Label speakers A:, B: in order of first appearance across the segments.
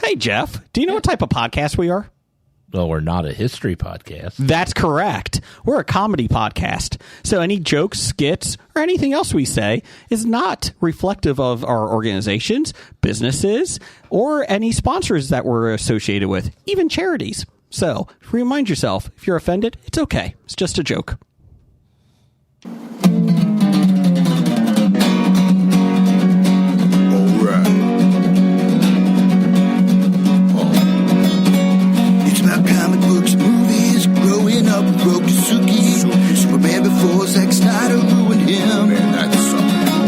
A: Hey, Jeff, do you know what type of podcast we are?
B: Well, we're not a history podcast.
A: That's correct. We're a comedy podcast. So any jokes, skits, or anything else we say is not reflective of our organizations, businesses, or any sponsors that we're associated with, even charities. So remind yourself, if you're offended, it's okay. It's just a joke.
C: Comic books, movies, growing up with Rokusuki. Superman before Zack Snyder ruined him.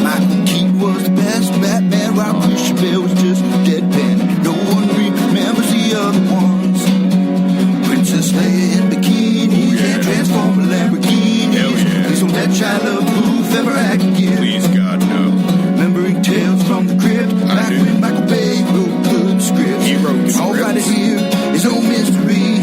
C: Michael Keaton was the best Batman, while Christian Bale was just deadpan. No one remembers the other ones. Princess Leia in bikinis and Transformer Lamborghinis. Please don't let Shia LaBeouf ever act again.
D: Please, God, no.
C: Remembering tales from the crypt, back when Michael Bay wrote good scripts.
D: He wrote the
C: All
D: scripts.
C: right here is no mystery.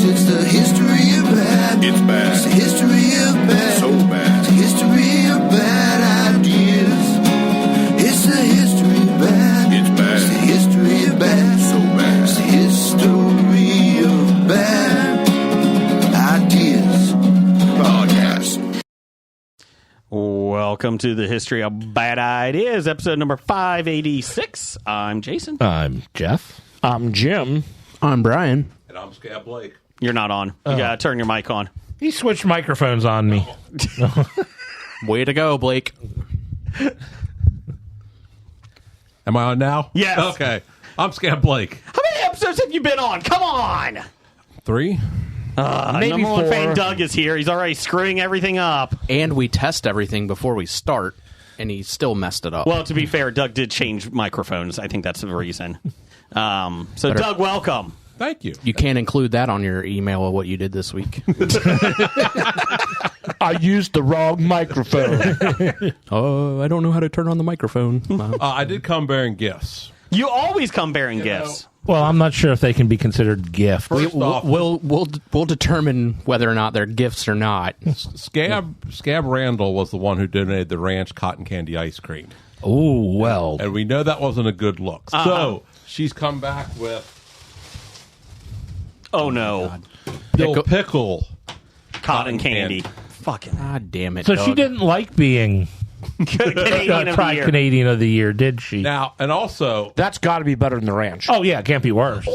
C: It's the history of bad.
D: It's bad.
C: It's the history of bad.
D: So bad.
C: It's the history of bad ideas. It's the history of bad.
D: It's bad.
C: It's the history of bad.
D: So bad.
C: It's the history of bad ideas.
D: Podcast.
A: Welcome to the History of Bad Ideas, episode number 586. I'm Jason.
B: I'm Jeff.
E: I'm Jim.
F: I'm Brian.
D: And I'm Scab Blake.
A: You're not on. You gotta turn your mic on.
B: He switched microphones on me.
F: Way to go, Blake.
D: Am I on now?
A: Yes.
D: Okay. I'm Scab Blake.
A: How many episodes have you been on? Come on!
D: 3?
B: Maybe
A: Number one
B: 4.
A: fan Doug is here. He's already screwing everything up.
F: And we test everything before we start, and he still messed it up.
A: Well, to be fair, Doug did change microphones. I think that's the reason. So, Doug, welcome.
D: Thank you.
F: You can't include that on your email of what you did this week.
E: I used the wrong microphone.
F: Oh, I don't know how to turn on the microphone.
D: I did come bearing gifts.
A: You always come bearing gifts.
B: Well, I'm not sure if they can be considered gifts.
D: First off,
F: We'll determine whether or not they're gifts or not.
D: Scab Randall was the one who donated the ranch cotton candy ice cream.
B: Oh, well.
D: And we know that wasn't a good look. So she's come back with
A: Oh, no.
D: Dill Pickle
A: Cotton candy. Fucking
F: God damn it,
B: So
F: Doug.
B: she didn't like being
A: Canadian of the year.
B: Canadian of the Year, did she?
D: now, and also
E: That's got to be better than the ranch.
B: Oh, yeah, it can't be worse.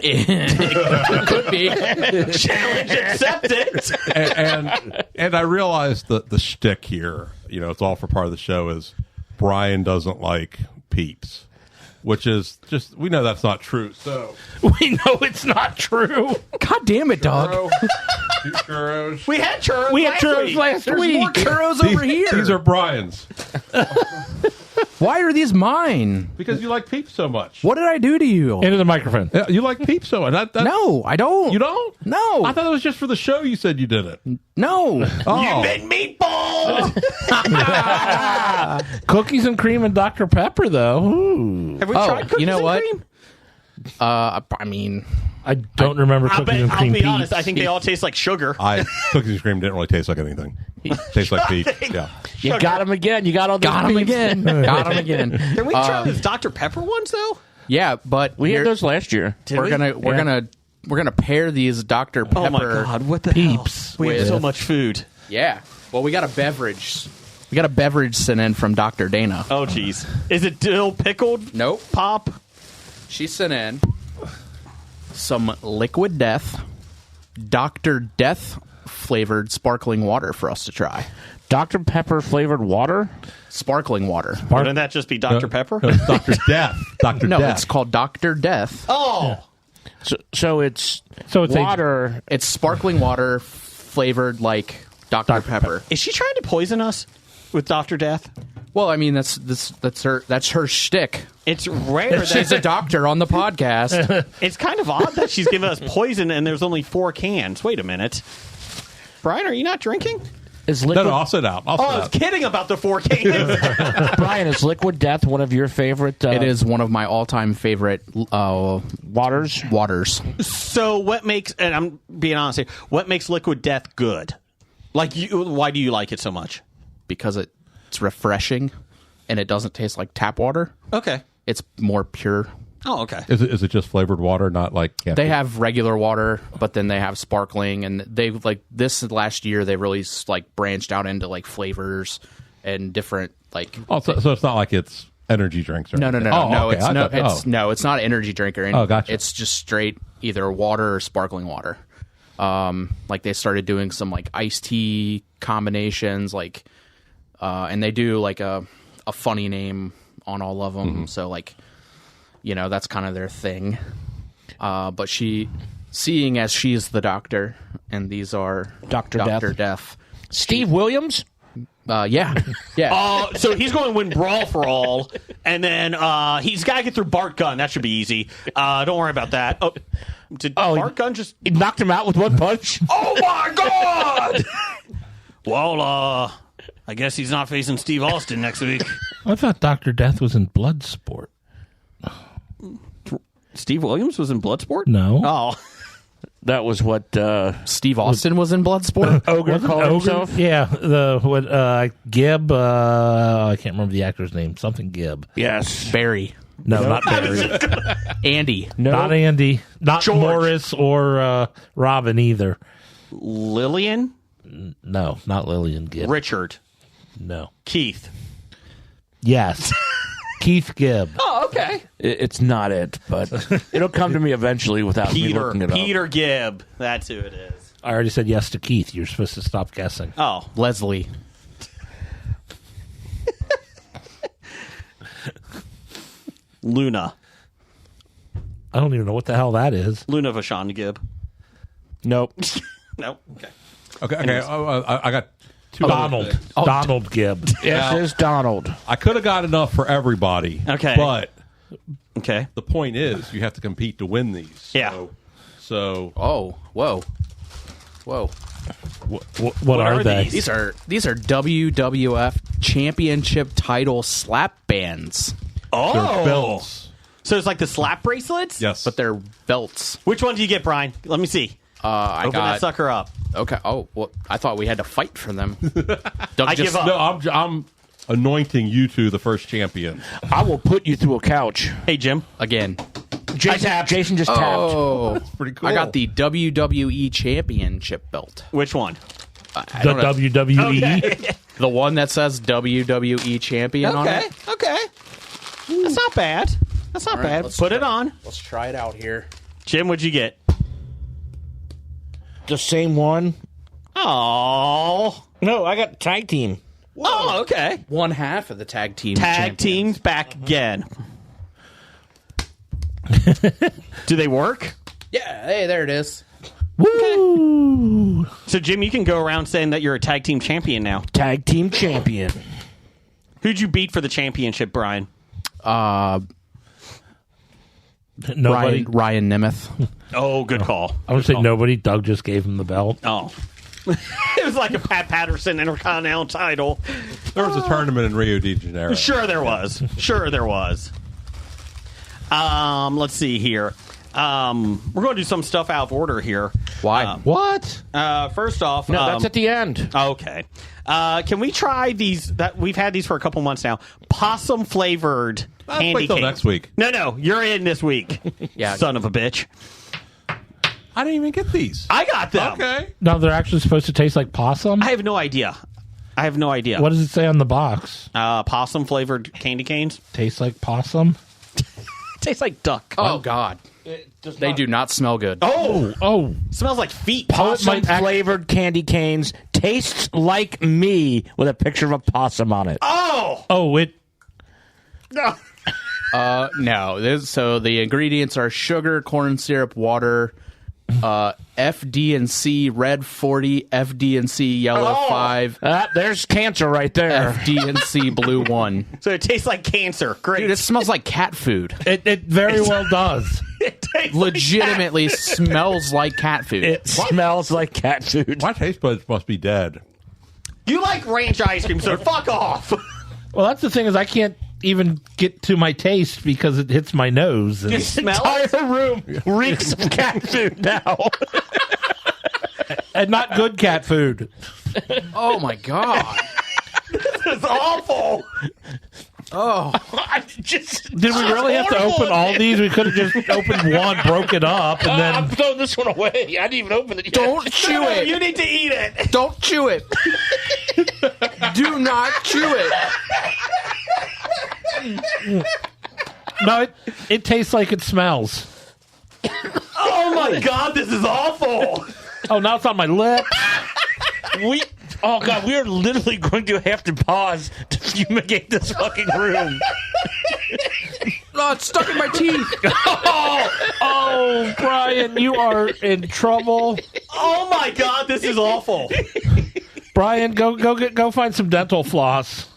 F: It could be.
A: Challenge accepted.
D: and I realized that the shtick here, you know, it's all for part of the show, is Brian doesn't like Peeps, which is just, we know that's not true. So
B: We know it's not true.
F: God damn it, Doug.
D: Two churros.
A: We had churros
B: We had
A: last
B: churros
A: week.
B: last
F: There's
B: week.
F: more churros over here.
D: These are Brian's
F: Why are these mine?
D: because you like Peeps so much.
F: What did I do to you?
B: Into the microphone.
D: Yeah, you like Peeps so much.
F: No, I don't.
D: You don't?
F: No.
D: I thought it was just for the show. You said you did it.
F: No.
D: Oh,
A: Big meatball.
B: Cookies and cream and Dr. Pepper, though. Ooh.
A: Have we
F: Oh,
A: tried cookies
F: you know
A: and
F: what?
A: cream?
F: I mean,
B: I don't remember
A: I'll
B: cookies and cream
A: be honest.
B: Peeps.
A: I think they all taste like sugar.
D: Cookies and cream didn't really taste like anything. Tastes like Peeps. Yeah.
E: You got him again. You got all those
F: got him
E: Peeps.
F: again. Got him again.
A: Can we try those Dr. Pepper ones though?
F: Yeah, but
E: We
F: here-
E: had those last year.
F: we're gonna pair these Dr. Pepper.
A: Oh my God! What the
B: Peeps.
A: hell? We have
F: with-
A: so much food.
F: Yeah. Well, we got a beverage. We got a beverage sent in from Dr. Dana.
A: Oh jeez, is it dill pickled?
F: Nope.
A: Pop.
F: She sent in some Liquid Death, Dr. Death flavored sparkling water for us to try.
E: Dr. Pepper flavored water.
F: Sparkling water.
A: Wouldn't that just be Dr. Pepper?
D: No, it's Dr. Death. Dr.
F: No,
D: Death.
F: it's called Dr. Death.
A: Oh,
E: So it's
B: So it's
E: water.
F: It's sparkling water flavored like Dr. Pepper.
A: is she trying to poison us with Dr. Death?
F: Well, I mean that's her shtick.
A: It's rare
F: She's a
A: that
F: doctor on the podcast.
A: it's kind of odd that she's giving us poison and there's only 4 cans. Wait a minute, Brian, are you not drinking?
E: Is
D: No,
E: liquid,
D: no, I'll sit out.
A: Oh, I was kidding about the 4 cans.
E: Brian, is Liquid Death one of your favorite
F: It is one of my all-time favorite
E: waters?
F: waters.
A: So what makes, and I'm being honest here, what makes Liquid Death good? Like, why do you like it so much?
F: Because it's refreshing and it doesn't taste like tap water.
A: Okay.
F: It's more pure
A: Oh, okay.
D: Is it just flavored water, not like camping?
F: They have regular water, but then they have sparkling, and they like this last year they really like branched out into like flavors and different like.
D: Oh, so it's not like it's energy drinks, or
F: No.
D: anything.
F: No,
D: okay.
F: it's
D: I
F: no,
D: thought-
F: it's no, it's not an energy drink or anything.
D: Oh, gotcha.
F: It's just straight either water or sparkling water. Like they started doing some like iced tea combinations, like, and they do like a funny name on all of them. So like, you know, that's kind of their thing. But seeing as she's the doctor, and these are
E: Dr.
F: Death.
E: Steve Williams?
F: Yeah.
A: So he's going to win Brawl for All, and then he's got to get through Bart Gunn. That should be easy. Don't worry about that. Oh, did Bart Gunn just...
E: He knocked him out with one punch?
A: Oh, my God! Well, I guess he's not facing Steve Austin next week.
B: I thought Dr. Death was in Bloodsport.
A: Steve Williams was in Bloodsport?
B: No.
A: Oh.
E: That was what
F: Steve Austin was in Bloodsport.
E: Ogre
B: Wasn't
E: called
B: Ogre?
E: himself?
B: Yeah, Gibb. I can't remember the actor's name. Something Gibb.
E: Yes.
F: Barry.
B: No, not Barry.
F: Andy.
E: No.
B: Not Andy. Not
A: George.
B: Morris or Robin either.
A: Lillian?
B: No, not Lillian Gibb.
A: Richard.
B: No.
A: Keith.
B: Yes. Keith Gibb.
A: Oh, okay.
E: It's not it, but it'll come to me eventually without me looking it up.
A: Peter Gibb. That's who it is.
B: I already said yes to Keith. You're supposed to stop guessing.
A: Oh.
F: Leslie.
A: Luna.
B: I don't even know what the hell that is.
A: Luna Vachon Gibb.
E: Nope.
A: No. Okay.
D: Okay. I got two. other
B: Donald.
D: things.
B: Donald Gibb.
E: Yes, it's Donald.
D: I could have got enough for everybody.
A: Okay.
D: But
A: Okay.
D: the point is, you have to compete to win these.
A: Yeah.
D: So
F: Oh, whoa.
B: What are they?
A: these?
F: These are WWF Championship title slap bands,
A: Oh.
D: they're belts.
A: So it's like the slap bracelets?
D: Yes.
F: but they're belts.
A: Which one do you get, Brian? Let me see.
F: I
A: Open that
F: got
A: sucker up.
F: okay. Oh, well, I thought we had to fight for them. Doug
A: I
F: just,
A: give up.
D: No, I'm anointing you two the first champion.
E: I will put you through a couch.
A: Hey, Jim.
F: again.
E: Jason just tapped.
F: Oh,
D: Pretty cool.
F: I got the WWE Championship belt.
A: Which one?
F: I
B: The
F: don't know,
B: WWE?
F: the one that says WWE Champion on
A: Okay.
F: it.
A: Okay. That's not bad. That's not
F: All right,
A: bad.
F: let's
A: Put it
F: try-
A: on.
F: Let's try it out here.
A: Jim, what'd you get?
E: The same one.
A: Oh.
E: No, I got tag team.
A: Oh, okay.
F: One half of the tag team.
A: Tag
F: champions.
A: teams back again. Do they work?
F: Yeah. Hey, there it is.
B: Woo!
A: So, Jim, you can go around saying that you're a tag team champion now.
E: Tag team champion.
A: Who'd you beat for the championship, Brian?
B: Nobody.
F: Ryan Nemeth.
A: Oh, good call.
B: I would say nobody. Doug just gave him the belt.
A: Oh. It was like a Pat Patterson Intercontinental title.
D: There was a tournament in Rio de Janeiro.
A: Sure there was. Sure there was. Let's see here. We're going to do some stuff out of order here.
F: Why?
B: What?
A: First off,
E: No, that's at the end.
A: okay. Can we try these? That we've had these for a couple months now. Possum flavored candy
D: wait till
A: canes.
D: next week.
A: No, you're in this week.
F: Yeah.
A: Son of a bitch.
D: I didn't even get these.
A: I got them.
D: Okay.
B: No, they're actually supposed to taste like possum?
A: I have no idea.
B: What does it say on the box?
A: Possum flavored candy canes.
B: Tastes like possum?
A: Tastes like duck.
F: Oh God. They do not smell good.
B: Oh.
A: Smells like feet.
E: Possum flavored candy canes tastes like me with a picture of a possum on it.
B: Oh, it.
F: No. So the ingredients are sugar, corn syrup, water, FD&C red 40, FD&C yellow 5,
E: There's cancer right there.
F: FD&C blue 1.
A: So it tastes like cancer. Great.
F: Dude, it smells like cat food.
B: It very well does.
A: It tastes
F: Legitimately smells like cat food.
E: It smells like cat food.
D: My taste buds must be dead.
A: You like ranch ice cream, so fuck off.
B: Well, that's the thing is I can't even get to my taste because it hits my nose. And
A: You smell it?
E: Entire room reeks of cat food now.
B: and not good cat food.
F: Oh my God.
A: It's awful.
E: I just
B: Did we really have to open all these? We could have just opened one, broke it up, and
E: I'm
B: then.
E: throwing this one away. I didn't even open it yet.
G: Don't chew it.
A: You need to eat it.
G: Don't chew it. Do not chew it.
B: No, it tastes like it smells.
A: Oh my God, this is awful.
B: Oh, now it's on my lip.
E: Oh God, we are literally going to have to pause to fumigate this fucking room.
G: Oh, it's stuck in my teeth.
B: Oh, Brian, you are in trouble.
A: Oh my God, this is awful.
B: Brian, go find some dental floss.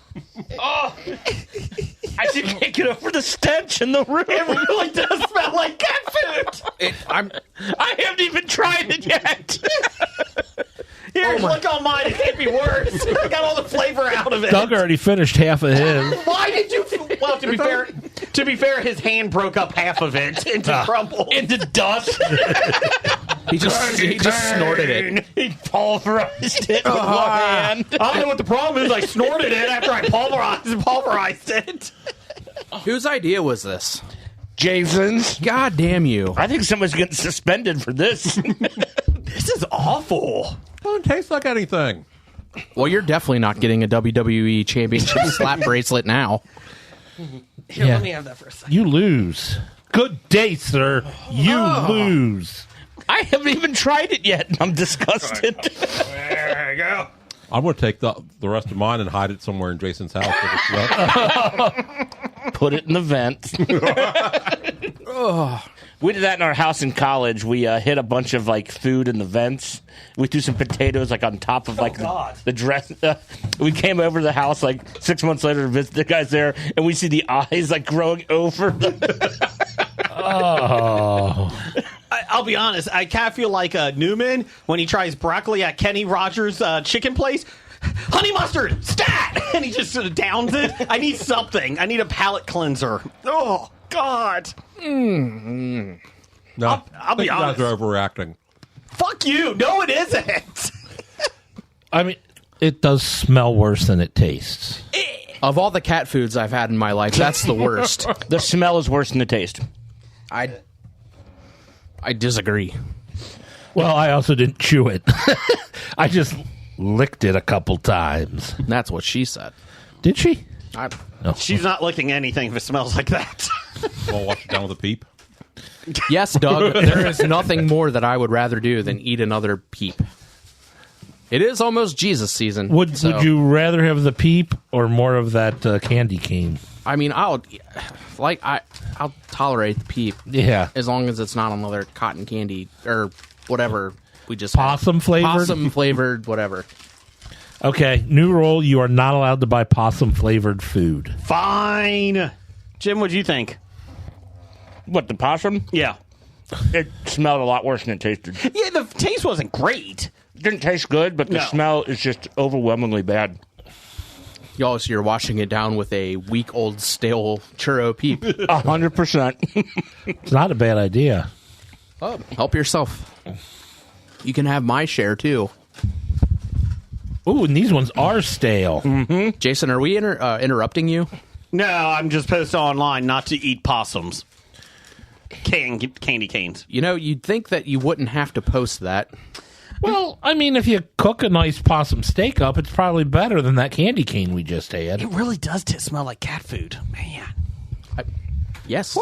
E: I just can't get over the stench in the room.
A: It really does smell like cat food.
E: I haven't even tried it yet.
A: Here, look on mine. It can't be worse. I got all the flavor out of it.
B: Doug already finished half of his.
A: Why did you? Well, to be fair, his hand broke up half of it into crumble.
E: Into dust.
G: He just snorted it.
E: He pulverized it with one hand.
A: I don't know what the problem is. I snorted it after I pulverized it.
F: Whose idea was this?
E: Jason's.
F: God damn you.
E: I think someone's getting suspended for this.
A: This is awful.
D: Doesn't taste like anything.
F: Well, you're definitely not getting a WWE Championship slap bracelet now.
A: Here,
B: Yeah.
A: let me have that for a second.
B: You lose. Good day, sir. You lose.
E: I haven't even tried it yet, and I'm disgusted.
A: There you go.
D: I'm going to take the rest of mine and hide it somewhere in Jason's house.
E: Put it in the vent. We did that in our house in college. We hid a bunch of like food in the vents. We threw some potatoes like on top of like the dress. We came over to the house like 6 months later to visit the guys there, and we see the eyes like growing over the.
A: I'll be honest. I kind of feel like Newman when he tries broccoli at Kenny Rogers' chicken place. Honey mustard, stat! And he just sort of downs it. I need something. I need a palate cleanser. Oh, God.
D: No,
A: I'll be
D: you
A: honest.
D: guys are overreacting.
A: Fuck you. No, it isn't.
B: I mean, it does smell worse than it tastes.
F: Of all the cat foods I've had in my life, that's the worst.
E: The smell is worse than the taste.
F: I disagree.
B: Well, I also didn't chew it. I just licked it a couple times.
F: That's what she said.
B: Did she?
A: She's not licking anything if it smells like that.
D: Well, wash it down with a peep.
F: Yes, Doug, there is nothing more that I would rather do than eat another peep. It is almost Jesus season.
B: Would you rather have the peep or more of that candy cane?
F: I mean, I'll tolerate the peep
B: Yeah.
F: as long as it's not another cotton candy or whatever we just
B: Possum flavored?
F: Possum flavored, whatever.
B: Okay, new rule. You are not allowed to buy possum flavored food.
A: Fine. Jim, what'd you think?
E: What, the possum?
A: Yeah.
E: It smelled a lot worse than it tasted.
A: Yeah, the taste wasn't great.
E: It didn't taste good, but the
A: No.
E: smell is just overwhelmingly bad.
F: Y'all, so you're washing it down with a week-old stale churro peep.
E: 100%.
B: It's not a bad idea.
F: Oh, help yourself. You can have my share, too.
B: Ooh, and these ones are stale.
F: Jason, are we interrupting you?
A: No, I'm just posting online not to eat possums. Candy canes.
F: You know, you'd think that you wouldn't have to post that.
B: Well, I mean, if you cook a nice possum steak up, it's probably better than that candy cane we just had.
A: It really does smell like cat food. Man.
F: Yes.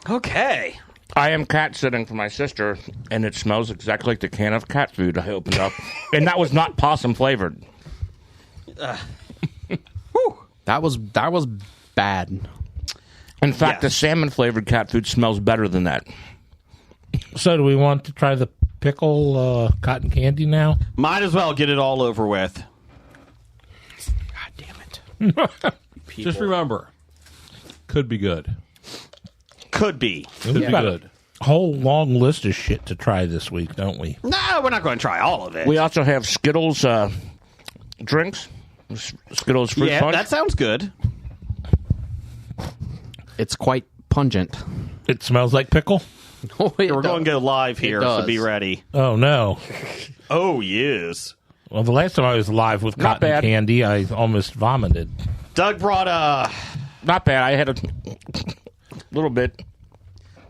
A: Okay.
E: I am cat sitting for my sister, and it smells exactly like the can of cat food I opened up. And that was not possum flavored.
F: That was bad.
E: In fact, the
A: Yes.
E: salmon flavored cat food smells better than that.
B: So, do we want to try the pickle cotton candy now?
A: Might as well get it all over with.
F: God damn it.
D: Just remember, could be good.
A: Could be.
B: We've got a whole long list of shit to try this week, don't we?
A: No, we're not going to try all of it.
E: We also have Skittles drinks. Skittles fruit
A: yeah,
E: punch.
A: that sounds good.
F: It's quite pungent.
B: It smells like pickle?
F: Oh,
A: We're going to go live here, so
F: does.
A: be ready.
B: Oh, no.
A: Oh, yes.
B: Well, the last time I was live with
E: Not
B: cotton
E: bad.
B: candy, I almost vomited.
A: Doug brought
E: Not bad. I had a little bit.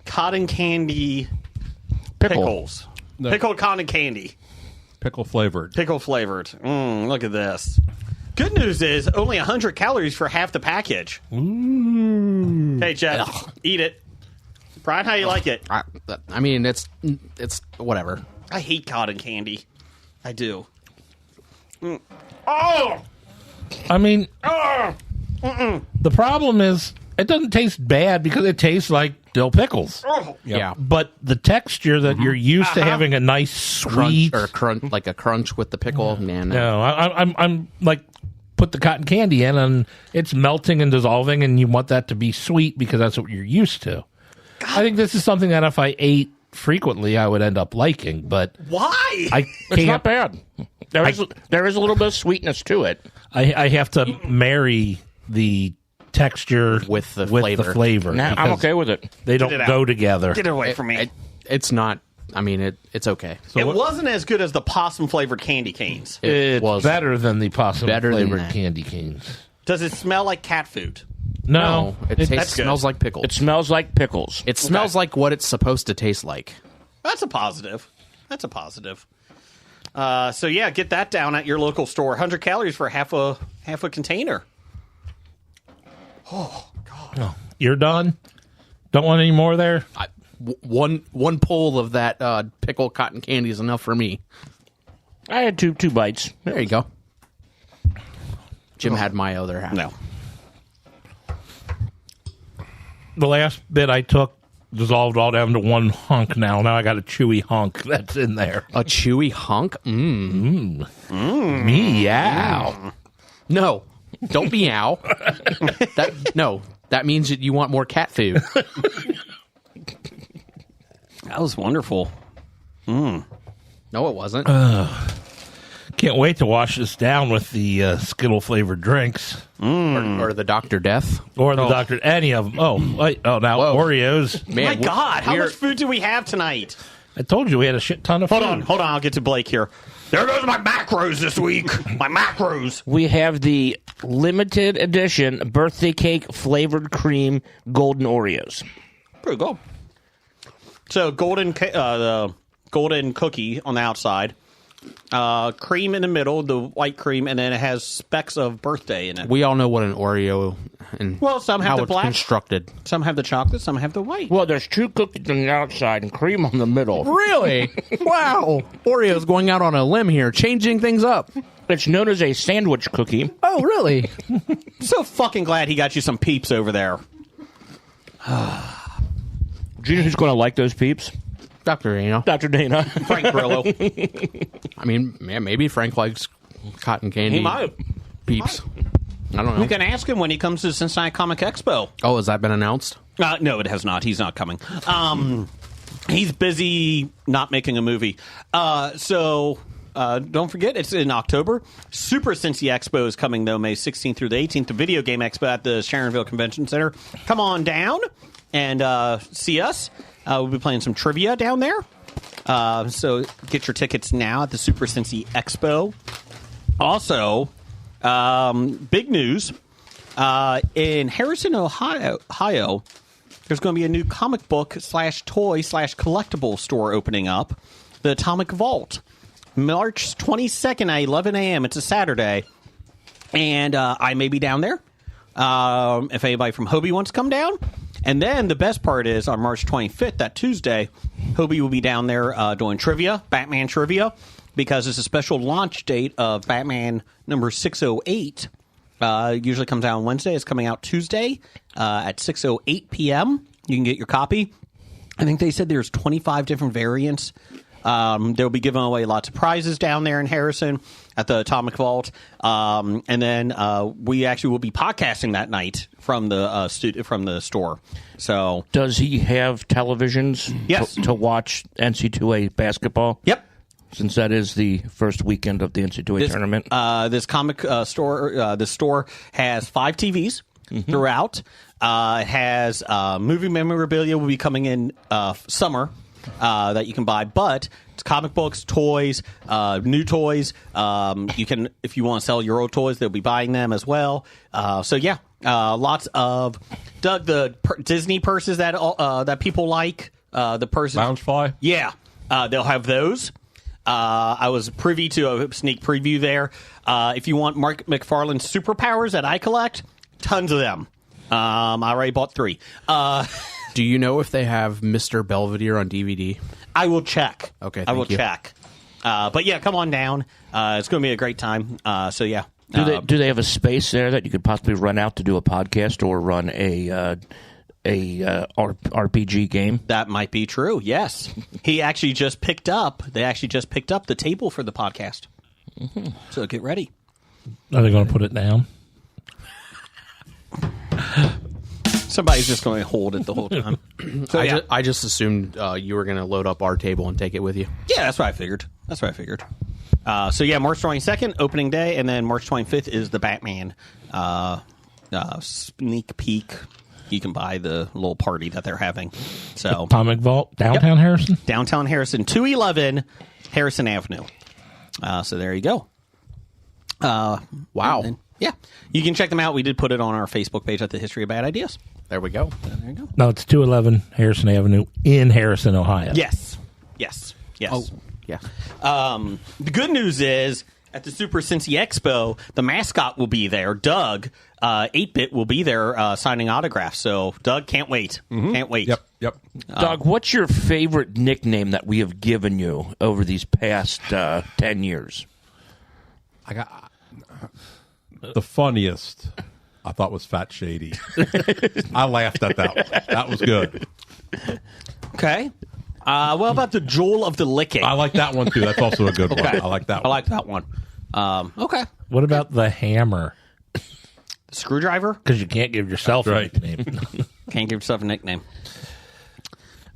A: cotton candy pickles.
D: No.
A: Pickled cotton candy.
D: Pickle flavored.
A: Pickle flavored. Look at this. Good news is only 100 calories for half the package. Hey, Jeff, eat it. Brian, how you like it?
F: I mean, it's whatever.
A: I hate cotton candy. I do.
E: Oh!
B: I mean, the problem is it doesn't taste bad because it tastes like dill pickles.
F: Yeah.
B: But the texture that you're used to having a nice sweet
F: Crunch like a crunch with the pickle. Man,
B: No, I'm like put the cotton candy in and it's melting and dissolving, and you want that to be sweet because that's what you're used to. I think this is something that if I ate frequently, I would end up liking. But
A: Why?
B: I
E: It's
B: can't.
E: not bad. There is a little bit of sweetness to it.
B: I have to marry the texture
F: With the flavor.
E: Nah, I'm
B: because
E: okay with it.
B: They
A: it
B: don't
A: out.
B: go together.
A: Get it away from me.
F: it's not. I mean, it's okay.
A: It wasn't as good as the possum flavored candy canes.
B: It's
F: was
B: better than the possum
F: better than
B: flavored
F: that.
B: candy canes.
A: Does it smell like cat food?
B: No,
F: it
A: that's
F: tastes
A: good.
F: smells like pickles.
E: It smells like pickles.
F: It smells like what it's supposed to taste like.
A: That's a positive. That's a positive. So yeah, get that down at your local store. 100 calories for half a container.
B: You're done. Don't want any more there.
F: One pull of that pickle cotton candy is enough for me.
E: I had two bites.
F: There you go. Jim had my other half.
A: No.
B: The last bit I took dissolved all down to one hunk now. Now I got a chewy hunk that's in there.
F: A chewy hunk?
B: Meow.
F: No, don't meow. That means that you want more cat food.
A: That was wonderful.
F: No, it wasn't.
B: Can't wait to wash this down with the Skittle flavored drinks
F: or the Dr. Death.
B: or the Dr. Any of them. Oh, wait, now
F: Whoa.
B: Oreos.
F: Man,
A: My God, how
F: we're-
A: much food do we have tonight?
B: I told you we had a shit ton of food.
A: Hold on. I'll get to Blake here. There goes my macros this week. My macros.
E: We have the limited edition birthday cake flavored cream golden Oreos.
A: Pretty good. So the golden cookie on the outside, cream in the middle, the white cream, and then it has specks of birthday in it.
F: We all know what an Oreo and
A: Well, some have
F: how
A: the
F: it's
A: black.
F: constructed.
A: Some have the chocolate, some have the white.
E: Well, there's two cookies on the outside and cream on the middle.
F: Really? Wow. Oreo's going out on a limb here, changing things up.
E: It's known as a sandwich cookie.
F: Oh, really?
A: So fucking glad he got you some Peeps over there.
E: Do you know who's going to like those Peeps?
F: Dr. Dana.
E: Dr. Dana.
A: Frank Grillo.
F: I mean, man, maybe Frank likes cotton candy.
A: He might.
F: Peeps. I don't know.
A: We can ask him when he comes to Cincinnati Comic Expo.
F: Oh, has that been announced?
A: No, it has not. He's not coming. He's busy not making a movie. So don't forget, it's in October. Super Cincy Expo is coming, though, May 16th through the 18th. The Video Game Expo at the Sharonville Convention Center. Come on down and see us. We'll be playing some trivia down there. So get your tickets now at the Super Cincy Expo. Also, big news. In Harrison, Ohio, there's going to be a new comic book / toy / collectible store opening up, the Atomic Vault. March 22nd at 11 a.m. It's a Saturday. And I may be down there. If anybody from Hobie wants to come down. And then the best part is on March 25th, that Tuesday, Hobie will be down there doing trivia, Batman trivia, because it's a special launch date of Batman number 608. Usually comes out on Wednesday. It's coming out Tuesday at 6:08 p.m. You can get your copy. I think they said there's 25 different variants. They'll be giving away lots of prizes down there in Harrison at the Atomic Vault. And then we actually will be podcasting that night from the from the store. So
E: Does he have televisions
A: Yes.
E: to watch NC2A basketball?
A: Yep.
E: Since that is the first weekend of the NC2A tournament.
A: This comic store, the store has 5 TVs throughout. It has movie memorabilia will be coming in summer. that you can buy. But it's comic books, toys, new toys. You can, if you want to sell your old toys, they'll be buying them as well. So yeah, lots of Doug, the Disney purses that that people like. The purses,
D: Loungefly?
A: yeah, they'll have those. I was privy to a sneak preview there. If you want Mark McFarlane's superpowers that I collect, tons of them. I already bought 3.
F: Do you know if they have Mr. Belvedere on DVD?
A: I will check.
F: Okay,
A: I will
F: thank you.
A: check. But yeah, come on down. It's going to be a great time. So yeah.
E: Do they have a space there that you could possibly run out to do a podcast or run a RPG game?
A: That might be true. Yes, he actually just picked up. They actually just picked up the table for the podcast. Mm-hmm. So get ready.
B: Are they going to put it down?
A: Somebody's just going to hold it the whole time. So yeah,
F: I just assumed you were going to load up our table and take it with you.
A: yeah, that's what I figured. So yeah, March 22nd, opening day, and then March 25th is the Batman sneak peek. You can buy the little party that they're having. So
B: Comic Vault, downtown Harrison?
A: downtown Harrison, 211 Harrison Avenue. So there you go.
F: Wow.
A: And, yeah, you can check them out. We did put it on our Facebook page at the History of Bad Ideas.
F: There we go.
A: There you go.
B: No, it's 211 Harrison Avenue in Harrison, Ohio.
A: Yes.
F: Oh, yeah.
A: The good news is at the Super Cincy Expo, the mascot will be there. Doug, 8-Bit, will be there signing autographs. So, Doug, can't wait. Can't wait.
D: Yep.
E: Doug, what's your favorite nickname that we have given you over these past 10 years?
D: I got the funniest. I thought was Fat Shady. I laughed at that one. That was good.
A: Okay. What about the Jewel of the Licking?
D: I like that one too. That's also a good one.
A: Okay.
D: I like that
A: I
D: one.
A: like that one. Okay.
B: What about the Hammer?
A: The Screwdriver?
B: Because you can't give yourself
D: Right.
B: a nickname.
A: Can't give yourself a nickname.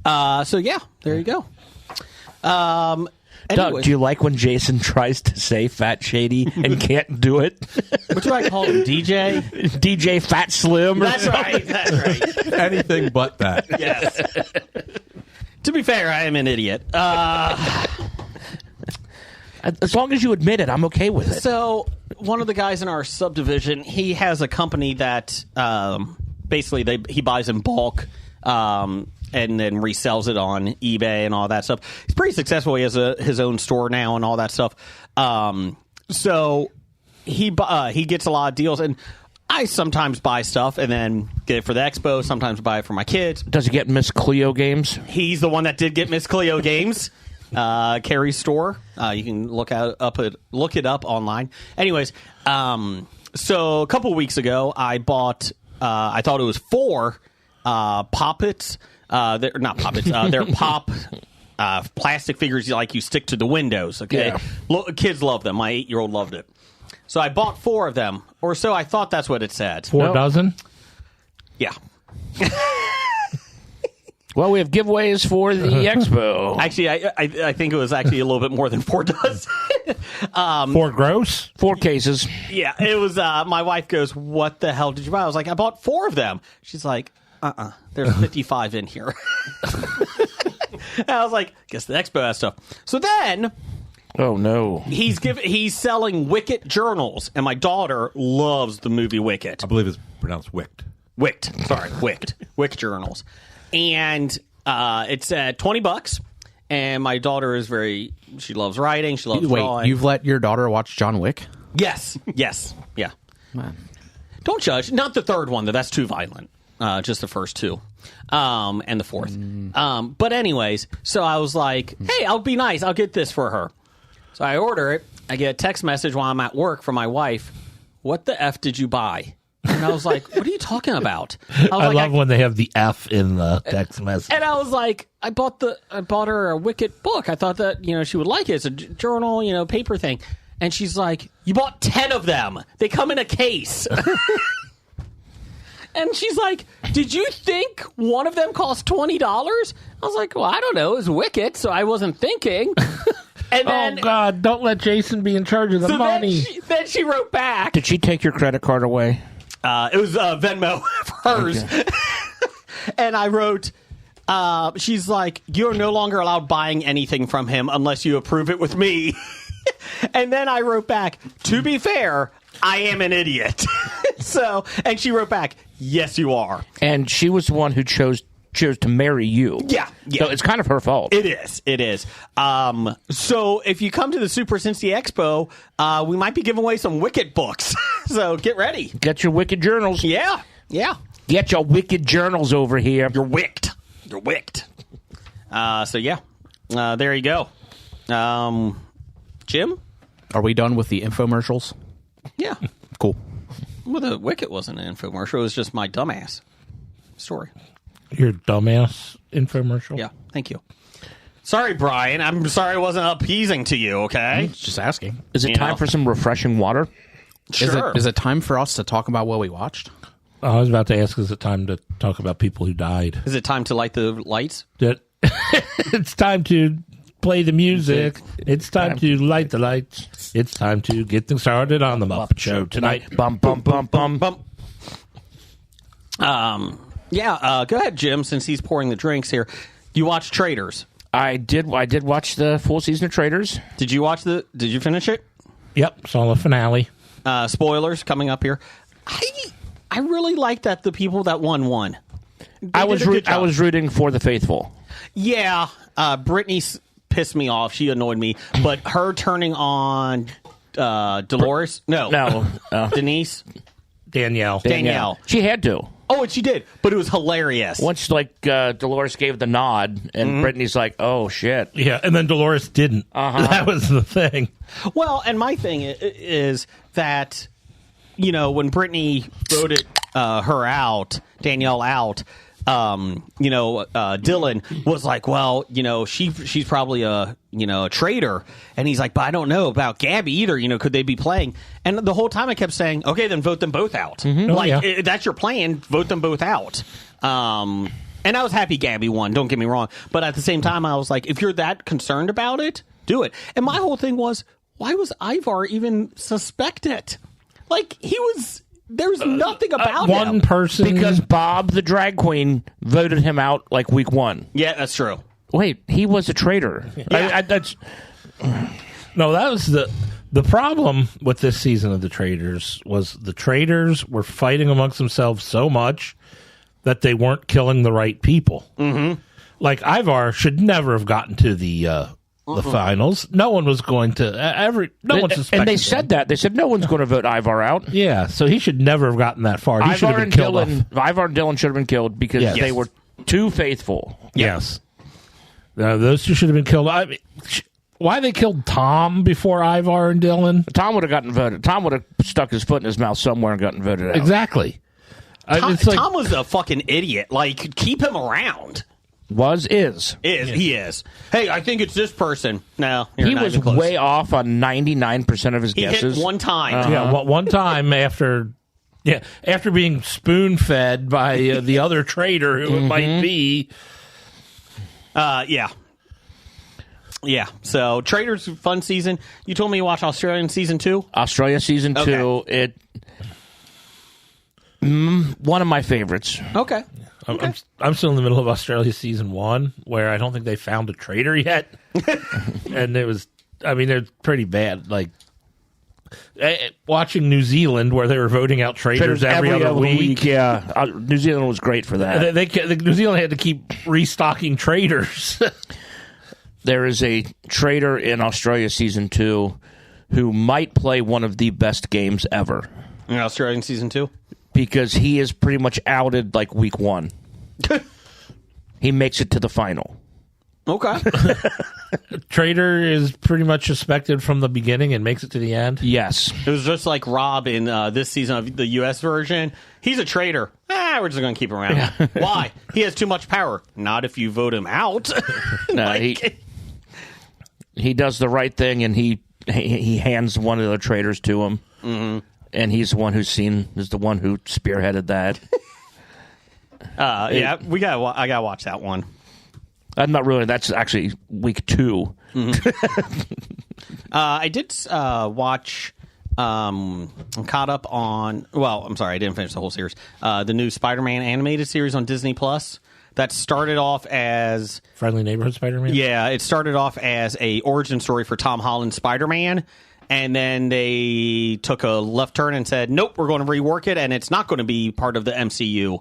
A: So, yeah, there you go.
E: Doug,
A: Anyways,
E: do you like when Jason tries to say Fat Shady and can't do it?
A: what do I call him? DJ?
E: DJ Fat Slim? Or
A: That's right. That's right.
D: Anything but that.
A: Yes. To be fair, I am an idiot.
E: As long as you admit it, I'm okay with it.
A: So, one of the guys in our subdivision, he has a company that basically he buys in bulk and then resells it on eBay and all that stuff. He's pretty successful. He has his own store now and all that stuff. So he gets a lot of deals, and I sometimes buy stuff and then get it for the expo. Sometimes buy it for my kids.
E: Does he get Miss Cleo games?
A: He's the one that did get Miss Cleo games. Carrie's store. You can look it up online. Anyways, so a couple weeks ago, I bought. I thought it was 4 Poppets. They're not Poppets. They're pop plastic figures like you stick to the windows. Okay,
E: Yeah.
A: Kids love them. My 8-year-old loved it. So I bought 4 of them, or so I thought that's what it said.
B: 4 dozen?
A: Yeah.
E: Well, we have giveaways for the expo.
A: Actually, I think it was actually a little bit more than 4 dozen.
B: 4 gross?
E: 4 cases.
A: Yeah, it was. My wife goes, "What the hell did you buy?" I was like, "I bought 4 of them." She's like, "There's 55 in here." And I was like, "Guess the expo has stuff." So then
E: Oh, no.
A: he's selling Wicket journals, and my daughter loves the movie Wicket.
D: I believe it's pronounced Wicked.
A: Wick journals, and it's at $20. And my daughter is she loves writing. She loves
F: Wait,
A: drawing.
F: you've let your daughter watch John Wick?
A: Yes, yeah. Don't judge. Not the third one, though. That's too violent. Just the first 2, and the 4th. But anyways, so I was like, hey, I'll be nice. I'll get this for her. So I order it. I get a text message while I'm at work from my wife. What the F did you buy? And I was like, what are you talking about?
B: I love when they have the F in the text message.
A: And I was like, I bought her a Wicket book. I thought that, she would like it. It's a journal, paper thing. And she's like, you bought 10 of them. They come in a case. And she's like, did you think one of them cost $20? I was like, well, I don't know. It was Wicket, so I wasn't thinking. And then,
B: Oh, God, don't let Jason be in charge of the money.
A: Then she wrote back.
E: Did she take your credit card away?
A: It was Venmo for hers.
E: Okay.
A: And I wrote, she's like, you're no longer allowed buying anything from him unless you approve it with me. And then I wrote back, to be fair, I am an idiot. And she wrote back, yes, you are.
E: And she was the one who chose to marry you.
A: Yeah.
E: So it's kind of her fault.
A: It is. So if you come to the Super Cincy Expo, we might be giving away some Wicked books. So get ready.
E: Get your Wicked journals.
A: Yeah.
E: Get your Wicked journals over here.
A: You're wicked. So yeah, there you go. Jim?
F: Are we done with the infomercials?
A: Yeah.
F: Cool.
A: Well, the Wicked wasn't an infomercial. It was just my dumbass story.
B: Your dumbass infomercial?
A: Yeah, thank you. Sorry, Brian. I'm sorry I wasn't appeasing to you, okay?
F: Just asking.
E: Is it time for some refreshing water?
A: Sure.
F: Is it time for us to talk about what we watched?
B: I was about to ask, is it time to talk about people who died?
A: Is it time to light the lights?
B: It's time to play the music. It's time to light the lights. It's time to get things started on the Muppet Show tonight.
E: Bum, bum, bum, bum.
A: Go ahead, Jim, since he's pouring the drinks here. You watched Traitors.
E: I did watch the full season of Traitors.
A: Did you finish it?
B: Yep, saw the finale.
A: Spoilers coming up here. I really like that the people that won.
E: I was rooting for the faithful.
A: Yeah, Brittany pissed me off. She annoyed me. But her turning on Dolores? No. Denise?
B: Danielle.
E: She had to.
A: Oh, and she did. But it was hilarious.
E: Once, Dolores gave the nod, and Brittany's like, oh, shit.
B: Yeah, and then Dolores didn't. That was the thing.
A: Well, and my thing is that, when Brittany voted her out, Danielle out, Dylan was like, well, she's probably a traitor. And he's like, but I don't know about Gabby either. Could they be playing? And the whole time I kept saying, okay, then vote them both out. If that's your plan, vote them both out. And I was happy Gabby won. Don't get me wrong. But at the same time, I was like, if you're that concerned about it, do it. And my whole thing was, why was Ivar even suspected? There was nothing about
B: one
A: him.
B: person.
E: Because Bob, the drag queen, voted him out week one.
A: Yeah, that's true.
E: Wait, he was a traitor.
A: Yeah.
B: No, that was the problem with this season of the Traitors was the traitors were fighting amongst themselves so much that they weren't killing the right people. Mm-hmm. Like Ivar should never have gotten to the finals. No one was going to no one suspected.
E: And they said that. They said no one's going to vote Ivar out.
B: Yeah, so he should never have gotten that far. He should have been killed off.
E: Ivar and Dylan should have been killed because they were too faithful.
B: Yes. Those two should have been killed. Why they killed Tom before Ivar and Dylan?
E: Tom would have gotten voted. Tom would have stuck his foot in his mouth somewhere and gotten voted out.
B: Exactly.
A: Tom was a fucking idiot. Keep him around.
E: Is.
A: He is. Hey, I think it's this person. No,
E: he was way off on 99% of his guesses.
A: He hit one time.
B: Yeah, one time after being spoon-fed by the other traitor who it might be.
A: Yeah. So, Traitors, fun season. You told me you watched Australian season 2?
E: Australia season 2. One of my favorites.
A: Okay.
B: I'm still in the middle of Australia season 1, where I don't think they found a traitor yet, and they're pretty bad. Watching New Zealand, where they were voting out traitors every other week.
E: Yeah, New Zealand was great for that.
B: New Zealand had to keep restocking traitors.
E: There is a traitor in Australia season 2 who might play one of the best games ever.
A: In Australian season 2?
E: Because he is pretty much outed week 1. He makes it to the final.
A: Okay.
B: Traitor is pretty much suspected from the beginning and makes it to the end.
E: Yes.
A: It was just like Rob in this season of the U.S. version. He's a traitor. We're just going to keep him around. Yeah. Why? He has too much power. Not if you vote him out.
E: No, he does the right thing, and he hands one of the traitors to him. Mm-hmm. And he's the one who spearheaded that.
A: I gotta watch that one.
E: Not really. That's actually week 2.
A: Mm-hmm. I did watch. I'm caught up on. Well, I'm sorry, I didn't finish the whole series. The new Spider-Man animated series on Disney Plus. that started off as
B: Friendly Neighborhood Spider-Man?
A: it started off as a origin story for Tom Holland's Spider-Man, and then they took a left turn and said, nope, we're going to rework it, and it's not going to be part of the MCU.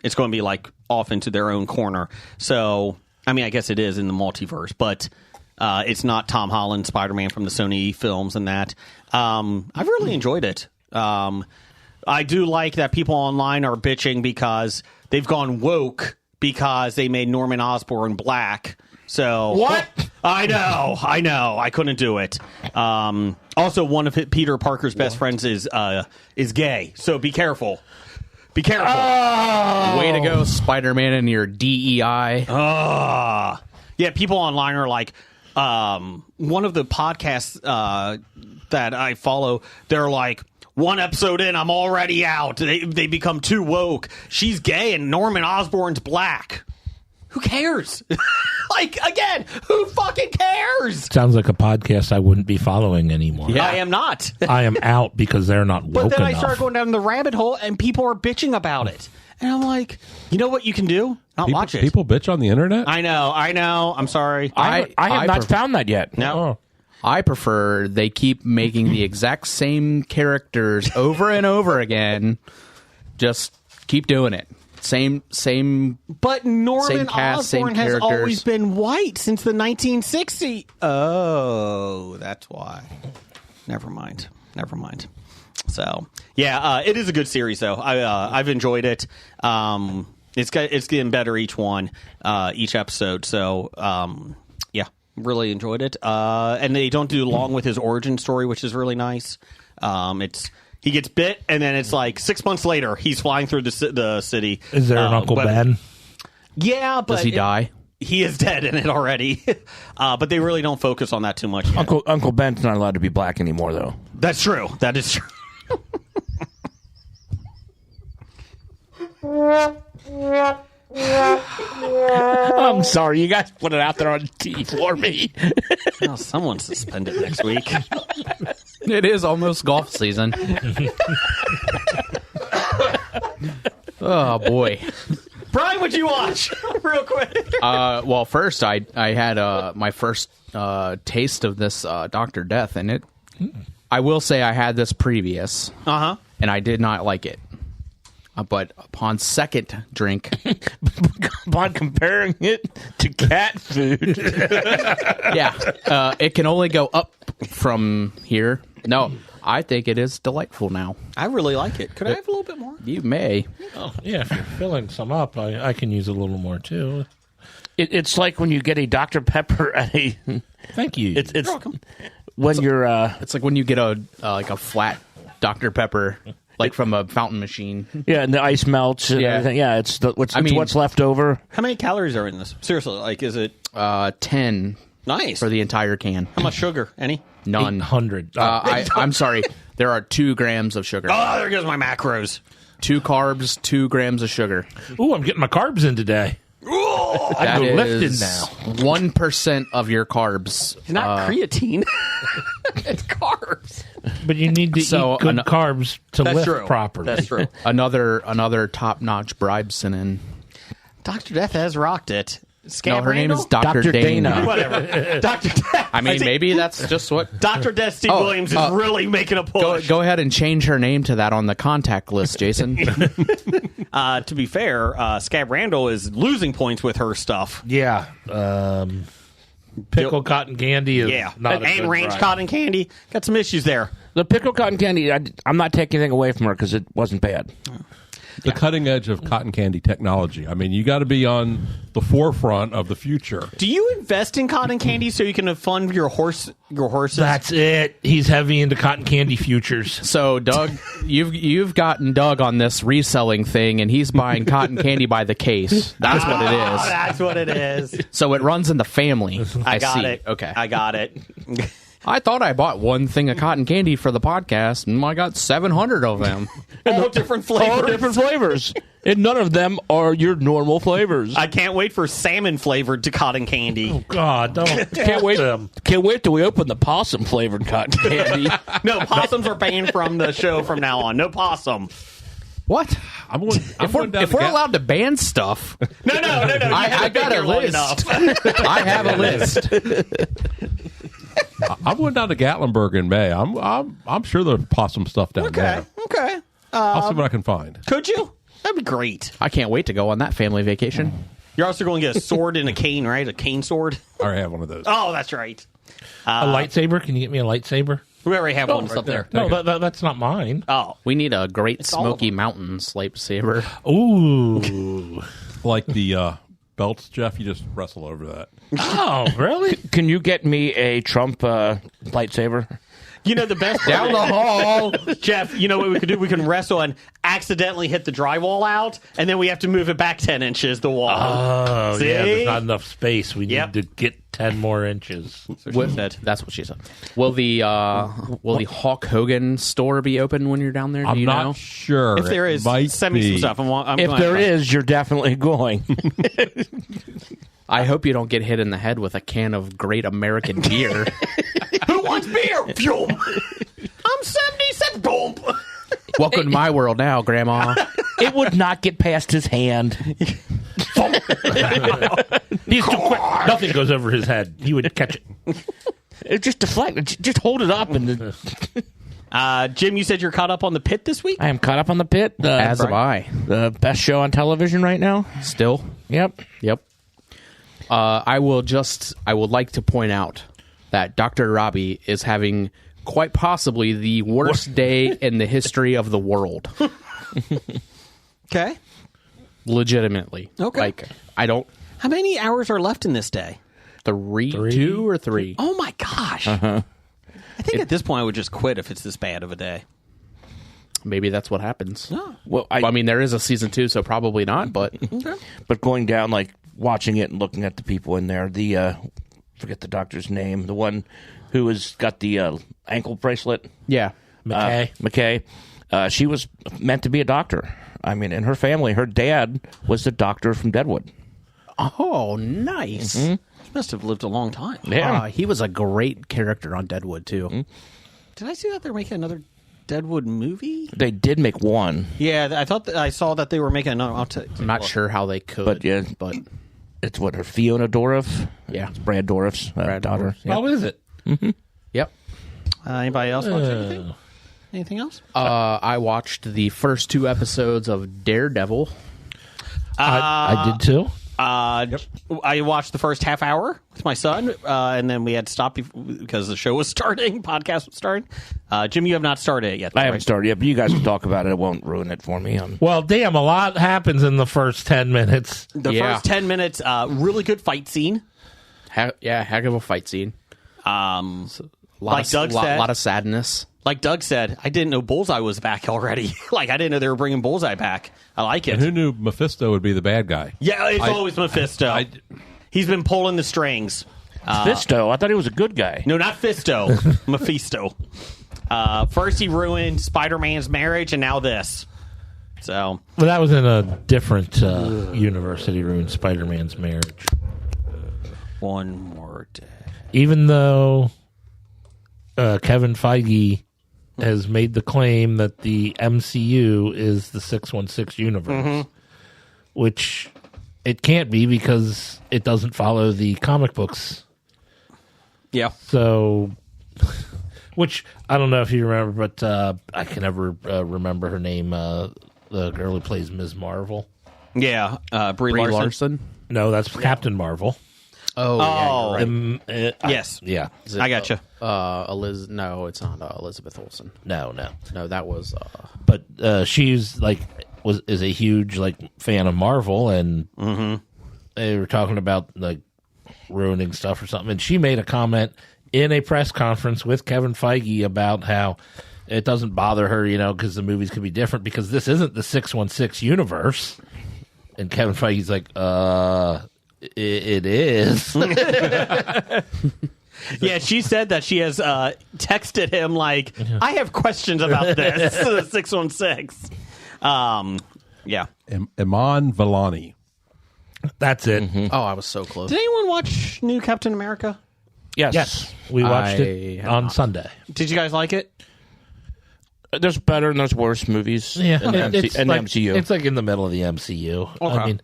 A: It's going to be like off into their own corner. So, I mean, I guess it is in the multiverse, but it's not Tom Holland Spider-Man from the Sony films and that. I've really enjoyed it. I do like that people online are bitching because they've gone woke because they made Norman Osborn black. So
E: What?
A: I know. I couldn't do it. Also, one of Peter Parker's best friends is gay. So be careful. Be careful.
F: Way to go, Spider-Man, and your DEI.
A: Yeah, people online are like, one of the podcasts that I follow, they're like, one episode in, I'm already out. They become too woke. She's gay and Norman Osborn's black. Who cares? Like, again, who fucking cares?
B: Sounds like a podcast I wouldn't be following anymore.
F: Yeah.
A: I am not.
B: I am out because they're not woke
A: But then I
B: enough.
A: started going down the rabbit hole and people are bitching about it. And I'm like, you know what you can do? Not watch it.
D: People bitch on the internet?
A: I know. I'm sorry.
E: I have not found that yet.
A: No.
B: Oh.
F: I prefer they keep making the exact same characters over and over again. Just keep doing it. Same.
A: But Norman
F: Same cast, same
A: Osborn has
F: characters.
A: always been white since the 1960s. Oh, that's why. Never mind. So, yeah, it is a good series, though. I've enjoyed it. It's getting better each episode. So, yeah, really enjoyed it. And they don't do long with his origin story, which is really nice. He gets bit, and then it's like 6 months later, he's flying through the city.
B: Is there an Uncle Ben?
A: Yeah, but
F: Does he die?
A: He is dead in it already. But they really don't focus on that too much.
E: Uncle Ben's not allowed to be black anymore, though.
A: That's true. That is true.
E: I'm sorry, you guys put it out there on T for me.
A: Oh, someone's suspended next week.
F: It is almost golf season. Oh, boy.
A: Brian, what'd you watch? Real quick.
F: Well, first, I had my first taste of this Dr. Death, and it. I will say I had this previous, and I did not like it. But upon second drink,
E: Upon comparing it to cat food.
F: yeah, it can only go up from here. No, I think it is delightful now.
A: I really like it. Could I have a little bit more?
F: You may.
B: Yeah, if you're filling some up, I can use a little more, too.
E: It's like when you get a Dr. Pepper at a.
B: Thank you.
E: It's when you're.
F: It's like when you get a like a flat Dr. Pepper, like from a fountain machine.
E: Yeah, and the ice melts and everything. Yeah, it's what's left over.
A: How many calories are in this? Seriously, like, is it
F: 10
A: nice
F: for the entire can.
A: How much sugar? Any?
F: None.
B: 800.
F: I'm sorry. There are 2 grams of sugar.
A: Oh, there goes my macros.
F: 2 carbs, 2 grams of sugar.
B: Ooh, I'm getting my carbs in today.
F: That
B: go lifted
F: is
B: now.
F: 1% of your carbs.
A: It's not creatine. It's carbs.
B: But you need to
F: So,
B: eat good carbs to
A: That's
B: lift
A: true.
B: properly.
A: That's true.
F: Another top-notch Bribson.
A: Dr. Death has rocked it.
F: No, her name is Dr.
E: Dr.
F: Dana.
E: Dana.
A: Whatever. Dr. Death.
F: I mean, maybe that's just what...
A: Dr. Death Steve Williams is really making a push.
F: Go ahead and change her name to that on the contact list, Jason.
A: To be fair, Scab Randall is losing points with her stuff.
B: Yeah. Pickle cotton candy is not a
A: and
B: good
A: range
B: drive.
A: cotton candy. Got some issues there.
E: The pickle cotton candy, I'm not taking anything away from her because it wasn't bad.
D: The cutting edge of cotton candy technology. I mean, you got to be on the forefront of the future.
A: Do you invest in cotton candy so you can fund your horses?
B: That's it. He's heavy into cotton candy futures.
F: So, Doug, you've gotten Doug on this reselling thing, and he's buying cotton candy by the case. That's what it is.
A: That's what it is.
F: So it runs in the family.
A: I got
F: see.
A: it.
F: Okay.
A: I got it.
F: I thought I bought one thing of cotton candy for the podcast, and I got 700 of them.
A: All different flavors.
E: All different flavors. And none of them are your normal flavors.
A: I can't wait for salmon flavored to cotton candy.
B: God, don't.
E: Can't wait. Can't wait till we open the possum flavored cotton candy.
A: No, possums are banned from the show from now on. No possum.
G: What?
D: I'm going,
F: If we're allowed to ban stuff,
A: No.
F: I got a list. I have a list.
D: I'm going down to Gatlinburg in May. I'm sure there's possum stuff down there.
A: Okay.
D: I'll see what I can find.
A: Could you? That'd be great.
F: I can't wait to go on that family vacation.
A: You're also going to get a sword and a cane, right? A cane sword.
D: I already have one of those.
A: Oh, that's right.
B: A lightsaber? Can you get me a lightsaber?
A: We already have one. It's up there.
B: No, that's not mine.
A: Oh,
F: We need a Great
A: all of
F: Smoky Mountains lightsaber.
B: Ooh.
D: Like the belts, Jeff, you just wrestle over that.
B: Oh, really?
E: Can you get me a Trump lightsaber?
A: you know the best
F: Down the hall.
A: Jeff. You know what we could do? We can wrestle and accidentally hit the drywall out, and then we have to move it back 10 inches. The wall.
B: Oh,
A: See?
B: yeah. There's not enough space. We
A: Yep.
B: need to get 10 more inches.
F: That's what she said. Will the Hulk Hogan store be open when you're down there? Do
D: I'm
F: you
D: not
F: know?
D: sure.
A: If there is,
D: It might
A: send me
D: be.
A: some stuff. I'm
E: If
A: glad
E: there
A: about it.
E: is, you're definitely going.
F: I hope you don't get hit in the head with a can of Great American beer.
A: Who wants beer? Phew. I'm 70 cents. Boom.
F: Welcome to my world now, Grandma.
E: It would not get past his hand.
B: He's too quick. Nothing goes over his head. He would catch it.
E: It just deflect. Just hold it up. And
A: Jim, you said you're caught up on the Pit this week.
E: I am caught up on the Pit.
F: As am I.
E: The best show on television right now.
F: Still.
E: Yep.
F: Yep. I would like to point out that Dr. Robbie is having quite possibly the worst day in the history of the world.
A: Okay.
F: Legitimately.
A: Okay.
F: Like, I don't...
A: How many hours are left in this day?
F: Three? 2 or 3?
A: Oh my gosh. I think at this point I would just quit if it's this bad of a day.
F: Maybe that's what happens.
E: Well,
F: I mean, there is a season 2, so probably not, but...
E: But going down, like watching it and looking at the people in there, the forget the doctor's name, the one who has got the ankle bracelet,
F: Yeah.
B: McKay.
E: she was meant to be a doctor. I mean, in her family, her dad was the doctor from Deadwood.
F: Oh, nice.
A: He must have lived a long time.
E: Yeah,
F: He was a great character on Deadwood, too.
A: Did I see that they're making another Deadwood movie?
E: they did make one,
A: Yeah, I thought I saw that they were making another.
F: I'm not sure how they could,
E: but yeah,
F: but
E: it's what her Fiona Dourif.
F: yeah.
E: It's Brad Dourif's daughter.
F: Dourif,
E: Yeah.
B: How is it?
F: Yep.
A: Anybody else watch anything? Anything else?
F: I watched the first 2 episodes of Daredevil.
B: I did too.
A: I watched the first half hour with my son, and then we had to stop because the show was starting, podcast was starting. Jim, you have not started it yet.
E: I haven't
A: right?
E: started yet, but you guys can talk about it. It won't ruin it for me.
B: Well, damn, a lot happens in the first 10 minutes.
A: The
F: Yeah.
A: first 10 minutes, really good fight scene.
F: Heck of a fight scene.
A: Like Doug said.
F: lot of sadness.
A: Like Doug said, I didn't know Bullseye was back already. Like, I didn't know they were bringing Bullseye back. I like it.
D: And who knew Mephisto would be the bad guy?
A: Yeah, it's always Mephisto. He's been pulling the strings.
E: Fisto, I thought he was a good guy.
A: No, not Fisto. Mephisto. First, he ruined Spider-Man's marriage, and now this. So,
B: Well, that was in a different university, ruined Spider-Man's marriage.
A: one more day.
B: Even though Kevin Feige has made the claim that the MCU is the 616 universe, which it can't be because it doesn't follow the comic books.
A: Yeah.
B: So, which I don't know if you remember, but I can never remember her name. The girl who plays Ms. Marvel.
A: Yeah. Brie
F: Brie
A: Larson.
F: Larson.
B: No, that's Captain Marvel.
F: Oh, yeah, you're right.
A: Yes.
B: Yeah.
F: Is it,
A: I gotcha.
F: No, it's not Elizabeth Olsen.
B: No.
F: No, that was
B: But she's like is a huge like fan of Marvel, and they were talking about like ruining stuff or something, and she made a comment in a press conference with Kevin Feige about how it doesn't bother her, because the movies could be different because this isn't the 616 universe. And Kevin Feige's like, it is.
A: Yeah, she said that she has texted him like, I have questions about this. 616. Yeah.
D: Iman Vellani.
B: That's it.
F: Oh, I was so close.
A: Did anyone watch New Captain America?
E: Yes.
B: Yes, we watched
F: I
B: it
F: have
B: on
F: not.
B: Sunday.
A: Did you guys like it?
E: There's better and there's worse movies in the MCU.
B: It's like in the middle of the MCU.
A: Okay.
B: I mean,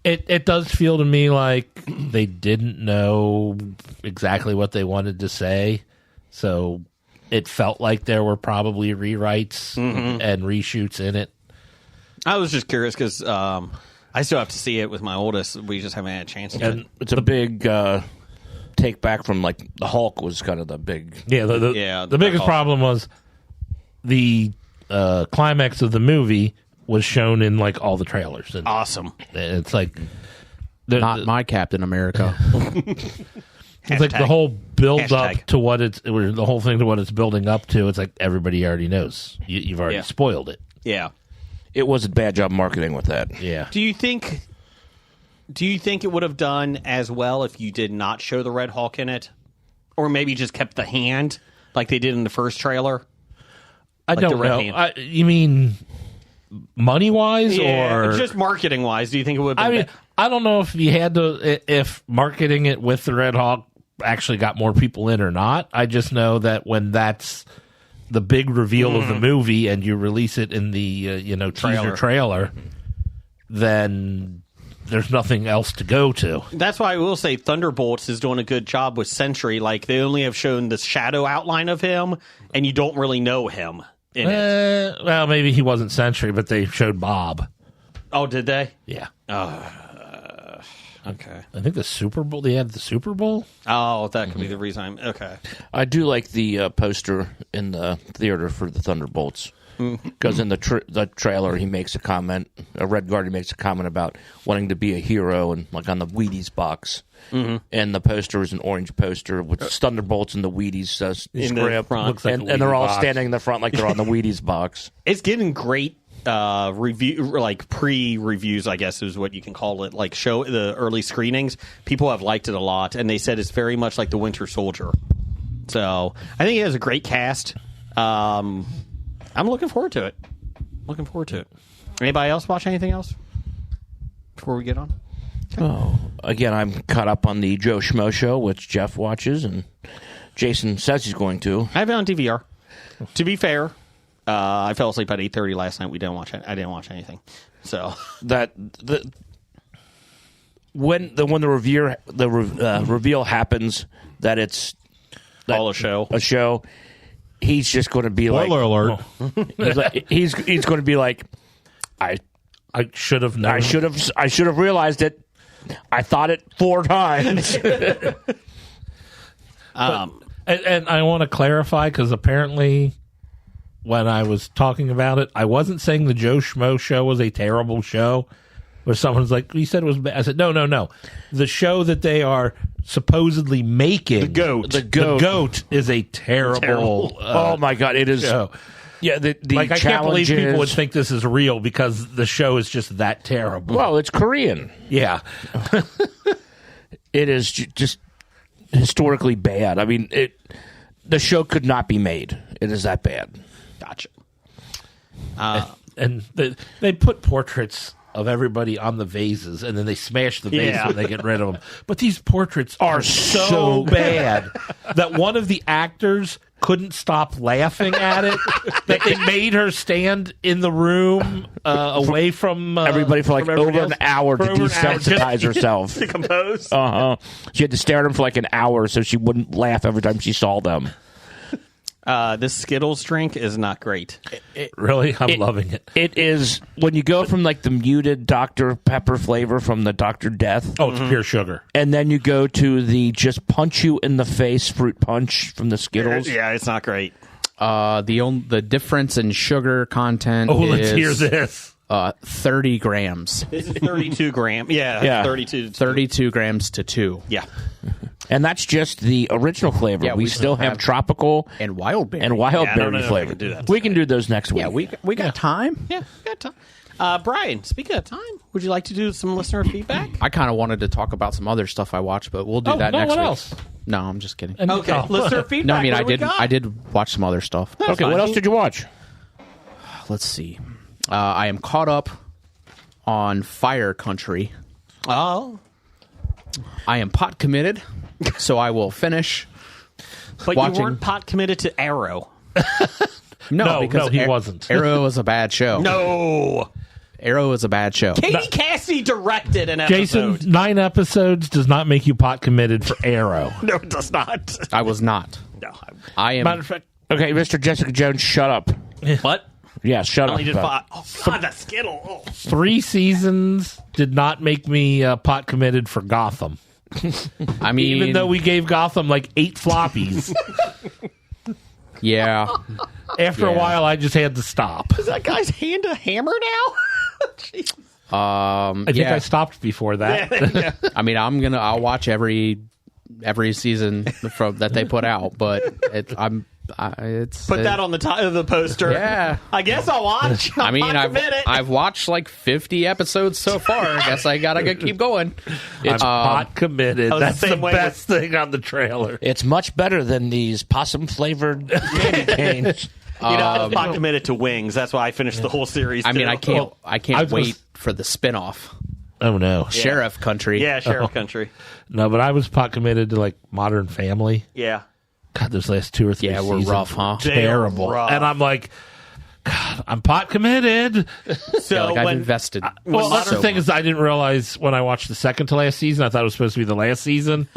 B: it does feel to me like they didn't know exactly what they wanted to say, so it felt like there were probably rewrites and reshoots in it.
A: I was just curious because I still have to see it with my oldest. We just haven't had a chance to.
E: And it's a big take back from like the Hulk was kind of the big.
B: Yeah, the biggest problem was the climax of the movie was shown in like all the trailers. And
A: Awesome.
B: it's like
F: Not my Captain America.
B: it's like the whole build up
A: Hashtag.
B: to what it's or the whole thing to what it's building up to. It's like everybody already knows. You've already spoiled it.
A: Yeah.
E: It was a bad job marketing with that.
B: Yeah.
A: Do you think it would have done as well if you did not show the Red Hulk in it, or maybe just kept the hand like they did in the first trailer?
B: I
A: Like the
B: don't
A: red
B: know.
A: hand.
B: You mean money wise or
A: just marketing wise? Do you think it would? Have
B: I
A: been
B: mean, I don't know if you had to, if marketing it with the Red Hawk actually got more people in or not. I just know that when that's the big reveal of the movie and you release it in the teaser trailer, then there's nothing else to go to.
A: That's why I will say Thunderbolts is doing a good job with Sentry. Like they only have shown the shadow outline of him, and you don't really know him in it.
B: Well, maybe he wasn't Sentry, but they showed Bob.
A: Oh, did they?
B: Yeah.
A: Okay.
B: I think the Super Bowl, they had the Super Bowl.
A: Oh, that could be the reason I'm okay.
E: I do like the poster in the theater for the Thunderbolts. Because in the trailer, he makes a comment. Red Guardian makes a comment about wanting to be a hero, and like on the Wheaties box. And the poster is an orange poster with Thunderbolts and the Wheaties
A: In the
E: script,
A: front.
B: Looks like a
E: and they're
B: Wheaties
E: all
B: box.
E: standing in the front like they're on the Wheaties box.
A: It's getting great review, like pre-reviews, I guess is what you can call it. Like show the early screenings, people have liked it a lot, and they said it's very much like the Winter Soldier. So I think it has a great cast. I'm looking forward to it. Anybody else watch anything else before we get on?
E: Oh, again, I'm caught up on the Joe Schmo show, which Jeff watches, and Jason says he's going to.
A: I have it on DVR. To be fair, I fell asleep at 8:30 last night. I didn't watch anything. So
E: when the reveal happens that it's
A: all a show.
E: He's just going to be
D: Spoiler alert.
E: he's going to be like, I
B: should have known.
E: I should have realized it. I thought it 4 times.
B: And I want to clarify because apparently when I was talking about it, I wasn't saying the Joe Schmo show was a terrible show. Where someone's like, you said it was bad. I said, no. The show that they are supposedly making,
A: The
B: Goat is a terrible.
E: Oh my God, it is.
B: Show.
E: Yeah, the
B: Like I can't believe
E: challenges-
B: people would think this is real because the show is just that terrible.
E: Well, it's Korean.
B: Yeah,
E: It is just historically bad. I mean, the show could not be made. It is that bad.
A: Gotcha.
B: and they put portraits of everybody on the vases, and then they smash the vase when they get rid of them. But these portraits are so bad that one of the actors couldn't stop laughing at it. That they made her stand in the room away from
E: Everybody for like
B: from everybody
E: over an
B: else.
E: hour to
B: For over an hour.
E: desensitize herself.
A: To compose.
E: She had to stare at them for like an hour so she wouldn't laugh every time she saw them.
A: This Skittles drink is not great.
B: Really, I'm loving it.
E: It is when you go from like the muted Dr. Pepper flavor from the Dr. Death,
B: Oh, it's pure sugar.
E: and then you go to the just punch you in the face fruit punch from the Skittles.
A: Yeah, it's not great.
F: The difference in sugar content
B: Oh,
F: is
B: let's hear this.
F: 30 grams.
A: This is 32 grams.
E: Yeah.
A: 32.
F: 32 grams to 2.
A: Yeah.
E: And that's just the original flavor.
F: Yeah,
E: we
F: we
E: still
F: still
E: have
F: have-
E: tropical
F: And wild berry.
E: and wild
A: Yeah, I don't
E: berry
A: know if we
E: flavor.
A: can do that
E: We can do those next week.
F: Yeah, we got time.
A: Yeah, we got time. Brian, speaking of time, would you like to do some listener feedback?
F: I kind of wanted to talk about some other stuff I watched, but we'll do
B: Oh,
F: that
B: no,
F: next
B: what
F: week.
B: else?
F: No, I'm just kidding.
B: And-
A: Okay,
B: oh.
A: listener feedback.
F: No, I mean
A: What do we got?
F: I did watch some other stuff.
E: Okay, what else did you watch?
F: Let's see. I am caught up on Fire Country.
A: Oh,
F: I am pot committed, so I will finish.
A: but
F: Watching-
A: you weren't pot committed to Arrow.
B: No,
F: because
B: he wasn't.
F: Arrow is a bad show.
A: No.
F: Arrow is a bad show.
A: Katie Cassidy directed an
B: Jason,
A: episode.
B: 9 episodes does not make you pot committed for Arrow.
A: No, it does not.
F: I was not.
A: No.
F: I am.
B: Matter of fact,
E: Okay, Mr. Jessica Jones, shut up.
A: What?
E: Yeah, shut
A: Only did
E: up.
A: 5. Oh, God, the Skittle. Oh.
B: 3 seasons did not make me pot committed for Gotham.
F: I mean,
B: Even though we gave Gotham like 8 floppies.
F: yeah.
B: After a
F: Yeah.
B: while, I just had to stop.
A: Is that guy's hand a hammer now? Jeez.
B: I think
F: Yeah.
B: I stopped before that.
F: I mean, I'll watch every season that they put out, but it's
A: Put that on the top of the poster.
F: Yeah.
A: I guess I'll watch.
F: I mean,
A: I've
F: I've watched like 50 episodes so far. I guess I gotta keep going.
B: I'm pot committed.
A: I was the
B: That's the,
A: same way
B: best thing on the trailer.
E: It's much better than these possum-flavored candy canes.
A: You know, I was not committed to Wings. That's why I finished the whole series.
F: I mean,
A: too.
F: I can't
B: I was
F: wait
B: gonna-
F: for the spinoff,
B: Oh, no.
F: Sheriff Country.
A: Yeah, Sheriff Country.
B: No, but I was pot committed to like Modern Family.
A: Yeah.
B: God, those last 2 or 3
F: Yeah, we're
B: seasons
F: rough, huh?
B: were terrible.
A: They are rough.
B: And I'm like, God, I'm pot committed.
A: So
F: Yeah, like I've
A: when
F: invested.
B: Well, the
F: so
B: other thing is, I didn't realize when I watched the second to last season, I thought it was supposed to be the last season.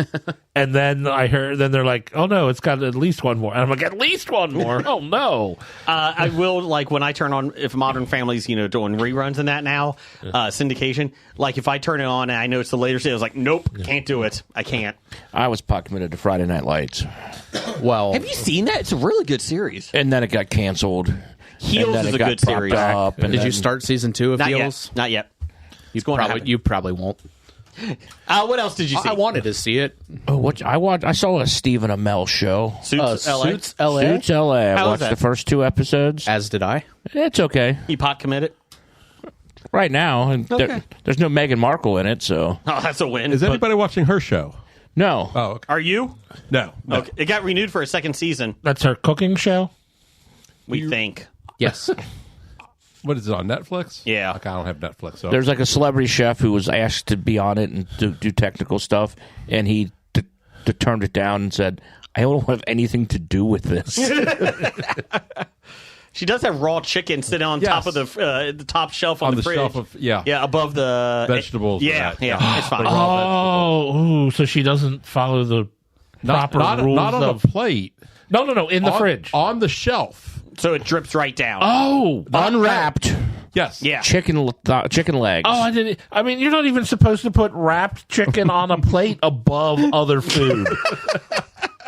B: And then then they're like, oh no, it's got at least one more. And I'm like, at least one more? Oh no.
A: I will, like, when I turn on, if Modern Family's, doing reruns and that now, syndication, like, if I turn it on and I know it's the later season, I was like, nope, can't do it. I can't.
E: I was pot committed to Friday Night Lights.
F: Well,
A: Have you seen that? It's a really good series.
E: And then it got canceled.
A: Heels
E: and then
A: is
E: it
A: a
E: got
A: good
E: propped
A: series.
E: up, and
F: did you
E: then-
F: start season 2 of
A: Not
F: Heels?
A: yet. Not yet.
F: You
A: going to
F: probably
A: happen.
F: you probably won't.
A: What else did you see?
F: I wanted to see it.
E: Oh, what I saw a Stephen Amell show.
A: Suits LA.
F: Suits LA.
E: Suits LA. I
A: How was
E: watched
A: that?
E: the first 2 episodes.
F: As did I.
E: It's okay
A: You pot committed?
E: right now. And
A: Okay.
E: there's no Meghan Markle in it, so
A: Oh, that's a win.
D: Is anybody watching her show?
E: no.
D: Oh, okay.
A: Are you?
D: No.
A: Okay. It got renewed for a second season,
B: That's her cooking show?
A: we think.
F: Yes.
D: What is it on Netflix?
A: Yeah.
D: Like, I don't have Netflix. So
E: There's like a celebrity chef who was asked to be on it and do technical stuff, and he turned it down and said, "I don't have anything to do with this."
A: She does have raw chicken sitting on
D: Yes.
A: top of the top shelf on,
D: on
A: the,
D: the
A: fridge.
D: shelf of
A: Yeah, above the
D: Vegetables and
A: Yeah,
D: that.
A: yeah, it's fine.
B: Oh, ooh, so she doesn't follow the proper rules
D: not on
B: of...
D: the plate.
B: No, in the fridge.
D: On the shelf.
A: So it drips right down.
B: Oh,
E: Unwrapped
D: Yes.
A: Yeah.
E: chicken legs.
B: Oh, I didn't. I mean, you're not even supposed to put wrapped chicken on a plate above other food.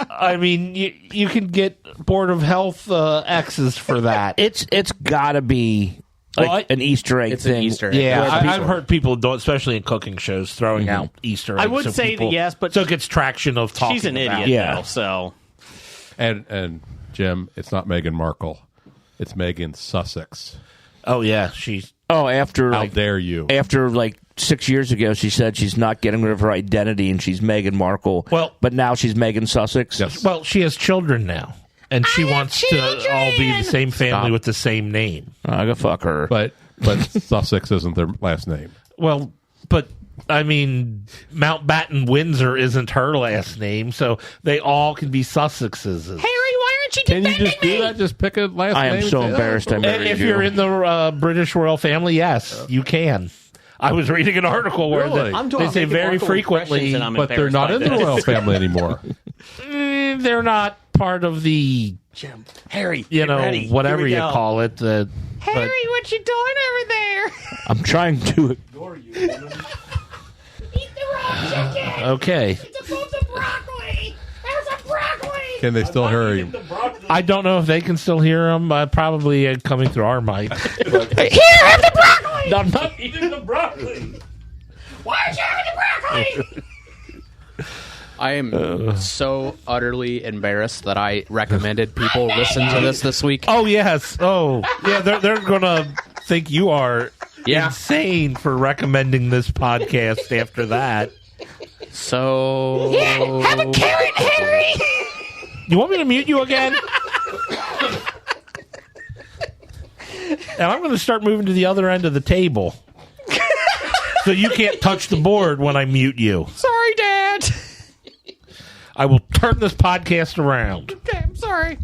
B: I mean, you can get Board of Health X's for that.
E: It's got to be like
B: Well,
E: an Easter egg
F: It's
E: thing.
F: an Easter egg.
B: Yeah,
E: Where
B: I've
E: people-
B: heard people do, especially in cooking shows, throwing out Easter eggs.
A: I would
B: so
A: say
B: people-
A: that yes, but
B: so it gets traction of talking.
A: she's an
B: about
A: idiot,
B: it.
E: Yeah.
A: though, so
D: And Jim, it's not Meghan Markle. It's Meghan Sussex.
B: Oh yeah, she's.
E: Oh, after
D: How
E: like
D: dare you?
E: after like 6 years ago, she said she's not getting rid of her identity and she's Meghan Markle.
B: Well-
E: but now she's Meghan Sussex.
D: Yes.
B: Well, she has children now, and she wants to all be the same family
F: Stop.
B: with the same name.
E: I go fuck her.
D: But Sussex isn't their last name.
B: Well, but I mean, Mountbatten Windsor isn't her last name, so they all can be Sussexes.
A: Harry, why aren't you
D: Can you just do that? Just pick a last
E: I
D: name.
E: am
D: and
E: so
D: say,
E: embarrassed I
B: And
E: married
B: if
E: you.
B: you're in the British royal family, yes, you can. I was reading an article where
D: Really?
A: I'm
B: they
A: doing
B: say
A: Meghan
B: very
A: Markle
B: frequently
A: impressions and I'm
D: But they're
A: embarrassed
D: not
A: by
D: in the
A: this.
D: royal family anymore.
B: they're not part of the
A: Jim, Harry,
B: you
A: get
B: know
A: ready.
B: whatever
A: Here we
B: you
A: go.
B: call it. But
A: Harry, what you doing over there?
E: I'm trying to ignore you.
A: Eat the raw chicken.
B: okay,
A: It's above the broccoli. There's a broccoli.
D: Can they still hear you?
B: I don't know if they can still hear them. Probably coming through our mic.
A: Here, have the broccoli.
B: I'm not eating the broccoli.
A: Why aren't you having the broccoli?
F: I am so utterly embarrassed that I recommended people listen to this week.
B: Oh yes. Oh yeah. They're gonna think you are
F: Yeah.
B: insane for recommending this podcast after that.
F: So
A: Have a carrot, Harry.
B: You want me to mute you again? And I'm going to start moving to the other end of the table. So you can't touch the board when I mute you.
A: Sorry, Dad.
B: I will turn this podcast around.
A: Okay, I'm sorry.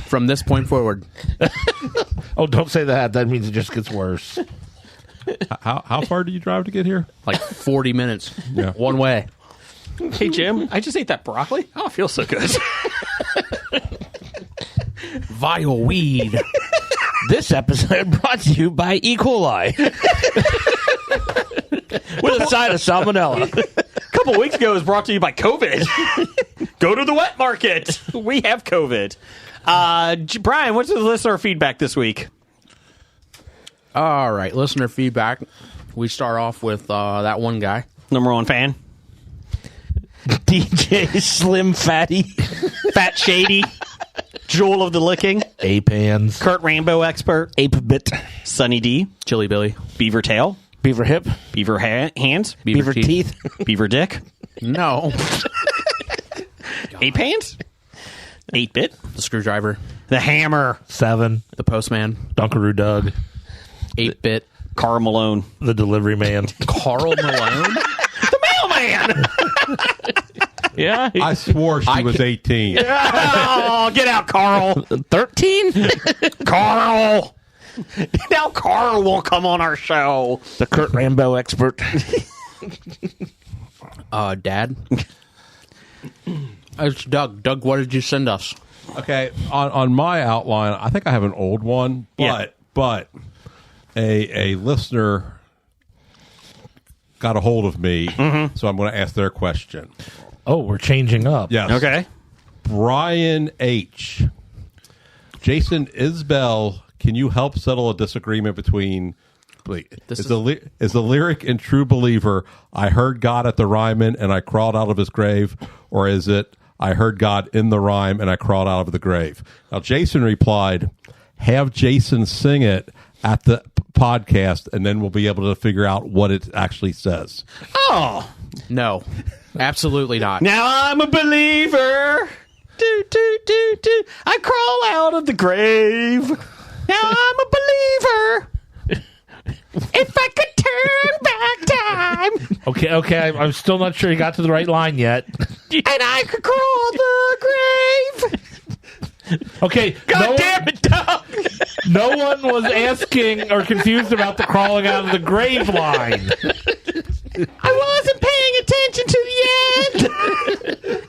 F: From this point forward.
B: Oh, don't say that. That means it just gets worse.
D: How far do you drive to get here?
F: Like 40 minutes.
D: Yeah.
F: One way.
A: Hey, Jim, I just ate that broccoli. Oh, it feels so good.
F: Vile weed.
E: This episode brought to you by E. coli. With a side of salmonella.
A: A couple weeks ago, it was brought to you by COVID. Go to the wet market. We have COVID. Brian, what's the listener feedback this week?
F: All right, listener feedback. We start off with that one guy.
A: Number one fan.
E: DJ Slim Fatty.
A: Fat Shady. Jewel of the Licking.
B: Ape hands.
A: Kurt Rambo Expert.
E: Ape Bit.
A: Sunny D.
F: Chili Billy.
A: Beaver Tail.
E: Beaver Hip.
A: Beaver Hands.
E: Beaver Teeth.
A: Beaver Dick.
F: No.
A: Ape Hands. 8-Bit.
F: The Screwdriver.
A: The Hammer.
B: 7.
F: The Postman.
B: Dunkaroo Doug.
F: 8-Bit.
A: Carl Malone.
B: The delivery man.
F: Carl Malone.
A: The Mailman.
E: Yeah.
D: I swore she was 18.
A: Oh, get out, Carl.
E: 13?
A: Carl. Now Carl won't come on our show.
E: The Kurt Rambo Expert.
F: Dad. It's Doug. Doug, what did you send us?
D: Okay, on my outline, I think I have an old one, but a listener got a hold of me, so I'm going to ask their question.
B: Oh, we're changing up.
D: Yes.
A: Okay.
D: Brian H. Jason Isbell, can you help settle a disagreement between... Is the lyric in True Believer, I heard God at the Ryman and I crawled out of his grave, or is it, I heard God in the rhyme and I crawled out of the grave? Now, Jason replied, have Jason sing it at the podcast, and then we'll be able to figure out what it actually says.
A: Oh.
F: No. Absolutely not.
A: Now I'm a believer. Do, do, do, do. I crawl out of the grave. Now I'm a believer. If I could turn back time.
B: Okay. I'm still not sure you got to the right line yet.
A: And I could crawl the grave.
B: Okay.
A: God damn it, Doug.
B: No one was asking or confused about the crawling out of the grave line.
A: I wasn't paying attention to the end.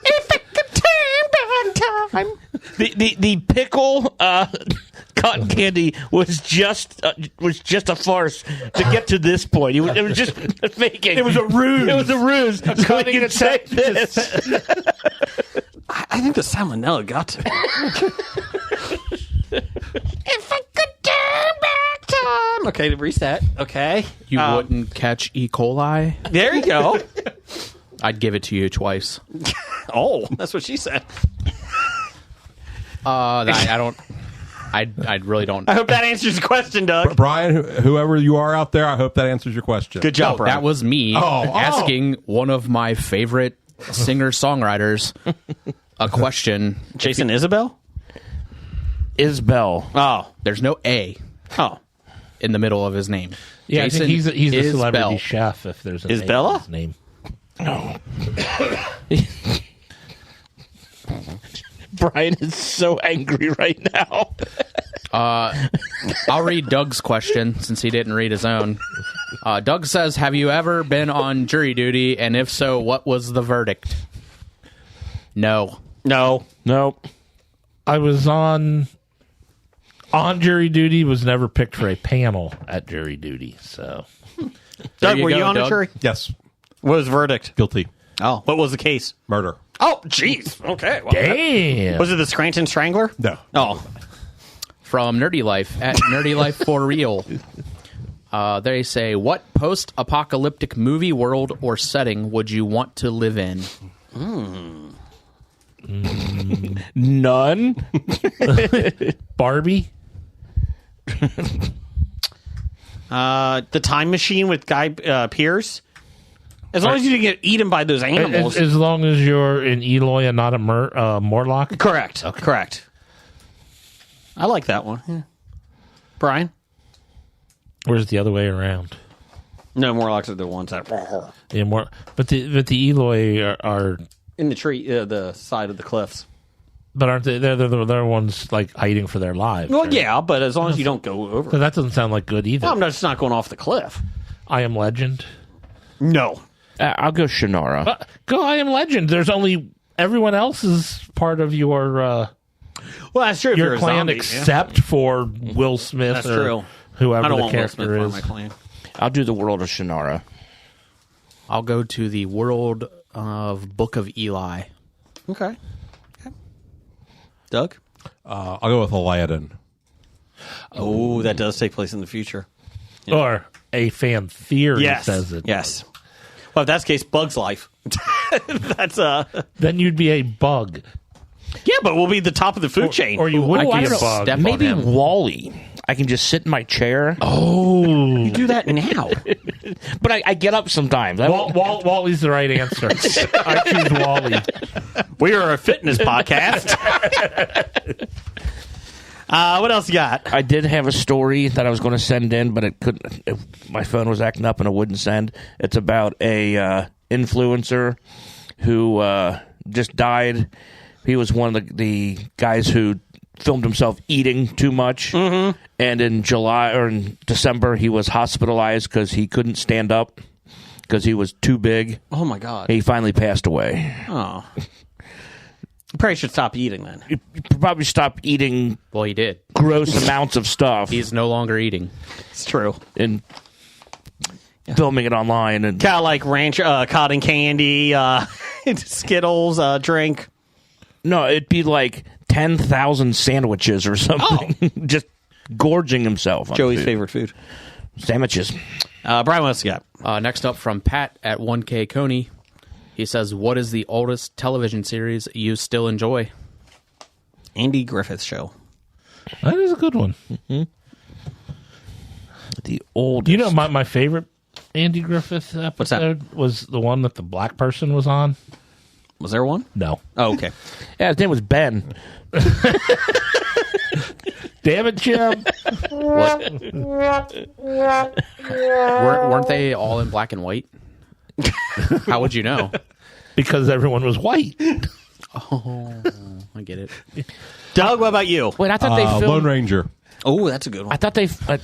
A: If I could turn back time.
E: The pickle cotton candy was just a farce to get to this point. It was just faking.
B: It was a ruse.
E: It was a ruse. So he could say this.
A: I think the salmonella got to me. If I could turn back time. Okay, to reset. Okay.
F: You wouldn't catch E. coli?
A: There you go.
F: I'd give it to you twice.
A: Oh, that's what she said.
F: I don't. I really don't.
A: I hope that answers the question, Doug.
D: Brian, whoever you are out there, I hope that answers your question.
A: Good job,
F: No,
A: Brian.
F: that was me asking one of my favorite singer-songwriters a question.
A: Jason Isabel?
E: Isbell.
A: Oh.
F: There's no A
A: Oh.
F: in the middle of his name.
B: Yeah,
F: Jason
B: I think he's a celebrity
F: Isbell.
B: chef if there's an A in
A: Isbella?
B: his name.
E: Brian is so angry right now.
F: I'll read Doug's question since he didn't read his own. Doug says, have you ever been on jury duty? And if so, what was the verdict? No.
A: No.
E: Nope.
B: I was on jury duty, was never picked for a panel at jury duty. So
A: Doug,
F: you
A: were
F: go,
A: you on a
F: Doug.
A: jury?
D: Yes.
A: What was the verdict?
D: Guilty.
A: Oh. What was the case?
D: Murder.
A: Oh, jeez. Okay. Well,
B: damn.
A: was it the Scranton Strangler?
D: No.
A: Oh.
F: From Nerdy Life at Nerdy Life for Real. They say, what post-apocalyptic movie, world, or setting would you want to live in?
E: None.
B: Barbie.
A: The Time Machine with Guy Pearce. As long as you didn't get eaten by those animals.
B: As long as you're an Eloy and not a Morlock.
A: Correct. Okay. Correct. I like that one. Yeah. Brian?
B: Where's the other way around?
A: No, Morlocks are the ones that...
B: Yeah, but the Eloy are
A: in the tree, the side of the cliffs.
B: But aren't they? They're the ones like hiding for their lives.
A: Well,
B: right?
A: yeah, but as long as you don't go over.
B: So that doesn't sound like good either.
A: Well, I'm just not going off the cliff.
B: I Am Legend.
A: No.
E: I'll go Shannara.
B: Go I Am Legend. There's only everyone else is part of your
A: Well, that's true. If you're
B: your
A: a
B: clan
A: zombie,
B: except for Will Smith
A: That's
B: or
A: true.
B: whoever
A: I don't
B: the
A: want Will Smith
B: character
A: part
B: is.
A: of my clan.
E: I'll do the world of Shannara.
F: I'll go to the world of Book of Eli.
A: Okay. Doug?
D: I'll go with Aladdin.
A: Oh, that does take place in the future.
B: Or a fan theory
A: Yes.
B: says it.
A: Yes. Well, if that's the case, Bug's Life. That's
B: Then you'd be a bug.
A: Yeah, but we'll be the top of the food chain.
B: Or you wouldn't
E: I
B: be a
E: don't know.
B: bug.
F: Step on
E: Maybe
F: him.
E: Wall-E. I can just sit in my chair.
A: you do that now.
E: But I get up sometimes.
B: Wally's the right answer. I choose Wally.
A: We are a fitness podcast. What else you got?
E: I did have a story that I was going to send in, but it couldn't. My phone was acting up and it wouldn't send. It's about a influencer who just died. He was one of the guys who filmed himself eating too much, and in July or in December he was hospitalized because he couldn't stand up because he was too big.
A: Oh, my God.
E: He finally passed away.
A: Oh. You probably should stop eating then.
E: You probably stop eating
F: Well, he did.
E: gross amounts of stuff
F: He's no longer eating.
A: It's true.
E: and filming it online. And
A: Kind of like ranch, cotton candy, Skittles, drink.
E: no, it'd be like 10,000 sandwiches or something. Just gorging himself on
A: Joey's
E: food.
A: favorite food.
E: Sandwiches.
A: Brian, what else you got?
F: Next up from Pat at 1K Coney. He says, what is the oldest television series you still enjoy?
A: Andy Griffith Show.
B: That is a good one.
E: The oldest.
B: You know, my favorite Andy Griffith episode was the one that the black person was on.
A: Was there one?
B: No.
A: Oh, okay.
E: Yeah, his name was Ben.
B: Damn it, Jim.
F: Weren't they all in black and white? How would you know?
B: Because everyone was white.
F: Oh, I get it.
A: Doug, what about you?
E: Wait, I thought they
D: Lone
E: filmed.
D: Ranger.
A: Oh, that's a good one.
E: I thought they that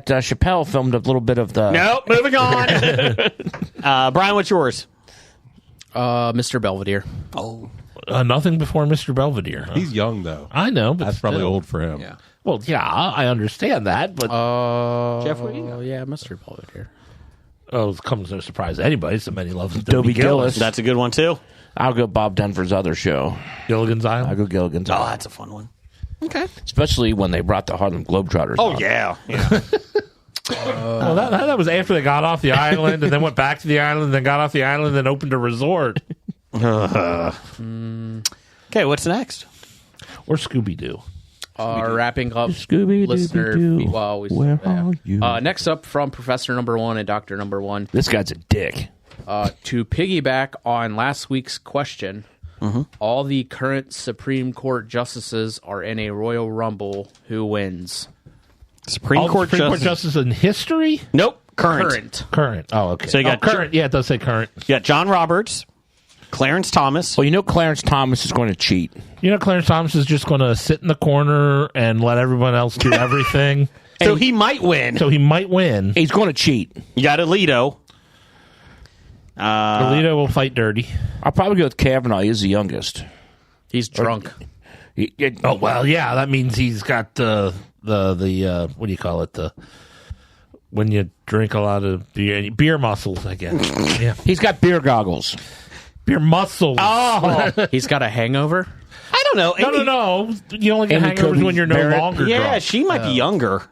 E: Chappelle filmed a little bit of the.
A: Nope, moving on. Brian, what's yours?
F: Mr. Belvedere.
A: Oh,
B: Nothing before Mr. Belvedere. Huh?
D: He's young, though.
B: I know, but
D: That's probably
B: still.
D: old for him.
A: yeah.
B: Well, yeah, I understand that, but
A: Jeff, what do you got?
F: Yeah, Mr. Belvedere.
B: it comes no surprise to anybody. So many loves
E: Dobie Gillis.
A: That's a good one, too.
E: I'll go Bob Denver's other show.
B: Gilligan's
E: I'll
B: Island.
E: go Gilligan's
A: Oh,
E: Island.
A: that's a fun one. Okay.
E: Especially when they brought the Harlem Globetrotters.
A: Oh,
E: on.
A: yeah.
B: Well, that was after they got off the island and then went back to the island, and then got off the island and then opened a resort.
A: Okay, what's next?
B: Or Scooby Doo.
F: Wrapping up
E: Scooby-Doo,
F: listener.
E: Doo-Doo.
F: Well,
E: Where are you?
F: next up from Professor Number 1 and Doctor Number 1.
E: This guy's a dick.
F: To piggyback on last week's question, all the current Supreme Court justices are in a Royal Rumble. Who wins?
A: Supreme
B: All the
A: Court
B: Supreme Court
A: Justice.
B: justice in history?
A: Nope, current.
F: Current.
B: Current. Oh, okay.
A: So you got
B: current. Yeah, it does say current.
A: You got John Roberts, Clarence Thomas.
E: Well, you know Clarence Thomas is going to cheat.
B: You know, Clarence Thomas is just going to sit in the corner and let everyone else do everything.
A: So he might win.
B: So he might win.
E: He's going to cheat.
A: You got Alito.
B: Alito will fight dirty.
E: I'll probably go with Kavanaugh. He's the youngest.
F: He's drunk.
B: Oh well, yeah. That means he's got the what do you call it? The when you drink a lot of beer muscles, I guess. Yeah,
E: He's got beer goggles.
B: beer muscles.
A: Oh,
F: He's got a hangover.
A: I don't know.
B: No. You only get
E: Amy
B: hangovers
E: Cody
B: when you're no
E: Barrett.
B: longer
A: Yeah,
B: drunk.
A: she might be younger.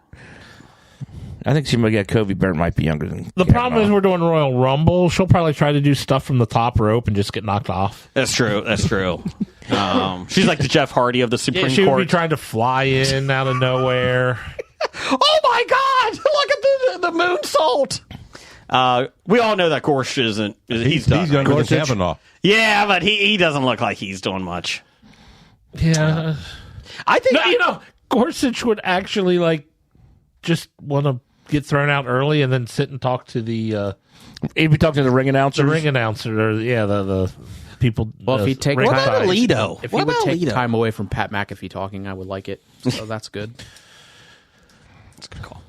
E: I think somebody got Kobe Barrett might be younger than
B: The problem is we're doing Royal Rumble. She'll probably try to do stuff from the top rope and just get knocked off.
A: That's true. That's true. She's like the Jeff Hardy of the Supreme
B: She would be
A: Court.
B: trying to fly in out of nowhere.
A: Oh my God! Look at the moonsault. We all know that Gorsuch isn't. He's done.
D: He's younger than
A: Gorsuch.
D: Kavanaugh.
A: Yeah, but he doesn't look like he's doing much.
B: Yeah.
A: I think
B: Gorsuch would actually just want to get thrown out early and then sit and talk to the
E: he'd be talking to the ring announcer.
B: ring announcer. Or, yeah, the people.
F: Well, if you take
A: What about Alito?
F: If
A: What
F: you would
A: about
F: take
A: Alito?
F: time away from Pat McAfee talking, I would like it. So that's good.
A: That's a good call.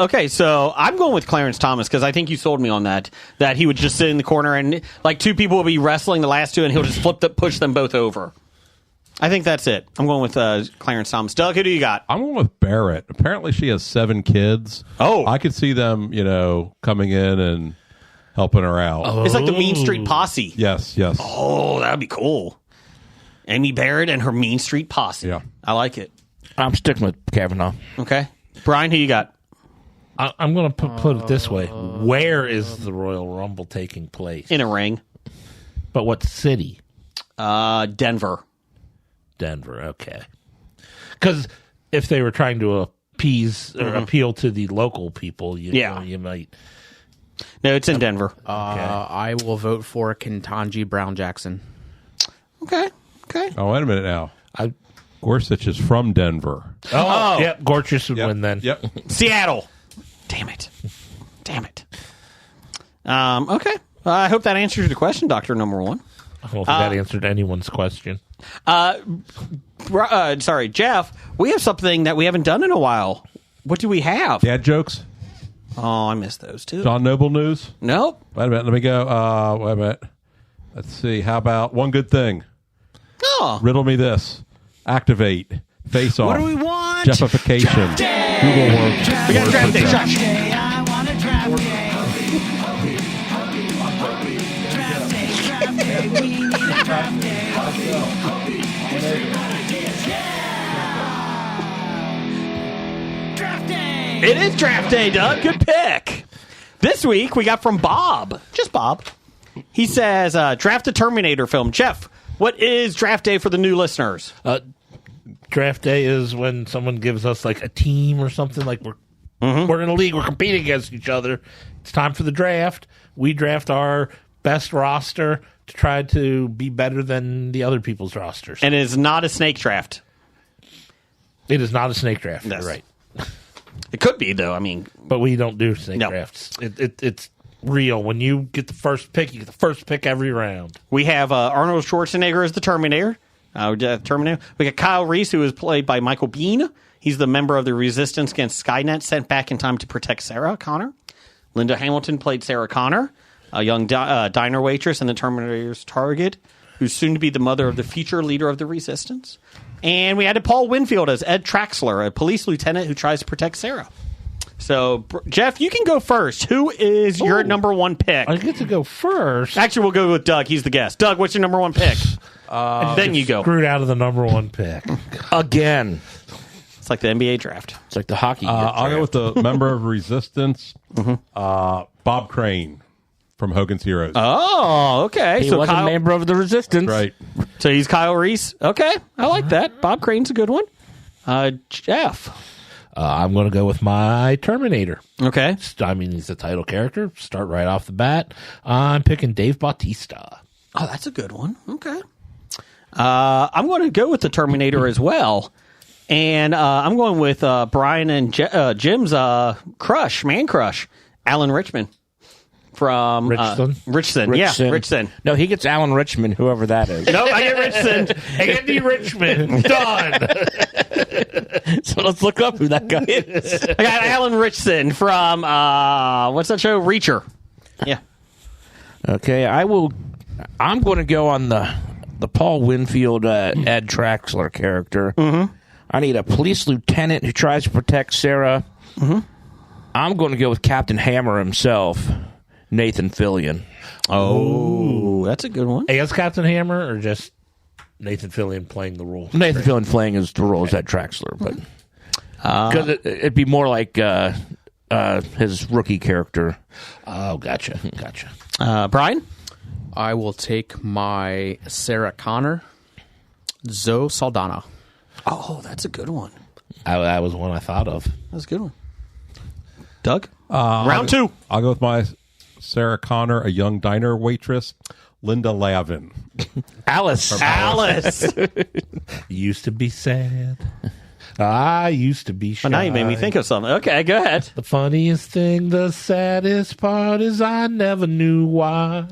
A: Okay, so I'm going with Clarence Thomas because I think you sold me on that he would just sit in the corner and like two people will be wrestling the last two and he'll just push them both over. I think that's it. I'm going with Clarence Thomas. Doug, who do you got?
D: I'm going with Barrett. Apparently, she has 7 kids.
A: Oh.
D: I could see them, coming in and helping her out.
A: It's like the Mean Street Posse.
D: Yes.
A: Oh, that would be cool. Amy Barrett and her Mean Street Posse.
D: Yeah.
A: I like it.
E: I'm sticking with Kavanaugh.
A: Okay. Brian, who you got?
B: I'm going to put it this way: where is the Royal Rumble taking place?
A: In a ring.
B: But what city?
A: Denver.
B: Denver. Okay. Because if they were trying to appease or appeal to the local people, you might.
A: No, it's in Denver.
F: I will vote for Ketanji Brown Jackson.
A: Okay.
D: Oh, wait a minute now. Gorsuch is from Denver.
B: Oh, yep. Gorgeous would win then.
D: Yep.
A: Seattle. Damn it. Okay. I hope that answers your question, Dr. Number One.
B: I don't think that answered anyone's question.
A: Sorry, Jeff, we have something that we haven't done in a while. What do we have?
D: Dad jokes?
A: Oh, I missed those too.
D: John Noble news?
A: Nope.
D: Wait a minute. Let me go. Wait a minute. Let's see. How about one good thing?
A: Oh.
D: Riddle me this. Activate. Face off.
A: What do we want?
D: Jeffification. Google Words.
A: We got draft day.
D: Jeff.
A: Josh. It is draft day, Doug. Good pick. This week we got from Bob. Just Bob. He says, draft a Terminator film. Jeff, what is draft day for the new listeners?
B: Draft day is when someone gives us like a team or something. Like we're in a league, we're competing against each other. It's time for the draft. We draft our best roster to try to be better than the other people's rosters.
A: And it is not a snake draft.
B: It is not a snake draft.
A: Yes.
B: You're right.
A: It could be, though. I mean,
B: But we don't do snake
A: No.
B: drafts. It's real. When you get the first pick, you get the first pick every round.
A: we have Arnold Schwarzenegger as the Terminator. Terminator. We got Kyle Reese, who is played by Michael Biehn. He's the member of the resistance against Skynet sent back in time to protect Sarah Connor. Linda Hamilton played Sarah Connor, a young diner waitress in the Terminator's target, who's soon to be the mother of the future leader of the resistance. And we added Paul Winfield as Ed Traxler, a police lieutenant who tries to protect Sarah. So, Jeff, you can go first. Who is your number one pick?
B: I get to go first.
A: Actually, we'll go with Doug. He's the guest. Doug, what's your number one pick? Then you go.
B: Screwed out of the number one pick.
E: Again.
A: It's like the NBA draft.
E: It's like the hockey.
D: I'll go with the member of Resistance, Bob Crane from Hogan's Heroes.
A: Oh, okay.
E: He
A: so
E: was
A: Kyle,
E: a member of the resistance.
D: Right.
A: So he's Kyle Reese. Okay, I like that. Bob Crane's a good one. Jeff.
B: I'm going to go with my Terminator.
A: Okay.
B: I mean, he's the title character. Start right off the bat. I'm picking Dave Bautista.
A: Oh, that's a good one. Okay. I'm going to go with the Terminator as well. And I'm going with Brian and Jim's man crush, Alan Richman. From Richson. Yeah, Richson.
E: No, he gets Alan Richmond, whoever that is.
A: Nope, I get Richson.
B: Andy Richmond. Done.
E: So let's look up who that guy is.
A: I got Alan Richson from, what's that show? Reacher. Yeah.
E: Okay, I'm going to go on the Paul Winfield Ed Traxler character. Mm-hmm. I need a police lieutenant who tries to protect Sarah. Mm-hmm. I'm going to go with Captain Hammer himself, Nathan Fillion.
A: Oh, that's a good one.
B: As Captain Hammer or just Nathan Fillion playing the role?
E: Nathan Fillion playing as the role as Ed Traxler, but because it'd be more like his rookie character.
B: Oh, gotcha.
A: Brian?
F: I will take my Sarah Connor, Zoe Saldana.
A: Oh, that's a good one.
B: That was one I thought of.
A: That's a good one. Doug? Round two.
D: I'll go with my Sarah Connor, a young diner waitress, Linda Lavin.
E: Alice.
B: Used to be sad. I used to be shy.
A: Well, now you made me think of something. Okay, go ahead.
B: The funniest thing, the saddest part is I never knew why.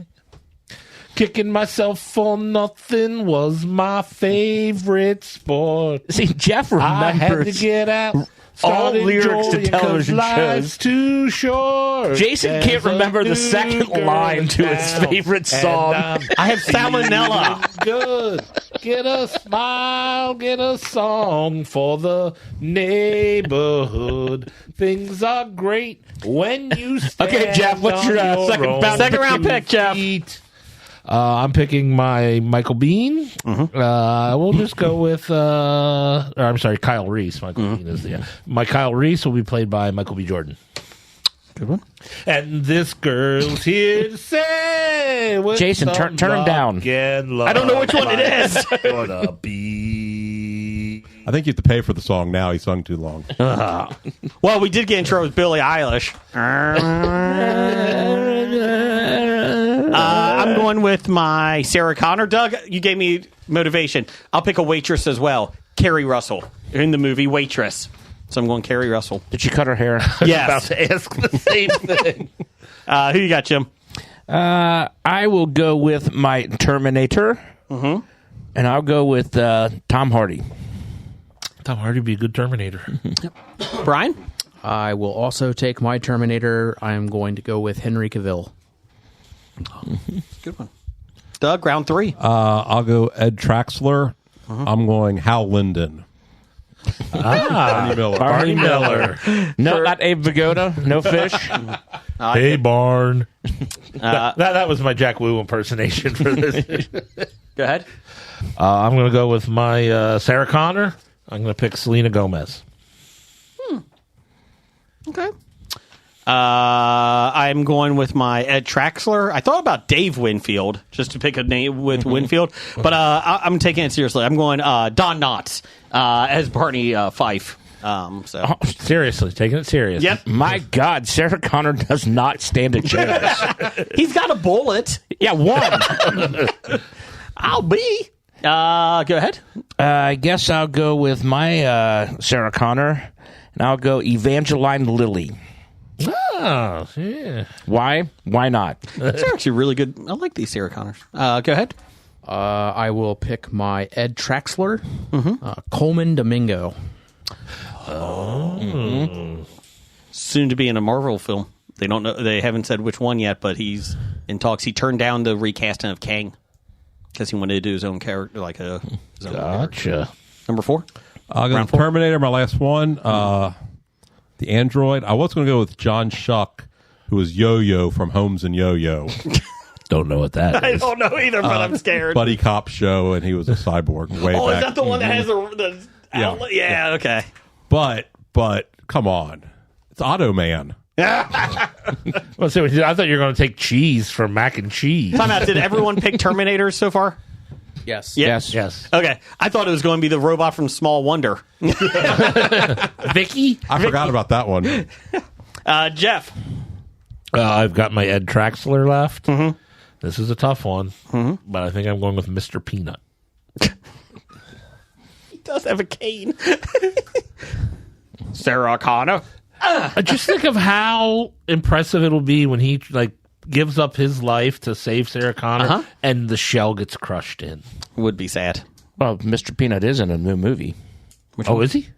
B: Kicking myself for nothing was my favorite sport.
E: See, Jeff
B: I had to
E: remembers
B: get out.
E: all
B: Start
E: lyrics to
B: enjoying 'cause
E: television
B: life's
E: shows.
B: too short.
E: Jason
B: There's
E: can't
B: a
E: remember the
B: new
E: second
B: girl
E: line to
B: in
E: his
B: town,
E: favorite
B: and
E: song.
B: I'm
A: I have salmonella.
B: good. Get a smile, get a song for the neighborhood. Things are great when you stand
E: Okay, Jeff, what's your,
B: on
E: second
B: own
E: round-
A: second round pick, Jeff?
B: feet. I'm picking my Michael Biehn. We'll just go with, or I'm sorry, Kyle Reese. Michael Biehn is my Kyle Reese will be played by Michael B. Jordan.
A: Good one.
B: And this girl's here to say, with
E: Jason,
B: some
E: turn him down.
B: luck and love,
A: I don't know which one it is.
B: gonna be.
D: I think you have to pay for the song now. He sung too long.
A: Well, we did get intro with Billie Eilish. I'm going with my Sarah Connor. Doug, you gave me motivation. I'll pick a waitress as well. Carrie Russell in the movie Waitress. So I'm going Carrie Russell.
E: Did she cut her hair?
A: Yes.
B: About to ask the same thing.
A: Who you got, Jim?
E: I will go with my Terminator. And I'll go with Tom Hardy.
B: Tom Hardy would be a good Terminator.
A: Brian?
F: I will also take my Terminator. I'm going to go with Henry Cavill.
A: Good one. Doug, round 3.
D: I'll go Ed Traxler. I'm going Hal Linden. Barney Miller.
B: Barney Miller.
E: No, not Abe Vigoda. No fish.
B: Hey, Barn. That was my Jack Wu impersonation for this.
A: Go ahead.
B: I'm going to go with my Sarah Connor. I'm going to pick Selena Gomez.
A: Okay. I'm going with my Ed Traxler. I thought about Dave Winfield, just to pick a name with Winfield, but I'm taking it seriously. I'm going Don Knotts as Barney Fife. So
B: Seriously, taking it serious.
A: Yep.
E: My God, Sarah Connor does not stand a chance.
A: He's got a bullet.
E: Yeah, one.
A: I'll be. Go ahead.
E: I guess I'll go with my Sarah Connor, and I'll go Evangeline Lilly.
B: Oh, yeah.
E: Why? Why not?
A: They're actually really good. I like these Sarah Connors. Go ahead.
F: I will pick my Ed Traxler, Coleman Domingo.
A: Soon to be in a Marvel film. They don't know. They haven't said which one yet, but he's in talks. He turned down the recasting of Kang because he wanted to do his own character, like his own character.
B: Gotcha.
A: Number 4.
D: I'll go with Terminator, my last one. The android. I was going to go with John Shuck, who was Yo-Yo from Holmes and Yo-Yo.
B: Don't know what that
A: I
B: is.
A: don't know either, but I'm scared.
D: Buddy cop show, and he was a cyborg way
A: Oh,
D: back.
A: is that the one that has the
D: Yeah.
A: outlet? Yeah, okay.
D: But come on, it's Auto Man.
B: Well, so I thought you were going to take cheese from Mac and Cheese.
A: Time out. Did everyone pick Terminators so far?
F: Yes.
A: Yeah.
B: Yes.
A: Okay. I thought it was going to be the robot from Small Wonder.
B: Vicky?
D: I forgot about that one.
A: Jeff.
B: I've got my Ed Traxler left. This is a tough one, but I think I'm going with Mr. Peanut.
A: He does have a cane. Sarah Connor.
B: Just think of how impressive it'll be when he gives up his life to save Sarah Connor, and the shell gets crushed in.
A: Would be sad.
E: Well, Mr. Peanut is in a new movie.
B: Is he?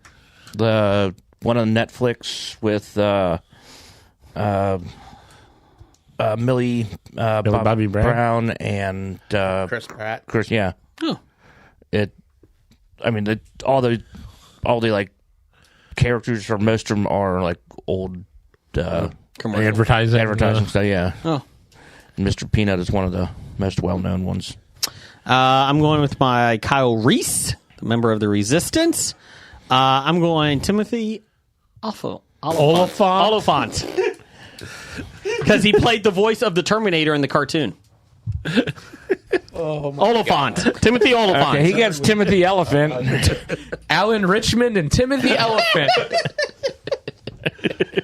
E: The one on Netflix with Millie
B: Bobby Brown?
E: and
F: Chris Pratt.
E: Chris. Yeah.
A: Oh.
E: All the characters for most of them are old
A: Commercial.
B: Advertising.
E: stuff. Yeah.
A: Oh.
E: And Mr. Peanut is one of the most well-known ones.
A: I'm going with my Kyle Reese, the member of the Resistance. I'm going Timothy Oliphant. Because he played the voice of the Terminator in the cartoon. Oliphant. Timothy Oliphant.
E: Okay, he gets Timothy Elephant.
G: Alan Richmond and Timothy Elephant.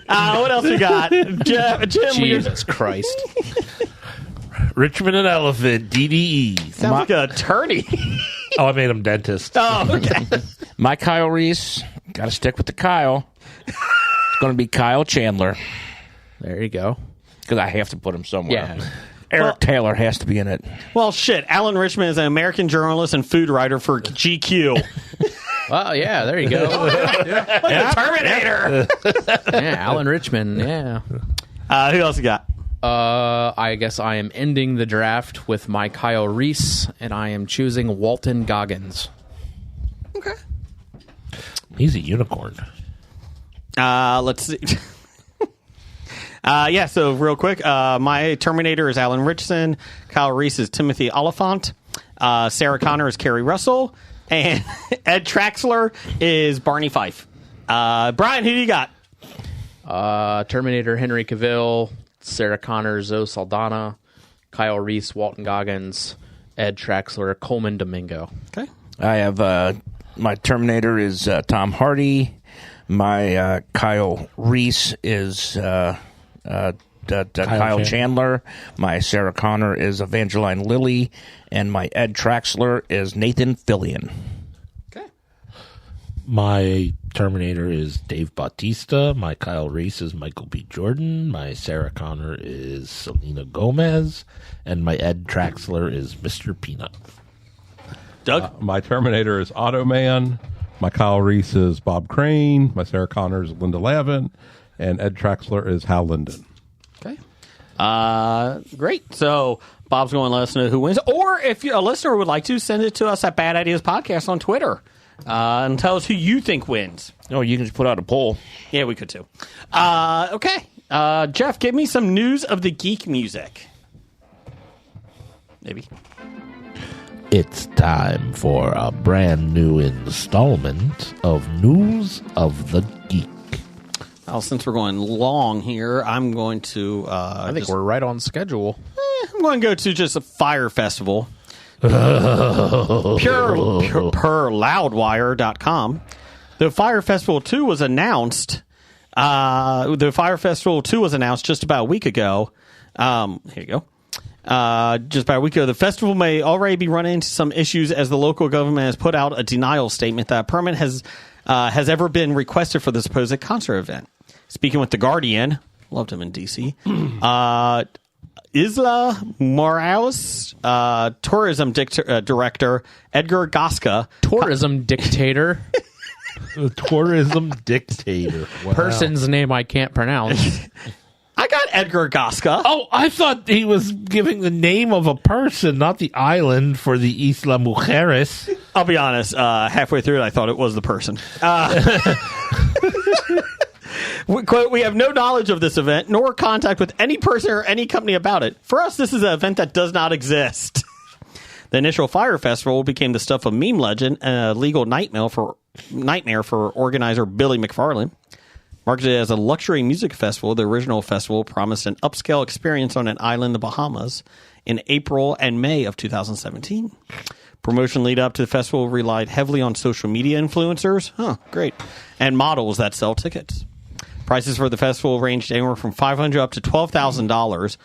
A: What else we got? Jim.
F: Jesus Christ.
B: Richmond and Elephant, DDE.
A: Sounds like an attorney.
B: Oh, I made him dentist.
A: Oh, okay.
E: My Kyle Reese, got to stick with the Kyle. It's going to be Kyle Chandler
F: There you go.
E: because I have to put him somewhere.
F: Yeah.
E: Eric Taylor has to be in it.
A: Well, shit. Alan Richman is an American journalist and food writer for GQ.
F: Well, yeah, there you go.
A: The Terminator.
F: Yeah, Alan Richman. Yeah.
A: Who else you got?
F: I guess I am ending the draft with my Kyle Reese, and I am choosing Walton Goggins.
A: Okay.
B: He's a unicorn.
A: Let's see. So real quick, my Terminator is Alan Richardson. Kyle Reese is Timothy Oliphant. Sarah Connor is Kerry Russell. And Ed Traxler is Barney Fife. Brian, who do you got?
F: Terminator Henry Cavill, Sarah Connor Zoe Saldana, Kyle Reese Walton Goggins, Ed Traxler Coleman Domingo.
A: Okay.
E: I have my Terminator is Tom Hardy. My Kyle Reese is Kyle Chandler. My Sarah Connor is Evangeline Lilly. And my Ed Traxler is Nathan Fillion.
A: Okay.
B: My Terminator is Dave Bautista. My Kyle Reese is Michael B. Jordan. My Sarah Connor is Selena Gomez. And my Ed Traxler is Mr. Peanut.
A: Doug?
D: My Terminator is Automan. My Kyle Reese is Bob Crane. My Sarah Connor is Linda Lavin. And Ed Traxler is Hal Linden.
A: Okay. Great. So Bob's going to let us know who wins. Or if a listener would like to, send it to us at Bad Ideas Podcast on Twitter. And tell us who you think wins.
E: Oh, you can just put out a poll.
A: Yeah, we could too. Okay. Jeff, give me some news of the geek music. Maybe.
B: It's time for a brand new installment of News of the Geek.
A: Well, since we're going long here, I'm going to...
F: I think we're right on schedule.
A: I'm going to go to just a Fire Festival. Per Loudwire.com. The Fire Festival 2 was announced. The Fire Festival 2 was announced just about a week ago. Here you go. Just about a week ago. The festival may already be running into some issues as the local government has put out a denial statement that a permit has ever been requested for the supposed concert event. Speaking with The Guardian, loved him in D.C., Isla Morales, tourism director Edgar Gasca.
F: Tourism dictator.
B: Tourism dictator. Wow.
F: Person's name I can't pronounce.
A: I got Edgar Gasca.
B: Oh, I thought he was giving the name of a person, not the island, for the Isla Mujeres.
A: I'll be honest, halfway through it, I thought it was the person. Quote, we have no knowledge of this event, nor contact with any person or any company about it. For us, this is an event that does not exist. The initial Fire Festival became the stuff of meme legend and a legal nightmare for organizer Billy McFarland. Marketed as a luxury music festival, the original festival promised an upscale experience on an island in the Bahamas in April and May of 2017. Promotion lead up to the festival relied heavily on social media influencers, great, and models that sell tickets. Prices for the festival ranged anywhere from $500 up to $12,000,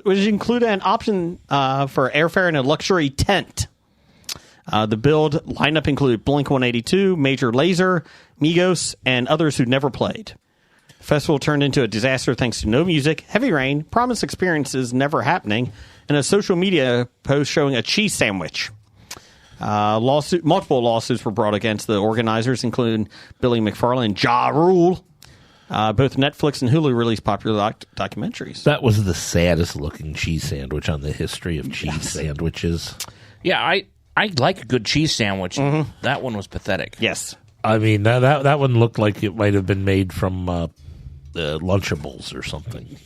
A: which included an option for airfare and a luxury tent. The build lineup included Blink-182, Major Lazer, Migos, and others who never played. The festival turned into a disaster thanks to no music, heavy rain, promised experiences never happening, and a social media post showing a cheese sandwich. Multiple lawsuits were brought against the organizers, including Billy McFarland and Ja Rule. Both Netflix and Hulu released popular documentaries.
B: That was the saddest looking cheese sandwich on the history of cheese sandwiches.
E: Yeah, I like a good cheese sandwich. Mm-hmm. That one was pathetic.
A: Yes.
B: I mean, that one looked like it might have been made from Lunchables or something.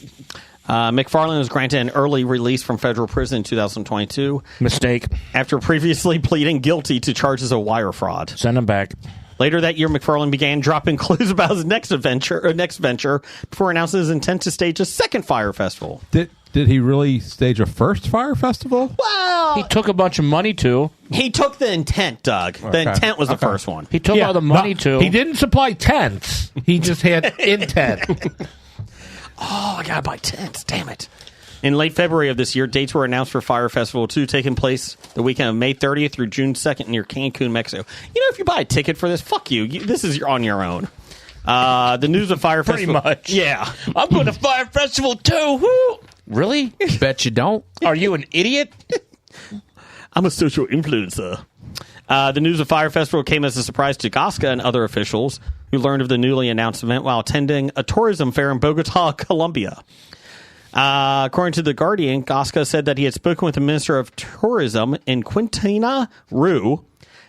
A: McFarland was granted an early release from federal prison in 2022.
E: Mistake.
A: After previously pleading guilty to charges of wire fraud.
E: Send him back.
A: Later that year, McFarland began dropping clues about his next venture before announcing his intent to stage a second Fire Festival.
D: Did he really stage a first Fire Festival?
A: Well,
E: he took a bunch of money to.
A: He took the intent, Doug. The intent was the first one.
E: He took all the money to.
B: He didn't supply tents. He just had intent.
A: Oh, I gotta buy tents. Damn it. In late February of this year, dates were announced for Fire Festival 2, taking place the weekend of May 30th through June 2nd near Cancun, Mexico. You know, if you buy a ticket for this, fuck you. This is on your own. The news of Fire Festival...
E: Pretty much.
A: Yeah.
E: I'm going to Fire Festival 2. Woo! Really?
F: Bet you don't.
E: Are you an idiot?
A: I'm a social influencer. The news of Fire Festival came as a surprise to Gasca and other officials who learned of the newly announced event while attending a tourism fair in Bogota, Colombia. According to The Guardian, Gasca said that he had spoken with the Minister of Tourism in Quintana Roo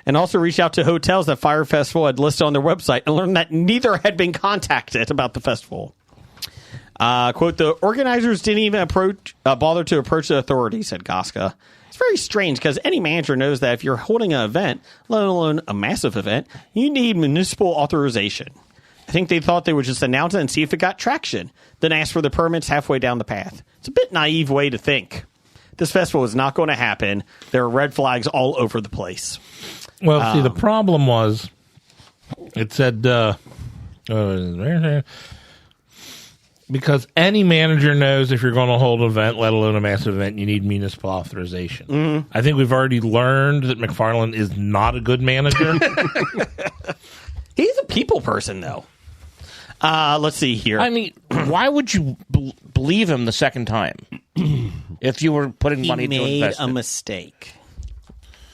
A: and also reached out to hotels that Fire Festival had listed on their website and learned that neither had been contacted about the festival. Quote, the organizers didn't even bother to approach the authorities, said Gasca. It's very strange because any manager knows that if you're holding an event, let alone a massive event, you need municipal authorization. I think they thought they would just announce it and see if it got traction, then ask for the permits halfway down the path. It's a bit naive way to think. This festival is not going to happen. There are red flags all over the place.
B: Well, see, the problem was it said because any manager knows if you're going to hold an event, let alone a massive event, you need municipal authorization. Mm-hmm. I think we've already learned that McFarland is not a good manager.
A: He's a people person, though. Let's see here.
E: I mean, why would you believe him the second time if you were putting money to invest?
A: He made a mistake,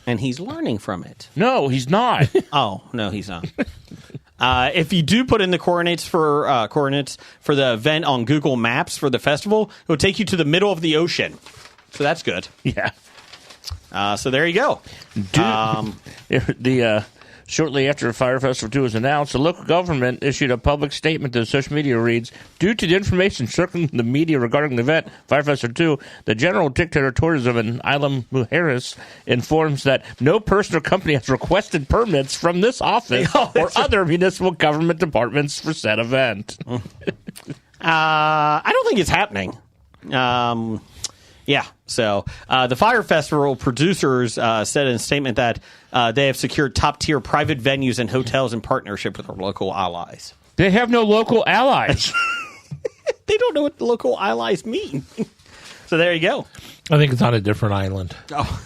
A: and he's learning from it.
E: No, he's not.
A: Oh, no, he's not. If you do put in the coordinates for the event on Google Maps for the festival, it will take you to the middle of the ocean. So that's good.
E: Yeah.
A: So there you go.
E: Shortly after Fire Festival 2 was announced, the local government issued a public statement that social media reads, due to the information circulating in the media regarding the event, Fire Festival 2, the General Dictator of Tourism in Ilam Mujeres informs that no person or company has requested permits from this office or other municipal government departments for said event.
A: I don't think it's happening. Yeah, so the Fire Festival producers said in a statement that they have secured top-tier private venues and hotels in partnership with our local allies.
E: They have no local allies.
A: They don't know what the local allies mean. So there you go.
B: I think it's on a different island.
A: Oh.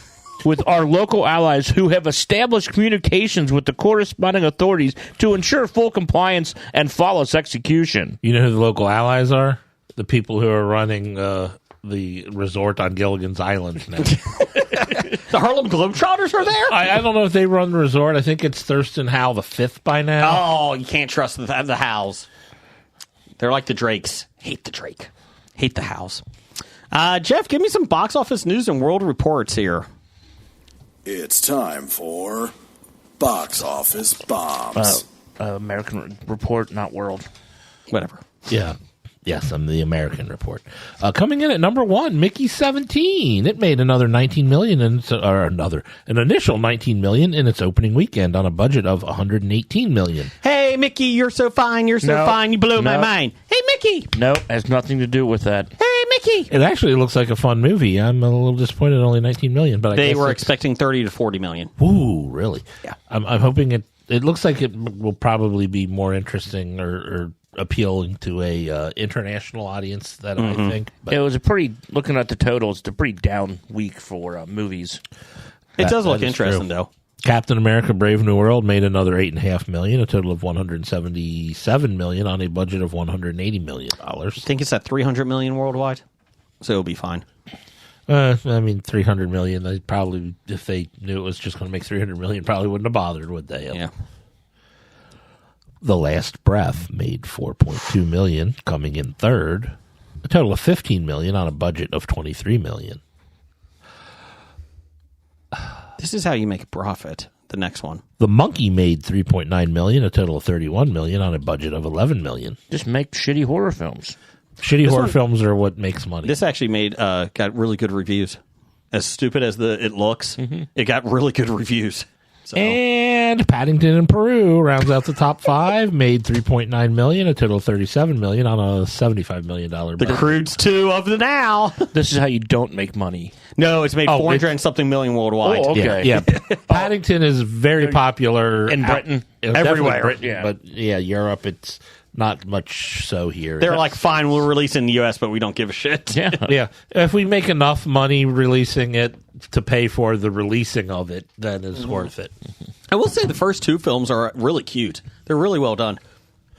E: With our local allies who have established communications with the corresponding authorities to ensure full compliance and flawless execution.
B: You know who the local allies are? The people who are running the resort on Gilligan's Island now.
A: The Harlem Globetrotters are there?
B: I don't know if they run the resort. I think it's Thurston Howell V by now.
A: Oh, you can't trust the Howells. They're like the Drakes. Hate the Drake. Hate the Howells. Jeff, give me some box office news and world reports here.
H: It's time for Box Office Bombs.
E: American Report, not World.
A: Whatever.
B: Yeah. Yes, I'm the American Report. Coming in at number 1, Mickey 17. It made another $19 million, an initial $19 million in its opening weekend on a budget of $118 million.
A: Hey, Mickey, you're so fine. You're so fine. You blew my mind. Hey, Mickey.
E: No, has nothing to do with that.
A: Hey, Mickey.
B: It actually looks like a fun movie. I'm a little disappointed, only $19 million, but
A: they were expecting $30 to $40 million.
B: Ooh, really?
A: Yeah.
B: I'm hoping it looks like it will probably be more interesting or appealing to a international audience than I think. But
E: it was looking at the totals, it's a pretty down week for movies.
A: It does look
B: is
A: interesting,
B: true.
A: though.
B: Captain America: Brave New World made another $8.5 million, a total of $177 million on a budget of $180 million.
A: I think it's at $300 million worldwide, so it'll be fine.
B: I mean, $300 million. They probably, if they knew it was just going to make $300 million, probably wouldn't have bothered, would they?
A: Yeah.
B: The Last Breath made $4.2 million, coming in third. A total of $15 million on a budget of $23 million.
A: This is how you make a profit. The next one.
B: The Monkey made $3.9 million, a total of $31 million on a budget of $11 million.
E: Just make shitty horror films.
B: Shitty horror films are what makes money.
A: This actually got really good reviews. As stupid as it looks, it got really good reviews. So.
B: And Paddington in Peru rounds out the top 5, made $3.9 million, a total of $37 million on a $75 million budget.
A: The Croods 2 of the now.
E: This is how you don't make money.
A: No, it's made 400 and something million worldwide.
E: Oh, okay.
B: Yeah. Paddington is very popular
E: in Britain.
B: Everywhere.
E: Britain, yeah.
B: But Europe, it's not much so here.
A: They're like, fine, we'll release it in the U.S., but we don't give a shit.
E: Yeah.
B: Yeah. If we make enough money releasing it to pay for the releasing of it, then it's worth it.
A: I will say the first 2 films are really cute. They're really well done.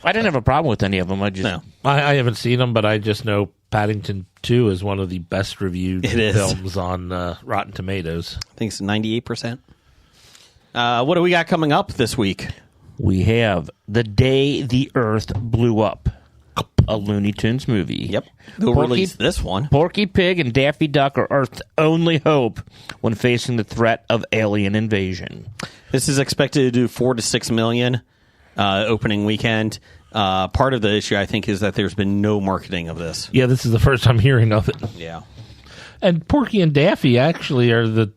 E: I didn't have a problem with any of them. I just
A: No.
B: I haven't seen them, but I just know Paddington 2 is one of the best reviewed
A: It is.
B: films on Rotten Tomatoes.
A: I think it's 98%. What do we got coming up this week?
E: We have The Day the Earth Blew Up, a Looney Tunes movie.
A: Yep. They'll
E: Porky-
A: release this one.
E: Porky Pig and Daffy Duck are Earth's only hope when facing the threat of alien invasion.
A: This is expected to do 4 to 6 million opening weekend. Part of the issue, I think, is that there's been no marketing of this.
B: Yeah, this is the first I'm hearing of it.
A: Yeah.
B: And Porky and Daffy actually are the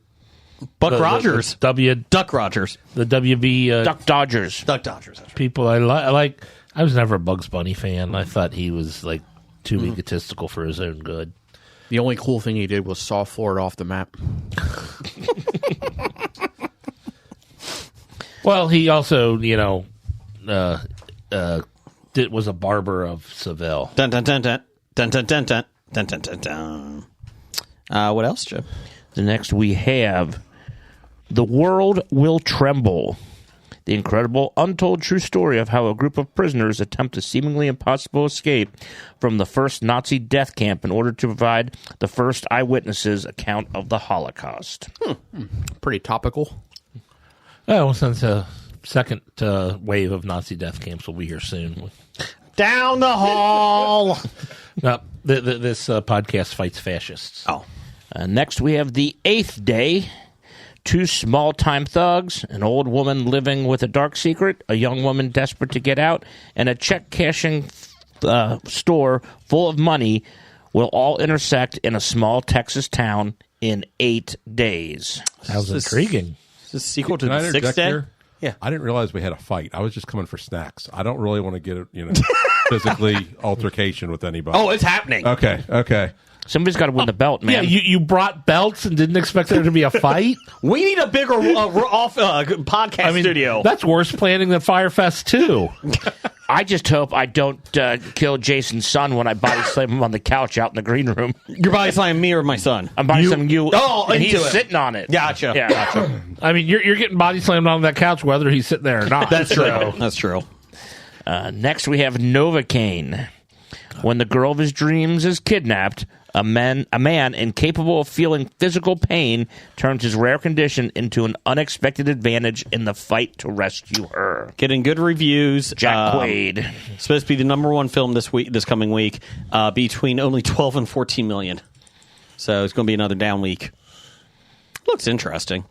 A: Buck Rogers. Duck Rogers.
B: the WB
E: Duck Dodgers.
A: Duck Dodgers. That's right.
B: people I like. I was never a Bugs Bunny fan. I thought he was like too egotistical for his own good.
F: The only cool thing he did was saw Florida off the map.
B: Well, he also, was a barber of Seville.
A: Dun dun dun dun dun dun dun dun dun dun dun dun. What else, Jim?
E: The next we have The World Will Tremble. The incredible, untold true story of how a group of prisoners attempt a seemingly impossible escape from the first Nazi death camp in order to provide the first eyewitnesses' account of the Holocaust.
F: Pretty topical.
B: Oh, since a second wave of Nazi death camps will be here soon.
A: Down the hall.
B: No, this podcast fights fascists.
A: Oh.
E: Next, we have The Eighth Day. 2 small-time thugs, an old woman living with a dark secret, a young woman desperate to get out, and a check-cashing store full of money will all intersect in a small Texas town in 8 days.
B: Sounds intriguing.
A: Is this a sequel to
D: Can I
A: the
D: interject
A: 6th Day?
D: here?
A: Yeah.
D: I didn't realize we had a fight. I was just coming for snacks. I don't really want to get physically altercation with anybody.
A: Oh, it's happening.
D: Okay.
E: Somebody's got to win the belt, man.
B: Yeah, you brought belts and didn't expect there to be a fight?
A: We need a bigger podcast studio.
B: That's worse planning than Firefest 2.
E: I just hope I don't kill Jason's son when I body slam him on the couch out in the green room.
A: You're body slamming me or my son?
E: I'm body slamming you,
A: Oh,
E: and
A: into
E: he's
A: it.
E: sitting on it.
A: Gotcha.
E: Yeah.
A: Gotcha.
B: I mean, you're getting body slammed on that couch whether he's sitting there or not.
A: That's true. That's true.
E: Next, we have Novocaine. When the girl of his dreams is kidnapped, a man incapable of feeling physical pain turns his rare condition into an unexpected advantage in the fight to rescue her.
A: Getting good reviews.
E: Jack Quaid.
A: Supposed to be the #1 film this coming week, between only 12 and 14 million. So it's going to be another down week. Looks interesting.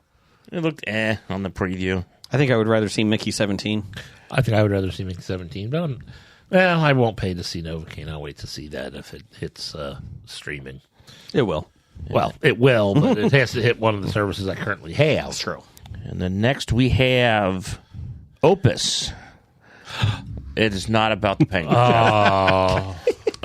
E: It looked on the preview.
A: I think I would rather see Mickey 17.
B: I think I would rather see Mickey 17, but I won't pay to see Novocaine. I'll wait to see that if it hits streaming.
A: It will.
B: Well, it will, but it has to hit one of the services I currently have.
A: That's true.
E: And then next we have Opus. It is not about the penguin.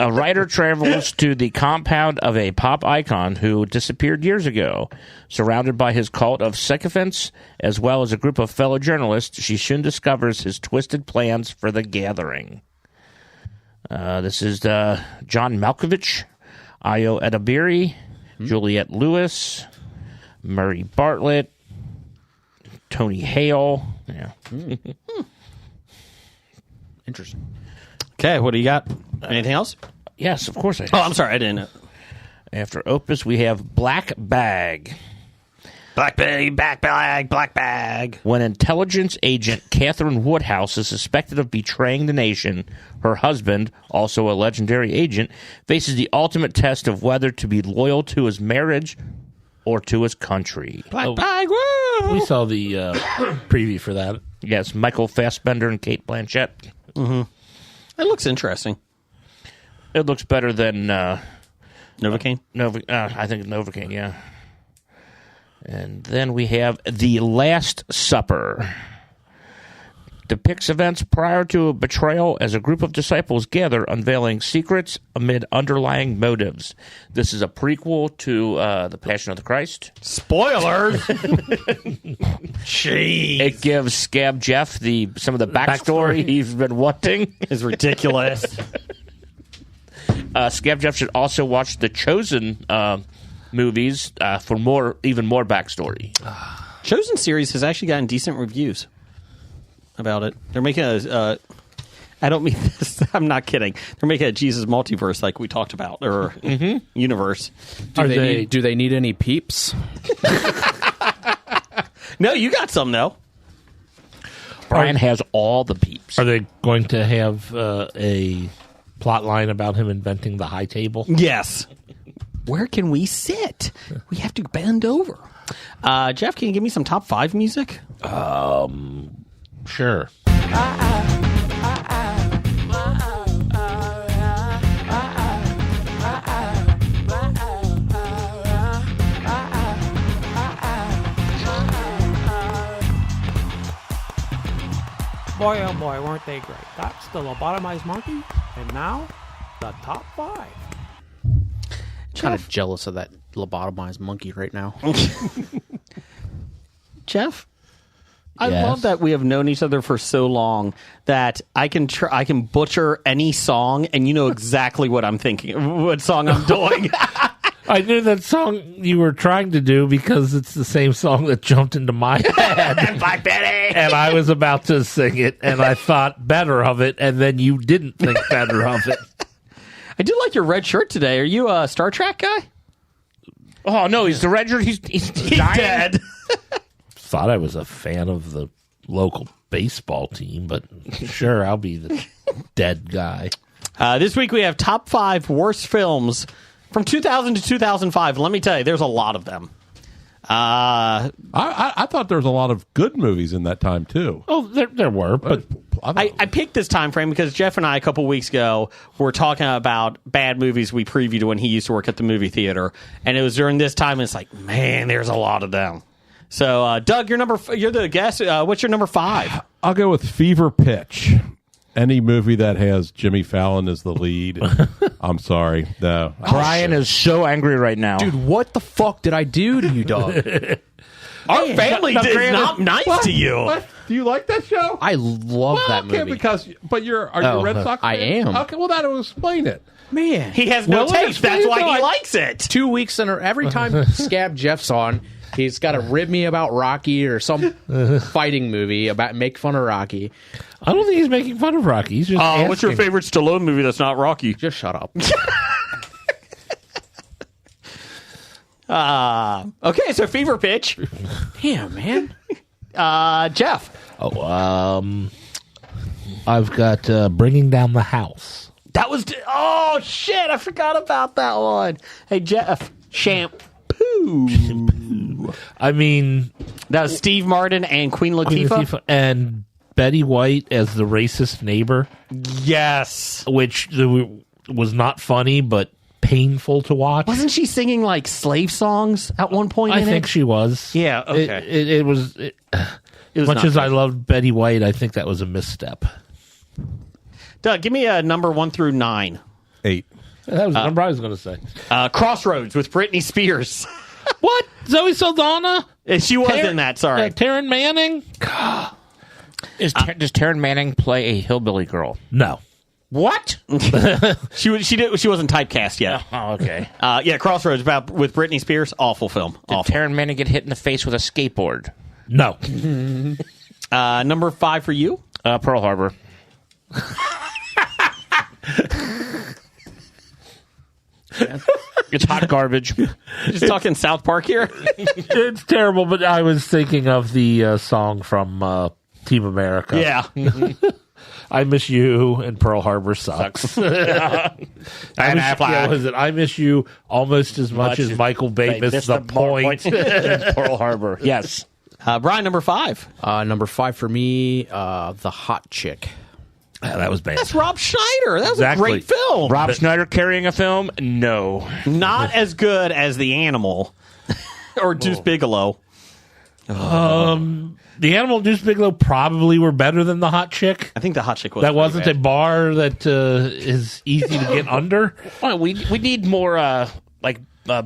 E: A writer travels to the compound of a pop icon who disappeared years ago. Surrounded by his cult of sycophants, as well as a group of fellow journalists, she soon discovers his twisted plans for the gathering. This is John Malkovich, Ayo Edebiri, Juliette Lewis, Murray Bartlett, Tony Hale. Yeah.
F: Interesting.
A: Okay, what do you got? Anything else?
E: Yes, of course I have.
A: Oh, I'm sorry, I didn't.
E: After Opus, we have Black Bag.
A: Black bag.
E: When intelligence agent Catherine Woodhouse is suspected of betraying the nation, her husband, also a legendary agent, faces the ultimate test of whether to be loyal to his marriage or to his country.
A: Black bag, woo!
B: We saw the preview for that.
E: Yes, Michael Fassbender and Kate Blanchett.
A: It looks interesting.
E: It looks better than
A: Novocaine?
E: I think Novocaine, yeah. And then we have The Last Supper. Depicts events prior to a betrayal as a group of disciples gather, unveiling secrets amid underlying motives. This is a prequel to The Passion of the Christ.
A: Spoilers! Jeez.
E: It gives Scab Jeff some of the backstory he's been wanting.
A: It's ridiculous.
E: Scab Jeff should also watch the Chosen movies for even more backstory.
A: Chosen series has actually gotten decent reviews about it. They're making I don't mean this. I'm not kidding. They're making a Jesus multiverse like we talked about, or universe.
F: Do they need any peeps?
A: No, you got some, though.
E: Brian has all the peeps.
B: Are they going to have a plot line about him inventing the high table?
A: Yes. Where can we sit? We have to bend over. Jeff, can you give me some top 5 music?
B: Sure.
I: Boy, oh boy, weren't they great. That's the Lobotomized Monkey, and now, the top 5.
F: Kind of jealous of that lobotomized monkey right now.
A: Jeff? I
B: Yes?
A: love that we have known each other for so long that I can butcher any song, and you know exactly what I'm thinking, what song I'm doing.
B: I knew that song you were trying to do because it's the same song that jumped into my head.
A: Black Betty!
B: And I was about to sing it, and I thought better of it, and then you didn't think better of it.
A: I do like your red shirt today. Are you a Star Trek guy?
E: Oh, no, he's the red shirt. He's dying.
A: Dead.
B: Thought I was a fan of the local baseball team, but sure, I'll be the dead guy.
A: This week we have top 5 worst films from 2000 to 2005. Let me tell you, there's a lot of them.
D: I thought there was a lot of good movies in that time too.
B: Oh, there were, but
A: I picked this time frame because Jeff and I a couple weeks ago were talking about bad movies we previewed when he used to work at the movie theater, and it was during this time. And it's like, man, there's a lot of them. So, Doug, you're the guest. What's your number 5?
D: I'll go with Fever Pitch. Any movie that has Jimmy Fallon as the lead. I'm sorry. No.
E: Brian is so angry right now.
F: Dude, what the fuck did I do to you, dog?
A: Our family is not nice to you.
D: What? Do you like that show?
F: I love that
D: okay,
F: movie.
D: because are you a Red Sox fan?
F: I am.
D: Okay, well that will explain it.
F: Man,
A: He has no
D: Well,
A: taste. That's why he
F: like-
A: likes it.
F: 2 weeks in a every time Scab Jeff's on, he's got to rib me about Rocky or some fighting movie about make fun of Rocky.
B: I don't think he's making fun of Rocky. He's just
A: What's your
B: asking.
A: favorite Stallone movie that's not Rocky?
F: Just shut up.
A: Okay, so Fever Pitch.
F: Damn, man.
A: Jeff.
B: I've got Bringing Down the House.
A: That was... Oh, shit. I forgot about that one. Hey, Jeff. Shampoo.
B: I mean,
A: That was Steve Martin and Queen Latifah.
B: and Betty White as the racist neighbor,
A: Yes.
B: which was not funny but painful to watch.
A: Wasn't she singing, like, slave songs at one point
B: I
A: in
B: think
A: it?
B: she was.
A: Yeah, okay.
B: It was.
A: It was
B: Much
A: not
B: as
A: good.
B: I loved Betty White, I think that was a misstep.
A: Doug, give me a number 1 through 9.
D: 8.
B: That was the number I was going to say.
A: Crossroads with Britney Spears.
B: What? Zoe Saldana?
A: She was in that, sorry.
B: Taryn Manning?
E: Does Taryn Manning play a hillbilly girl?
B: No.
E: What?
A: She wasn't typecast yet.
E: Oh, okay.
A: Yeah, Crossroads with Britney Spears. Awful film.
E: Did
A: Awful.
E: Taryn Manning get hit in the face with a skateboard?
B: No.
A: Number 5 for you?
E: Pearl Harbor. It's hot garbage.
A: Just talking South Park here.
B: It's terrible, but I was thinking of the song from Team America.
A: Yeah.
B: I Miss You and Pearl Harbor sucks. I Miss You almost as much as Michael Bay missed the point.
E: Pearl Harbor. Yes.
A: Brian, number 5.
F: Number 5 for me, The Hot Chick.
B: That was bad.
A: That's Rob Schneider. That was
B: Exactly.
A: a great film.
E: Rob Schneider carrying a film? No.
A: Not as good as The Animal or Deuce Bigelow.
B: The Animal Deuce Bigelow probably were better than The Hot Chick.
A: I think The Hot Chick was
B: That
A: pretty
B: wasn't
A: bad.
B: a bar that is easy to get under.
E: Oh, we need more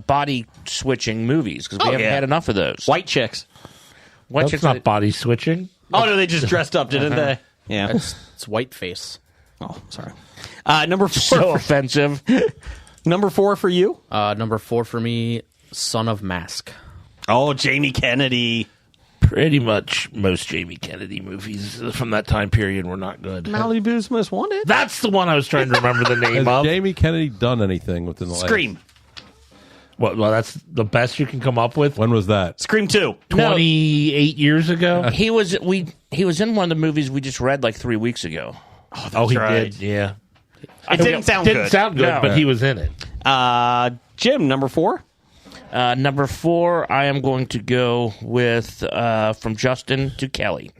E: body switching movies because we haven't had enough of those.
A: White Chicks.
E: White
B: That's
E: chicks
B: not body switching.
A: Oh, no, they just dressed up, didn't they? Yeah.
F: It's Whiteface.
A: Oh, sorry. Number 4.
E: so offensive.
A: Number 4 for you?
F: Number 4 for me, Son of Mask.
A: Oh, Jamie Kennedy.
B: Pretty much most Jamie Kennedy movies from that time period were not good.
A: Malibu's Most Wanted.
B: That's the one I was trying to remember the name
D: Has
B: of.
D: Jamie Kennedy done anything within the
A: Scream.
B: Well, that's the best you can come up with.
D: When was that?
A: Scream 2.
B: 28 years ago.
E: He was in one of the movies we just read like 3 weeks ago.
B: Oh, he
A: right.
B: did. Yeah,
A: It didn't sound
B: didn't
A: good.
B: sound good,
E: No.
B: but he was in it.
A: Jim, number 4.
E: Number 4, I am going to go with From Justin to Kelly.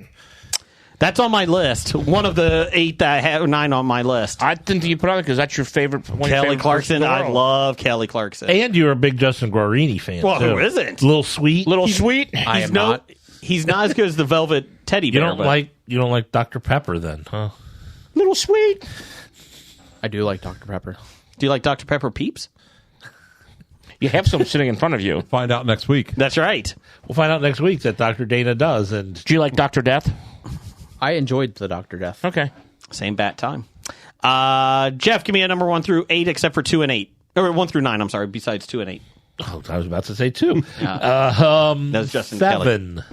A: That's on my list. One of the 8 that I have, 9 on my list.
E: I didn't think you put on it because that's your favorite. One of your
A: Kelly
E: favorite
A: Clarkson.
E: persons in the
A: I
E: world.
A: love Kelly Clarkson.
B: And you're a big Justin Guarini fan.
A: Well,
B: too.
A: who isn't?
B: Little Sweet.
E: Little Sweet.
F: I am not.
A: He's not as good as the Velvet Teddy
B: You
A: Bear.
B: don't like Dr. Pepper then, huh?
E: Little Sweet.
F: I do like Dr. Pepper.
A: Do you like Dr. Pepper Peeps?
E: You have some sitting in front of you.
D: Find out next week.
A: That's right.
B: We'll find out next week that Dr. Dana does. And
E: Do you like Dr. Death?
F: I enjoyed the Dr. Death.
E: Okay.
A: Same bat time. Jeff, give me a number 1 through 8, except for 2 and 8. Or 1 through 9, I'm sorry, besides 2 and 8.
B: oh, I was about to say 2.
A: That was Justin Kelly.
B: 7.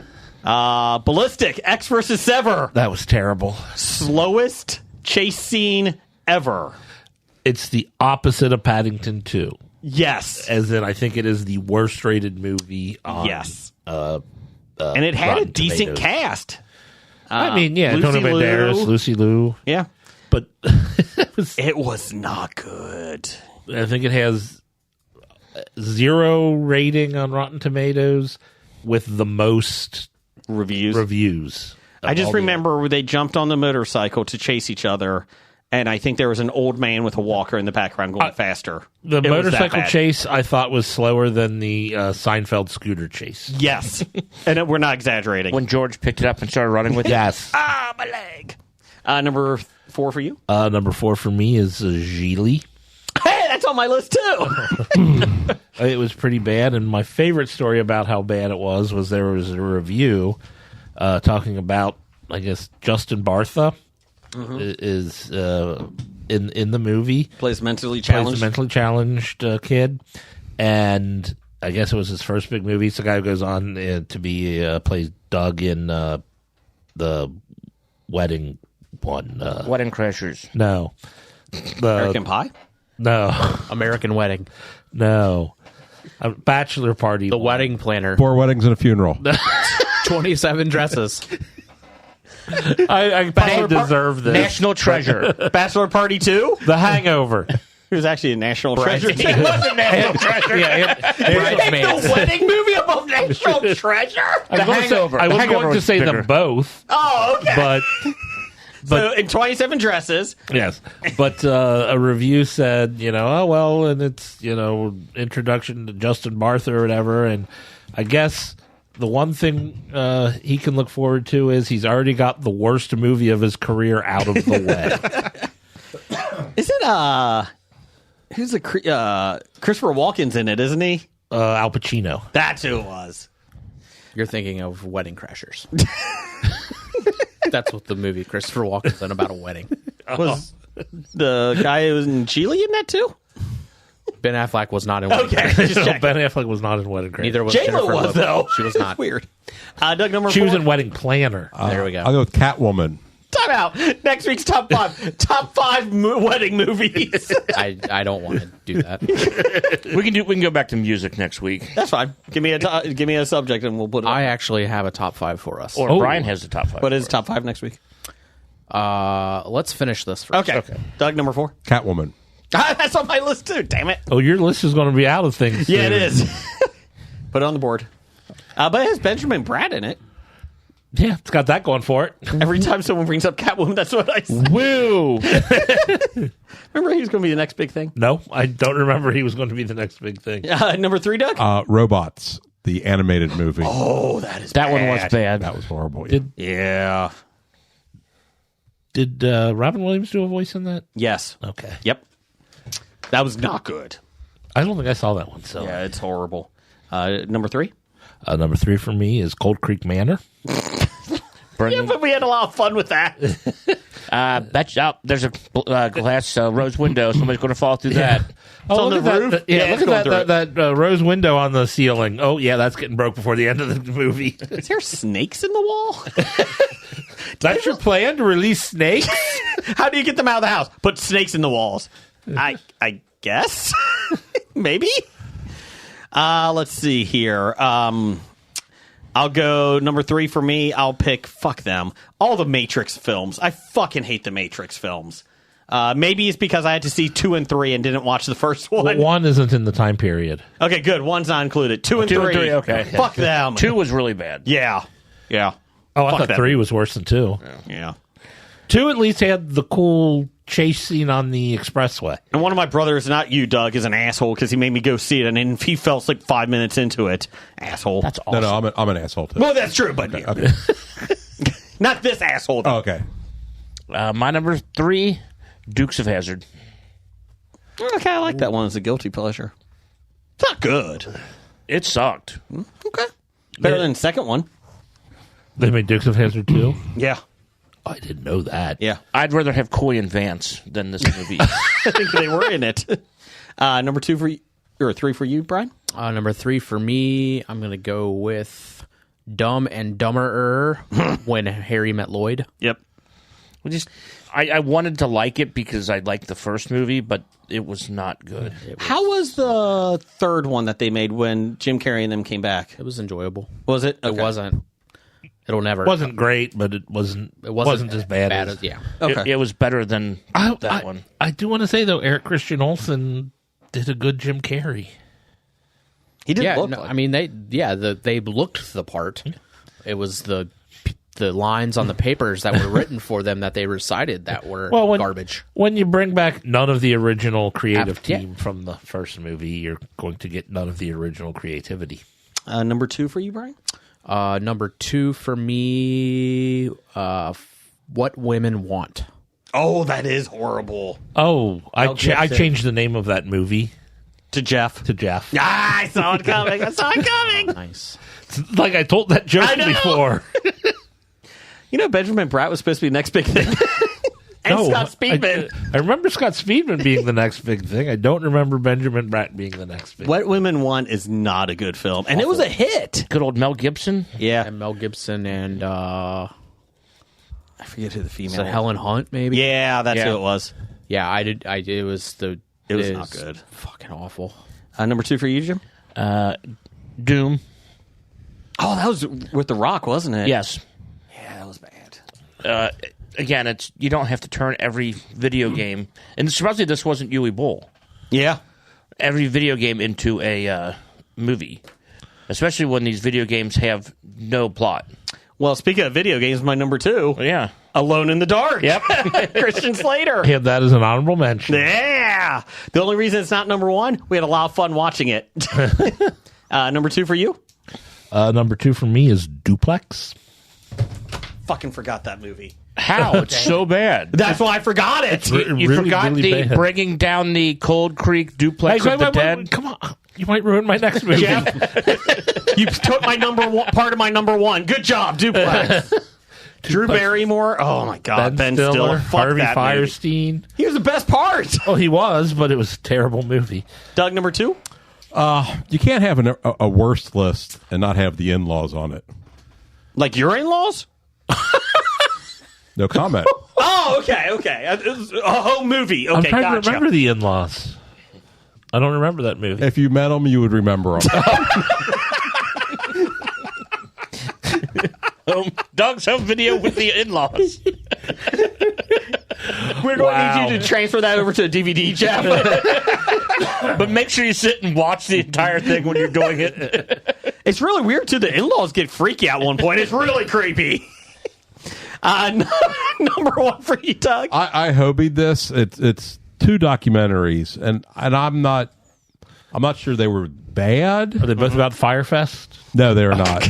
A: Ballistic, X versus Sever.
B: That was terrible.
A: Slowest chase scene ever.
B: It's the opposite of Paddington 2.
A: Yes.
B: As in, I think it is the worst rated movie on.
A: Yes. And it had
B: Rotten
A: a decent
B: Tomatoes.
A: cast.
B: I mean, yeah,
A: Lucy
B: Antonio Banderas,
A: Liu.
B: Lucy Liu.
A: Yeah.
B: But
A: It was not good.
B: I think it has 0 rating on Rotten Tomatoes with the most
A: Reviews.
B: reviews.
A: I just
B: All the-
A: remember they jumped on the motorcycle to chase each other, and I think there was an old man with a walker in the background going faster.
B: The
A: It was that
B: motorcycle
A: bad.
B: chase I thought was slower than the Seinfeld scooter chase.
A: Yes. And we're not exaggerating.
E: When George picked it up and started running with it.
B: Yes.
A: Ah, my leg. Number 4 for you?
B: Number 4 for me is Gigli.
A: Hey, that's on my list too.
B: It was pretty bad, and my favorite story about how bad it was there was a review talking about, I guess, Justin Bartha is in the movie.
A: Plays mentally
B: Plays
A: challenged.
B: a mentally challenged kid, and I guess it was his first big movie. So the guy who goes on to be plays Doug in the Wedding one.
E: Wedding Crashers.
B: No,
A: American Pie?
B: no,
F: American Wedding.
B: no. A bachelor party.
F: The
B: one.
F: Wedding Planner.
D: 4 weddings and a funeral.
F: 27 dresses.
B: I probably deserve this.
E: National Treasure.
A: Bachelor Party 2?
B: The Hangover.
A: It was actually a national treasure.
E: It was a National Treasure.
F: Bridesmaids.
A: The wedding movie above national treasure?
B: I was
E: Hangover.
B: I
E: The
B: was
E: Hangover
B: going to
E: was
B: say
E: bigger.
B: them both,
A: Oh, okay.
B: but
A: so in 27 dresses.
B: yes. But a review said, oh well, and it's introduction to Justin Bartha or whatever, and I guess the one thing he can look forward to is he's already got the worst movie of his career out of the way.
A: Is it, who's the, Christopher Walken's in it, isn't he?
B: Al Pacino.
A: That's who it was.
F: You're thinking of Wedding Crashers. That's what the movie Christopher Walken's in about a wedding.
A: Was the guy who was in Geely in that too?
F: Ben Affleck was not in Wedding
A: Okay,
F: Crashers.
A: just check.
B: Ben Affleck was not in Wedding Crashers.
F: Neither was
A: J-Lo
F: Jennifer
A: was,
F: Lopez.
A: though.
F: She was not.
A: Weird. Doug, number
B: She
A: 4.
B: was in Wedding Planner.
F: There we go.
D: I'll go with Catwoman.
A: Time out. Next week's top 5. Top 5 wedding movies.
F: I don't want to do that.
E: We can go back to music next week.
A: That's fine. Give me a subject and we'll put it
F: I
A: up.
F: actually have a top 5 for us.
E: Or Brian has the top 5.
A: What is top 5 next week?
F: Let's finish this first.
A: Okay. Doug, number 4.
D: Catwoman.
A: That's on my list too. Damn it.
B: Oh, your list is going to be out of things.
A: Yeah, it
B: soon.
A: is. Put it on the board. But it has Benjamin Bratt in it.
B: Yeah, it's got that going for it.
A: Every time someone brings up Catwoman, that's what I say.
B: Woo!
A: Remember, he was going to be the next big thing.
B: No, I don't remember he was going to be the next big thing.
A: Number 3, Doug.
D: Robots, the animated movie.
A: Oh, that is
E: that one was bad.
D: That was horrible.
A: Yeah.
B: Did Robin Williams do a voice in that?
A: Yes.
B: Okay.
A: Yep. That was not good.
B: I don't think I saw that one. So
A: Yeah, it's horrible. Number 3.
B: number 3 for me is Cold Creek Manor.
E: Bringing,
A: but we had a lot of fun with that.
E: that's out. There's a glass rose window. Somebody's going to fall through that.
B: Oh,
A: on
B: look
A: the
B: at
A: roof?
B: that!
A: Yeah,
B: Look
A: it's
B: at
A: going
B: that rose window on the ceiling. Oh, yeah, that's getting broke before the end of the movie.
A: Is there snakes in the wall?
B: That's your plan to release snakes?
A: How do you get them out of the house? Put snakes in the walls. I guess. Maybe. Let's see here. I'll go number 3 for me. I'll pick, fuck them, all the Matrix films. I fucking hate the Matrix films. Maybe it's because I had to see 2 and 3 and didn't watch the first one.
B: Well, 1 isn't in the time period.
A: Okay, good. 1's not included. 2 and 3.
E: 2 and 3, okay.
A: Fuck them.
E: 2 was really bad.
A: Yeah.
B: Oh, I
A: Fuck
B: thought
A: that.
B: 3 was worse than 2.
A: Yeah.
B: 2 at least had the cool chase scene on the expressway.
A: And one of my brothers, not you, Doug, is an asshole because he made me go see it, and then he fell asleep 5 minutes into it. Asshole.
E: That's awesome.
D: No, I'm an asshole too.
A: Well, that's true, but
D: Okay.
A: not this asshole. Though.
D: Oh, okay.
E: My number 3, Dukes of Hazzard.
A: Okay, I like that one as a guilty pleasure. It's not good.
E: It sucked.
A: Okay. Better than the second one.
B: They made Dukes of Hazzard 2?
A: Yeah.
B: I didn't know that.
A: Yeah.
E: I'd rather have Coy and Vance than this movie.
A: I think they were in it. Number 2 for you, or 3 for you, Brian?
F: Number 3 for me, I'm going to go with Dumb and Dumberer when Harry met Lloyd.
A: Yep.
E: I wanted to like it because I liked the first movie, but it was not good.
A: How was the third one that they made when Jim Carrey and them came back?
F: It was enjoyable.
A: Was it?
F: It wasn't. It'll never.
B: It wasn't great, but it wasn't as bad as
F: yeah.
A: Okay.
E: It was better than that one.
B: I do want to say, though, Eric Christian Olsen did a good Jim Carrey.
A: He didn't
F: Yeah,
A: look
F: no,
A: like
F: I mean they looked the part. It was the lines on the papers that were written for them that they recited that were garbage.
B: When you bring back none of the original creative
F: Yeah.
B: team from the first movie, you're going to get none of the original creativity.
A: Number 2 for you, Brian?
F: Number 2 for me, What Women Want.
A: Oh, that is horrible.
B: Oh, I
A: Gibson.
B: changed the name of that movie
A: To Jeff.
B: to Jeff.
A: Ah, I saw it coming.
F: Nice.
B: Like I told that joke
A: I know.
B: before.
A: You know, Benjamin Bratt was supposed to be the next big thing. And
B: No,
A: Scott Speedman.
B: I remember Scott Speedman being the next big thing. I don't remember Benjamin Bratt being the next big
A: What Women Want is not a good film. And it was a hit.
E: Good old Mel Gibson.
A: Yeah.
F: And Mel Gibson and
A: I forget who the female
F: is it
A: was.
F: Helen Hunt maybe?
A: Yeah, that's
E: Yeah.
A: who it was.
F: Yeah, I did. It was
A: It was not good.
F: Fucking awful.
A: Number 2 for you, Jim?
E: Doom.
A: Oh, that was with The Rock, wasn't it?
E: Yes.
A: Yeah, that was bad.
E: Again, it's you don't have to turn every video game, and surprisingly, this wasn't Yui Bowl.
A: Yeah.
E: Every video game into a movie, especially when these video games have no plot.
A: Well, speaking of video games, my number 2,
E: Yeah.
A: Alone in the Dark.
E: Yep.
A: Christian Slater.
B: Had that as an honorable mention.
A: Yeah. The only reason it's not number 1, we had a lot of fun watching it. Number 2 for you?
B: Number 2 for me is Duplex.
A: Fucking forgot that movie.
E: How? It's so bad.
A: That's why I forgot it.
E: You
B: really,
E: forgot
B: really
E: the
B: bad.
E: bringing down the Cold Creek duplex of the dead.
B: Come on. You might ruin my next movie.
A: Jeff, you took my number 1, part of my number 1. Good job, Duplex. Drew Barrymore. Oh my God, Ben Stiller. Fuck
B: Harvey
A: that movie.
B: Firestein.
A: He was the best part.
B: Oh, he was, but it was a terrible movie.
A: Doug, number 2.
D: You can't have a worst list and not have the in-laws on it.
A: Like your in-laws?
D: No comment.
A: Oh, okay. It was a home movie. Okay,
B: I'm trying
A: gotcha.
B: to remember the in-laws. I don't remember that movie.
D: If you met them, you would remember them.
E: Doug's home video with the in-laws.
A: We're going to need you to transfer that over to a DVD, Jeff.
E: But make sure you sit and watch the entire thing when you're doing it.
A: It's really weird, too. The in-laws get freaky at one point. It's really creepy. Number 1 for you, Doug.
D: I hobied this. It's 2 documentaries, and I'm not sure they were bad.
B: Are they both about Firefest?
D: No, they are not.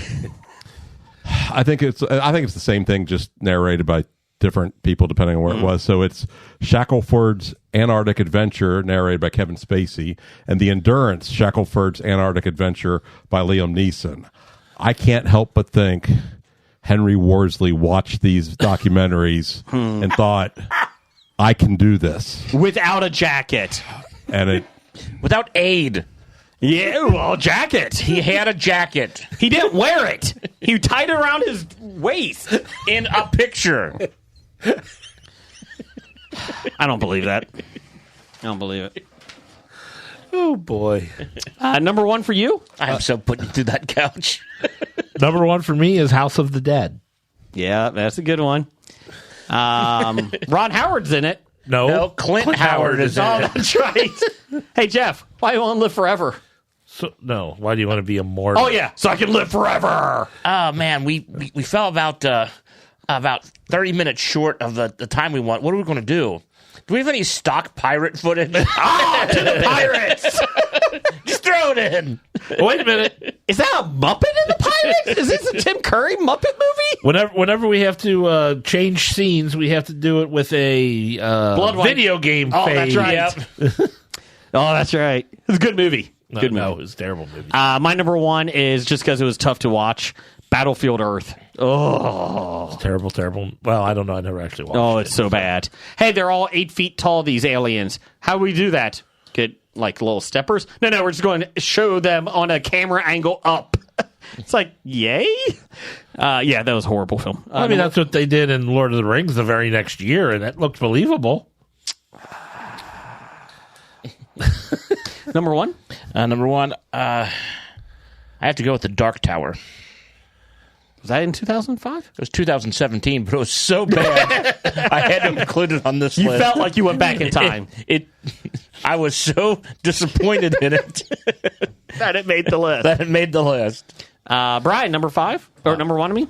D: I think it's the same thing, just narrated by different people depending on where it was. So it's Shackelford's Antarctic Adventure, narrated by Kevin Spacey, and The Endurance, Shackelford's Antarctic Adventure by Liam Neeson. I can't help but think, Henry Worsley watched these documentaries and thought, I can do this.
A: Without a jacket.
D: And it
E: Without aid.
A: Yeah, well, jacket.
E: He had a jacket.
A: He didn't wear it. He tied it around his waist.
E: In a picture.
A: I don't believe that. I don't believe it.
B: Oh, boy.
A: Number one for you?
E: I'm so putting you through that couch.
B: Number one for me is House of the Dead.
A: Yeah, that's a good one. Ron Howard's in it.
E: No, Clint Howard is in
A: Oh,
E: it.
A: that's right. Hey, Jeff, why do you want to live forever?
B: So, no, why do you want to be immortal?
A: Oh, yeah, so I can live forever.
E: Oh, man, we fell about 30 minutes short of the time we want. What are we going to do? Do we have any stock pirate footage?
A: To the pirates.
E: Just throw it in.
B: Wait a minute.
A: Is that a Muppet in the Pirates? Is this a Tim Curry Muppet movie?
B: Whenever we have to change scenes, we have to do it with a video game
A: Oh,
B: fade.
A: that's right.
E: Yep.
A: Oh, that's right. It's a good movie.
B: No,
A: Good
B: no,
A: movie.
B: it was a terrible movie.
A: My number one is just because it was tough to watch. Battlefield Earth. Oh,
B: Terrible, terrible. Well, I don't know. I never actually watched
A: oh,
B: it.
A: it's so bad. Hey, they're all 8 feet tall. These aliens. How do we do that? Get like little steppers? No, we're just going to show them on a camera angle up. It's like, yay. Yeah, that was a horrible film.
B: I mean, that's what they did in Lord of the Rings the very next year, and it looked believable.
A: Number one.
E: Number one, I have to go with The Dark Tower.
A: Was that in 2005?
E: It was 2017, but it was so bad I had to include it on this list.
A: You felt like you went back in time.
E: I was so disappointed in it
A: that it made the list.
E: that it made the list.
A: Brian, number five? Or number one, I mean?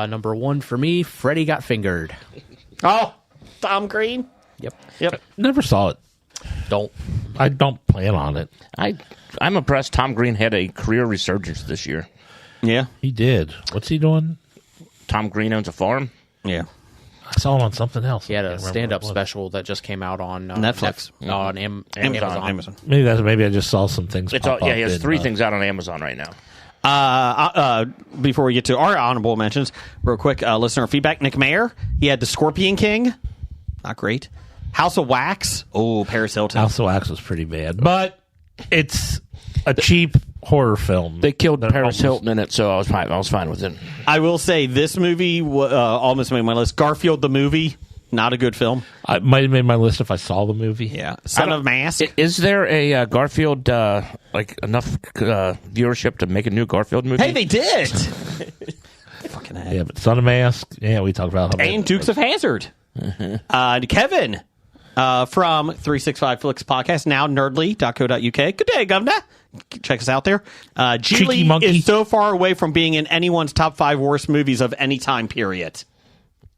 F: Number one for me, Freddy Got Fingered.
A: Oh, Tom Green?
F: Yep.
B: Never saw it. I don't plan on it.
E: I'm impressed Tom Green had a career resurgence this year.
A: Yeah.
B: He did. What's he doing?
E: Tom Green owns a farm.
A: Yeah.
B: I saw him on something else.
F: He had
B: I
F: a
B: can't remember
F: stand-up
B: what it was.
F: special that just came out on
A: Netflix.
F: On Amazon.
B: Maybe I just saw some things.
E: It's
B: pop
E: all, yeah,
B: up
E: he has
B: in,
E: 3 things out on Amazon right now.
A: Before we get to our honorable mentions, real quick, listener feedback. Nick Mayer, he had The Scorpion King. Not great. House of Wax. Oh, Paris Hilton.
B: House of Wax was pretty bad, but it's a cheap horror film.
E: They killed
B: That
E: Paris
B: almost-
E: Hilton in it, so I was fine with it.
A: I will say this movie almost made my list. Garfield the movie, not a good film.
B: I might have made my list if I saw the movie.
A: Yeah. Son of Mask.
E: Is there a Garfield like enough viewership to make a new Garfield movie?
A: Hey, they did. Fucking head.
B: Yeah, but Son of Mask. Yeah, we talked about how
A: And Dukes of Hazzard. Kevin from 365 Flicks Podcast, now nerdly.co.uk. Good day, Governor. Check us out there.
B: Cheeky
A: Geely
B: monkey.
A: is so far away from being in anyone's top 5 worst movies of any time period.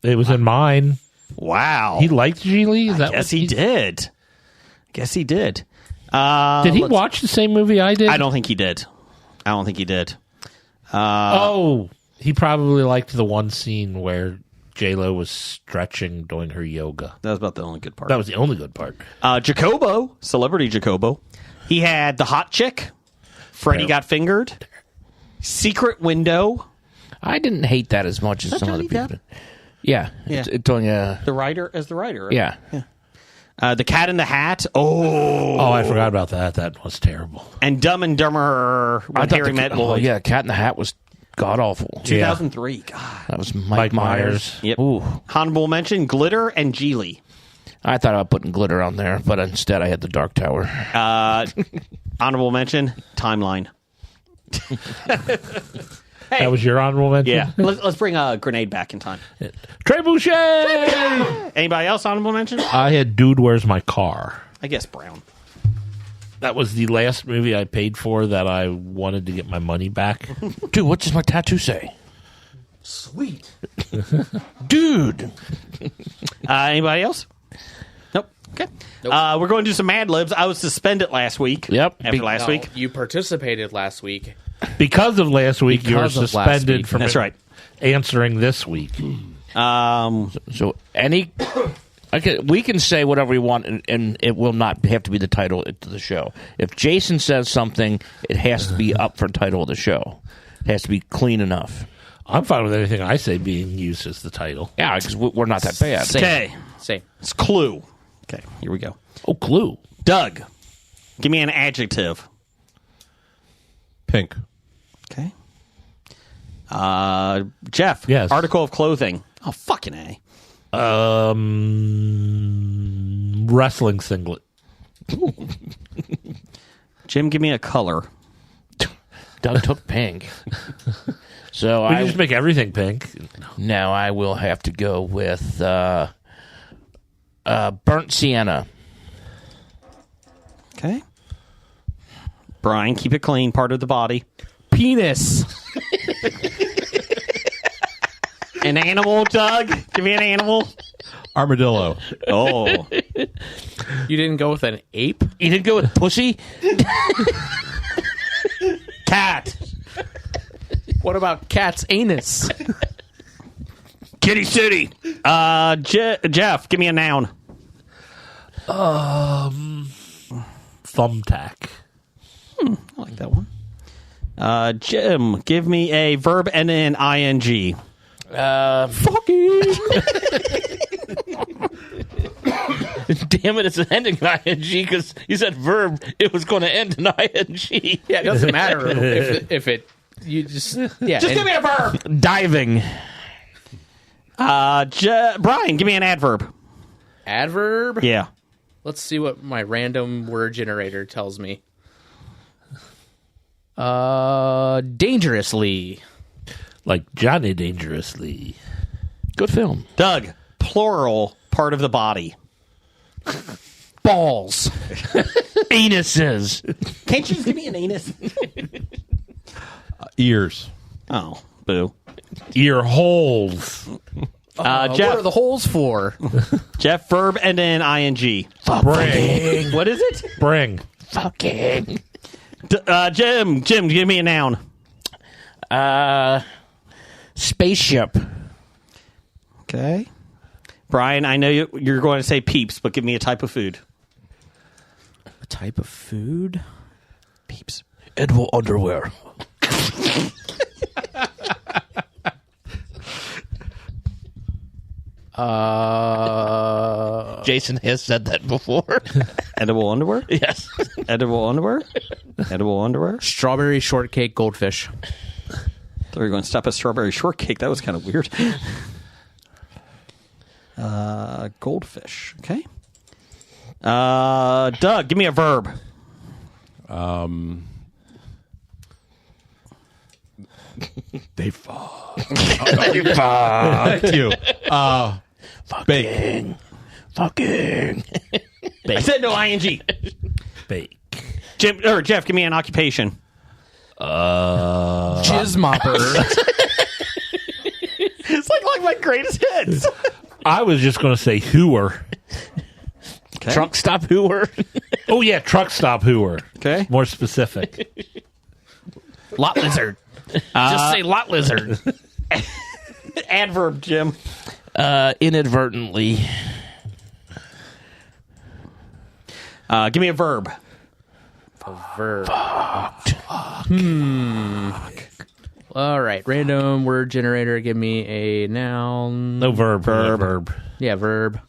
B: it was in mine.
A: Wow.
B: He liked Geely. Is that
A: Guess
B: what
A: he did. Guess he did.
B: Did he watch the same movie I did?
A: I don't think he did.
B: He probably liked the one scene where J-Lo was stretching doing her yoga.
A: That was about the only good part.
B: That was the only good part.
A: Jacobo, celebrity Jacobo. He had The Hot Chick. Freddy Got Fingered. Secret Window.
E: I didn't hate that as much as some other
A: Johnny
E: people.
A: Depp?
E: did. Yeah,
A: Yeah.
E: It's doing
A: The writer. Right?
E: yeah.
A: The Cat in the Hat. Oh.
B: Oh, I forgot about that. That was terrible.
A: And Dumb and Dumber When Harry Met Lloyd.
E: yeah, Cat in the Hat was god awful.
A: 2003. God.
E: That was Mike Myers.
A: Yep.
E: Ooh,
A: Honorable mention, Glitter and Geely.
E: I thought about putting Glitter on there, but instead I had the Dark Tower.
A: Honorable mention, Timeline.
B: That was your honorable mention?
A: Yeah. Let's bring a grenade back in time.
B: Trebuchet!
A: Anybody else honorable mention?
B: I had Dude, Where's My Car?
A: I guess Brown.
B: That was the last movie I paid for that I wanted to get my money back.
E: Dude, what does my tattoo say?
G: Sweet.
E: Dude.
A: Anybody else? Nope. Okay. We're going to do some Mad Libs. I was suspended last week.
E: Yep.
A: After last week.
F: You participated last week.
B: Because of last week, you were
F: Because of last
B: suspended
F: week.
B: from
A: That's right.
B: answering this week.
E: So we can say whatever we want, and it will not have to be the title to the show. If Jason says something, it has to be up for title of the show. It has to be clean enough.
B: I'm fine with anything I say being used as the title.
E: Yeah, because we're not that bad.
F: Same.
A: Okay.
F: Same.
A: It's Clue. Okay, here we go.
B: Oh, Clue.
A: Doug, give me an adjective.
D: Pink.
A: Okay. Jeff.
B: Yes.
A: Article of clothing. Oh, fucking A.
B: Wrestling singlet.
A: Jim, give me a color.
E: Doug took pink. So
B: We can just make everything pink.
E: now I will have to go with burnt sienna.
A: Okay. Brian, keep it clean. Part of the body.
F: Penis.
A: An animal, Doug? Give me an animal.
D: Armadillo.
A: Oh.
F: You didn't go with an ape?
E: You didn't go with pussy?
A: Cat.
F: What about cat's anus?
A: Kitty City. Jeff, give me a noun.
B: Thumbtack.
A: I like that one. Jim, give me a verb and an ing.
E: Fucking. Damn it, it's an ending in ing because you said verb. It was going to end in ing.
F: Yeah, it doesn't matter if it. You just yeah.
A: Just give me a verb.
E: Diving.
A: Brian, give me an adverb.
F: Adverb.
A: Yeah.
F: Let's see what my random word generator tells me. Dangerously.
B: Like Johnny Dangerously.
E: Good film.
A: Doug, plural, part of the body.
F: Balls.
E: Anuses.
A: Can't you just give me an anus?
D: Ears.
A: Oh, boo.
B: Ear holes.
F: What
A: Jeff,
F: are the holes for?
A: Jeff, verb and then ing.
B: Bring.
A: What is it?
B: Bring.
E: Fucking.
A: Jim, give me a noun.
E: Spaceship.
A: Okay. Brian, I know you're going to say peeps, but give me a type of food.
F: A type of food?
A: Peeps.
E: Edible underwear. Jason has said that before.
A: Edible underwear?
E: Yes.
A: Edible underwear? Edible underwear?
F: Strawberry shortcake goldfish.
A: Thought we were going to stop at strawberry shortcake. That was kind of weird. Goldfish. Okay. Doug, give me a verb.
D: They fall.
E: Thank
D: you. Bake.
E: Fucking.
A: I said no ing.
B: Bake.
A: Jeff, give me an occupation.
F: Jizz mopper.
A: It's like my greatest hits.
B: I was just going to say hooer.
A: Okay.
E: Truck stop hooer.
B: Oh, yeah, truck stop hooer.
A: Okay.
B: More specific.
F: Lot lizard. Just say lot lizard.
A: Adverb, Jim.
E: Inadvertently.
A: Give me a verb.
F: Verb. All right. Random word generator. Give me a noun.
B: No verb. Verb.
F: Yeah, verb.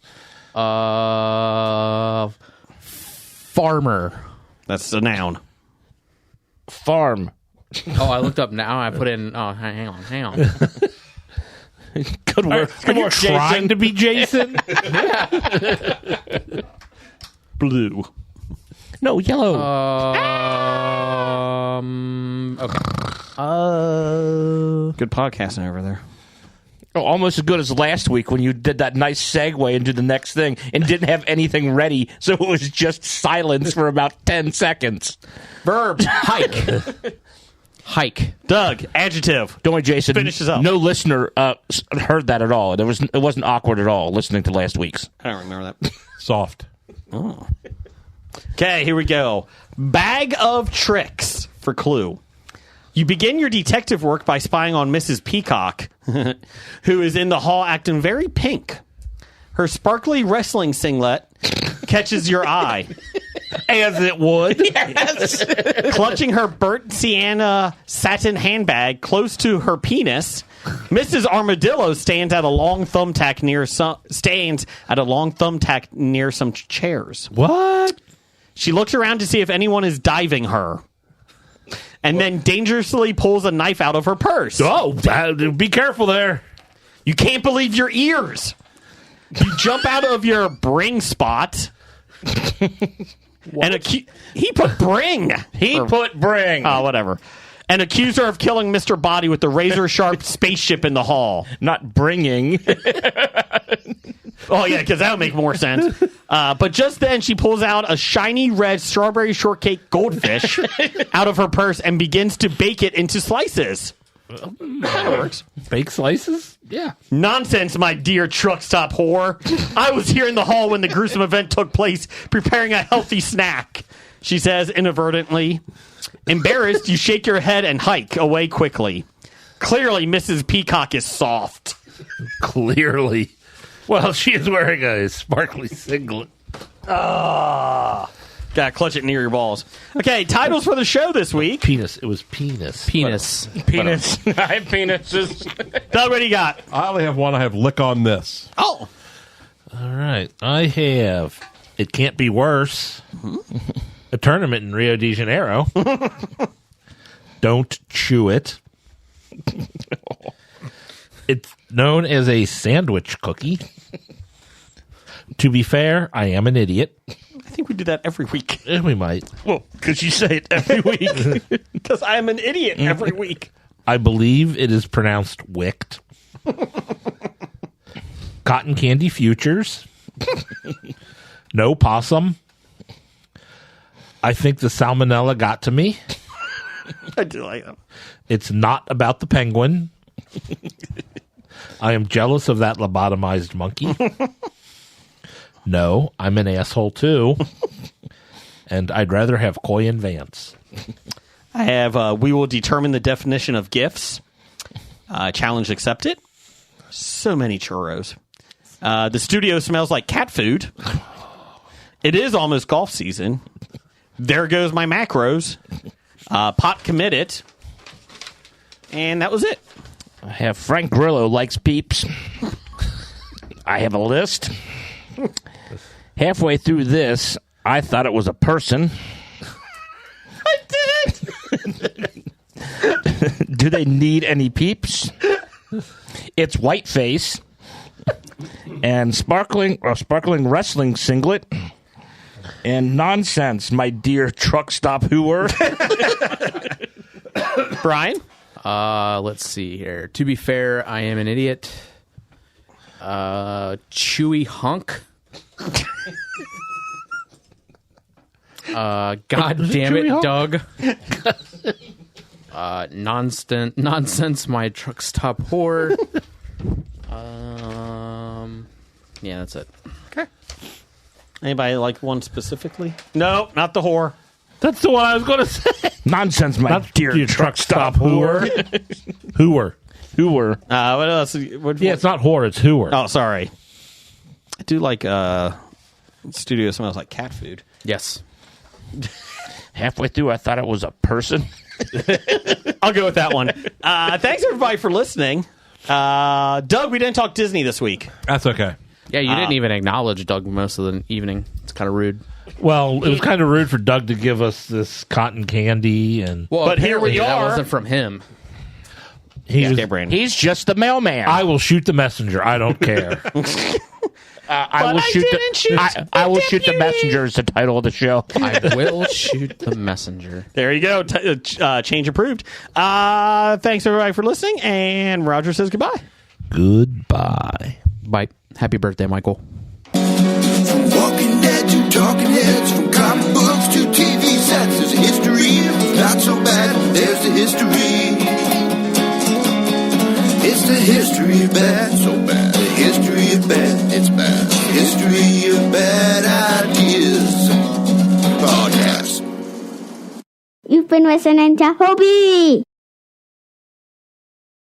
F: Farmer.
A: That's a noun.
E: Farm.
F: Oh, I looked up now. I put in. Oh, hang on.
E: Good work.
B: Are you trying to be Jason?
A: Blue.
E: No, yellow.
F: Okay.
A: Good podcasting over there.
E: Oh, almost as good as last week when you did that nice segue into the next thing and didn't have anything ready, so it was just silence for about 10 seconds.
A: Verb.
F: Hike. Hike.
A: Doug, adjective.
E: Don't worry, Jason.
A: Finishes up.
E: No listener heard that at all. It wasn't awkward at all listening to last week's.
A: I don't remember that.
D: Soft.
A: Oh. Okay, here we go. Bag of tricks for Clue. You begin your detective work by spying on Mrs. Peacock, who is in the hall acting very pink. Her sparkly wrestling singlet catches your eye.
B: As it would.
A: Yes. Clutching her burnt sienna satin handbag close to her penis, Mrs. Armadillo stands at a long thumbtack near some chairs.
B: What?
A: She looks around to see if anyone is diving her, and then dangerously pulls a knife out of her purse.
B: Oh, be careful there.
A: You can't believe your ears. You jump out of your bring spot. And he put bring.
E: He put bring.
A: Oh, whatever. And accuse her of killing Mr. Body with the razor-sharp spaceship in the hall.
E: Not bringing.
A: Oh, yeah, because that would make more sense. But just then, she pulls out a shiny red strawberry shortcake goldfish out of her purse and begins to bake it into slices. That works.
B: Fake slices? Yeah.
A: Nonsense, my dear truck stop whore. I was here in the hall when the gruesome event took place, preparing a healthy snack, she says inadvertently. Embarrassed, you shake your head and hike away quickly. Clearly, Mrs. Peacock is soft.
B: Clearly. Well, she is wearing a sparkly singlet.
A: Gotta clutch it near your balls. Okay, titles for the show this week.
B: Penis. It was penis.
F: Penis.
E: Penis. I have penises.
A: Doug, what do you got?
D: I only have one. I have lick on this.
A: Oh.
B: All right. I have It Can't Be Worse. A tournament in Rio de Janeiro. Don't Chew It. It's known as a sandwich cookie. To be fair, I am an idiot.
A: I think we do that every week.
B: We might.
E: Well, because you say it every week.
A: Because I am an idiot every week.
B: I believe it is pronounced wicked. Cotton Candy Futures. No possum. I think the salmonella got to me.
A: I do like them.
B: It's not about the penguin. I am jealous of that lobotomized monkey. No, I'm an asshole too. And I'd rather have Coy and Vance.
A: I have we will determine the definition of gifts. Challenge accepted. So many churros. The studio smells like cat food. It is almost golf season. There goes my macros. Pot committed. And that was it.
E: I have Frank Grillo likes peeps. I have a list. Halfway through this, I thought it was a person.
A: I did it!
E: Do they need any peeps? It's Whiteface. And sparkling wrestling singlet. And nonsense, my dear truck stop hooer.
A: Brian?
F: Let's see here. To be fair, I am an idiot. Chewy hunk. God damn it, Doug. Nonsense, my truck stop whore. Yeah, that's it.
A: Okay. Anybody like one specifically? No, not the whore.
B: That's the one I was going to say.
E: Nonsense, my dear truck stop whore.
B: Hooer.
E: Hooer.
A: What else?
B: Yeah, it's not whore, it's hooer.
A: Oh, sorry. I do like studio smells like cat food.
F: Yes.
E: Halfway through, I thought it was a person.
A: I'll go with that one. Thanks, everybody, for listening. Doug, we didn't talk Disney this week.
D: That's okay.
F: Yeah, you didn't even acknowledge Doug most of the evening. It's kind of rude.
B: Well, it was kind of rude for Doug to give us this cotton candy, and
F: Well,
A: But here we
F: apparently that
A: are.
F: wasn't from him.
E: He's just the mailman.
B: I will shoot the messenger. I don't care.
E: I will shoot I will shoot the messenger is the title of the show.
F: I will shoot the messenger.
A: There you go. Change approved. Thanks, everybody, for listening. And Roger says goodbye.
B: Goodbye.
F: Bye. Happy birthday, Michael.
C: From Walking Dead to Talking Heads, from comic books to TV sets, there's a history. Not so bad, there's the history. It's the history of bad, so bad. The history of bad, it's bad. History of bad ideas. Podcast.
J: You've been listening to Hobie.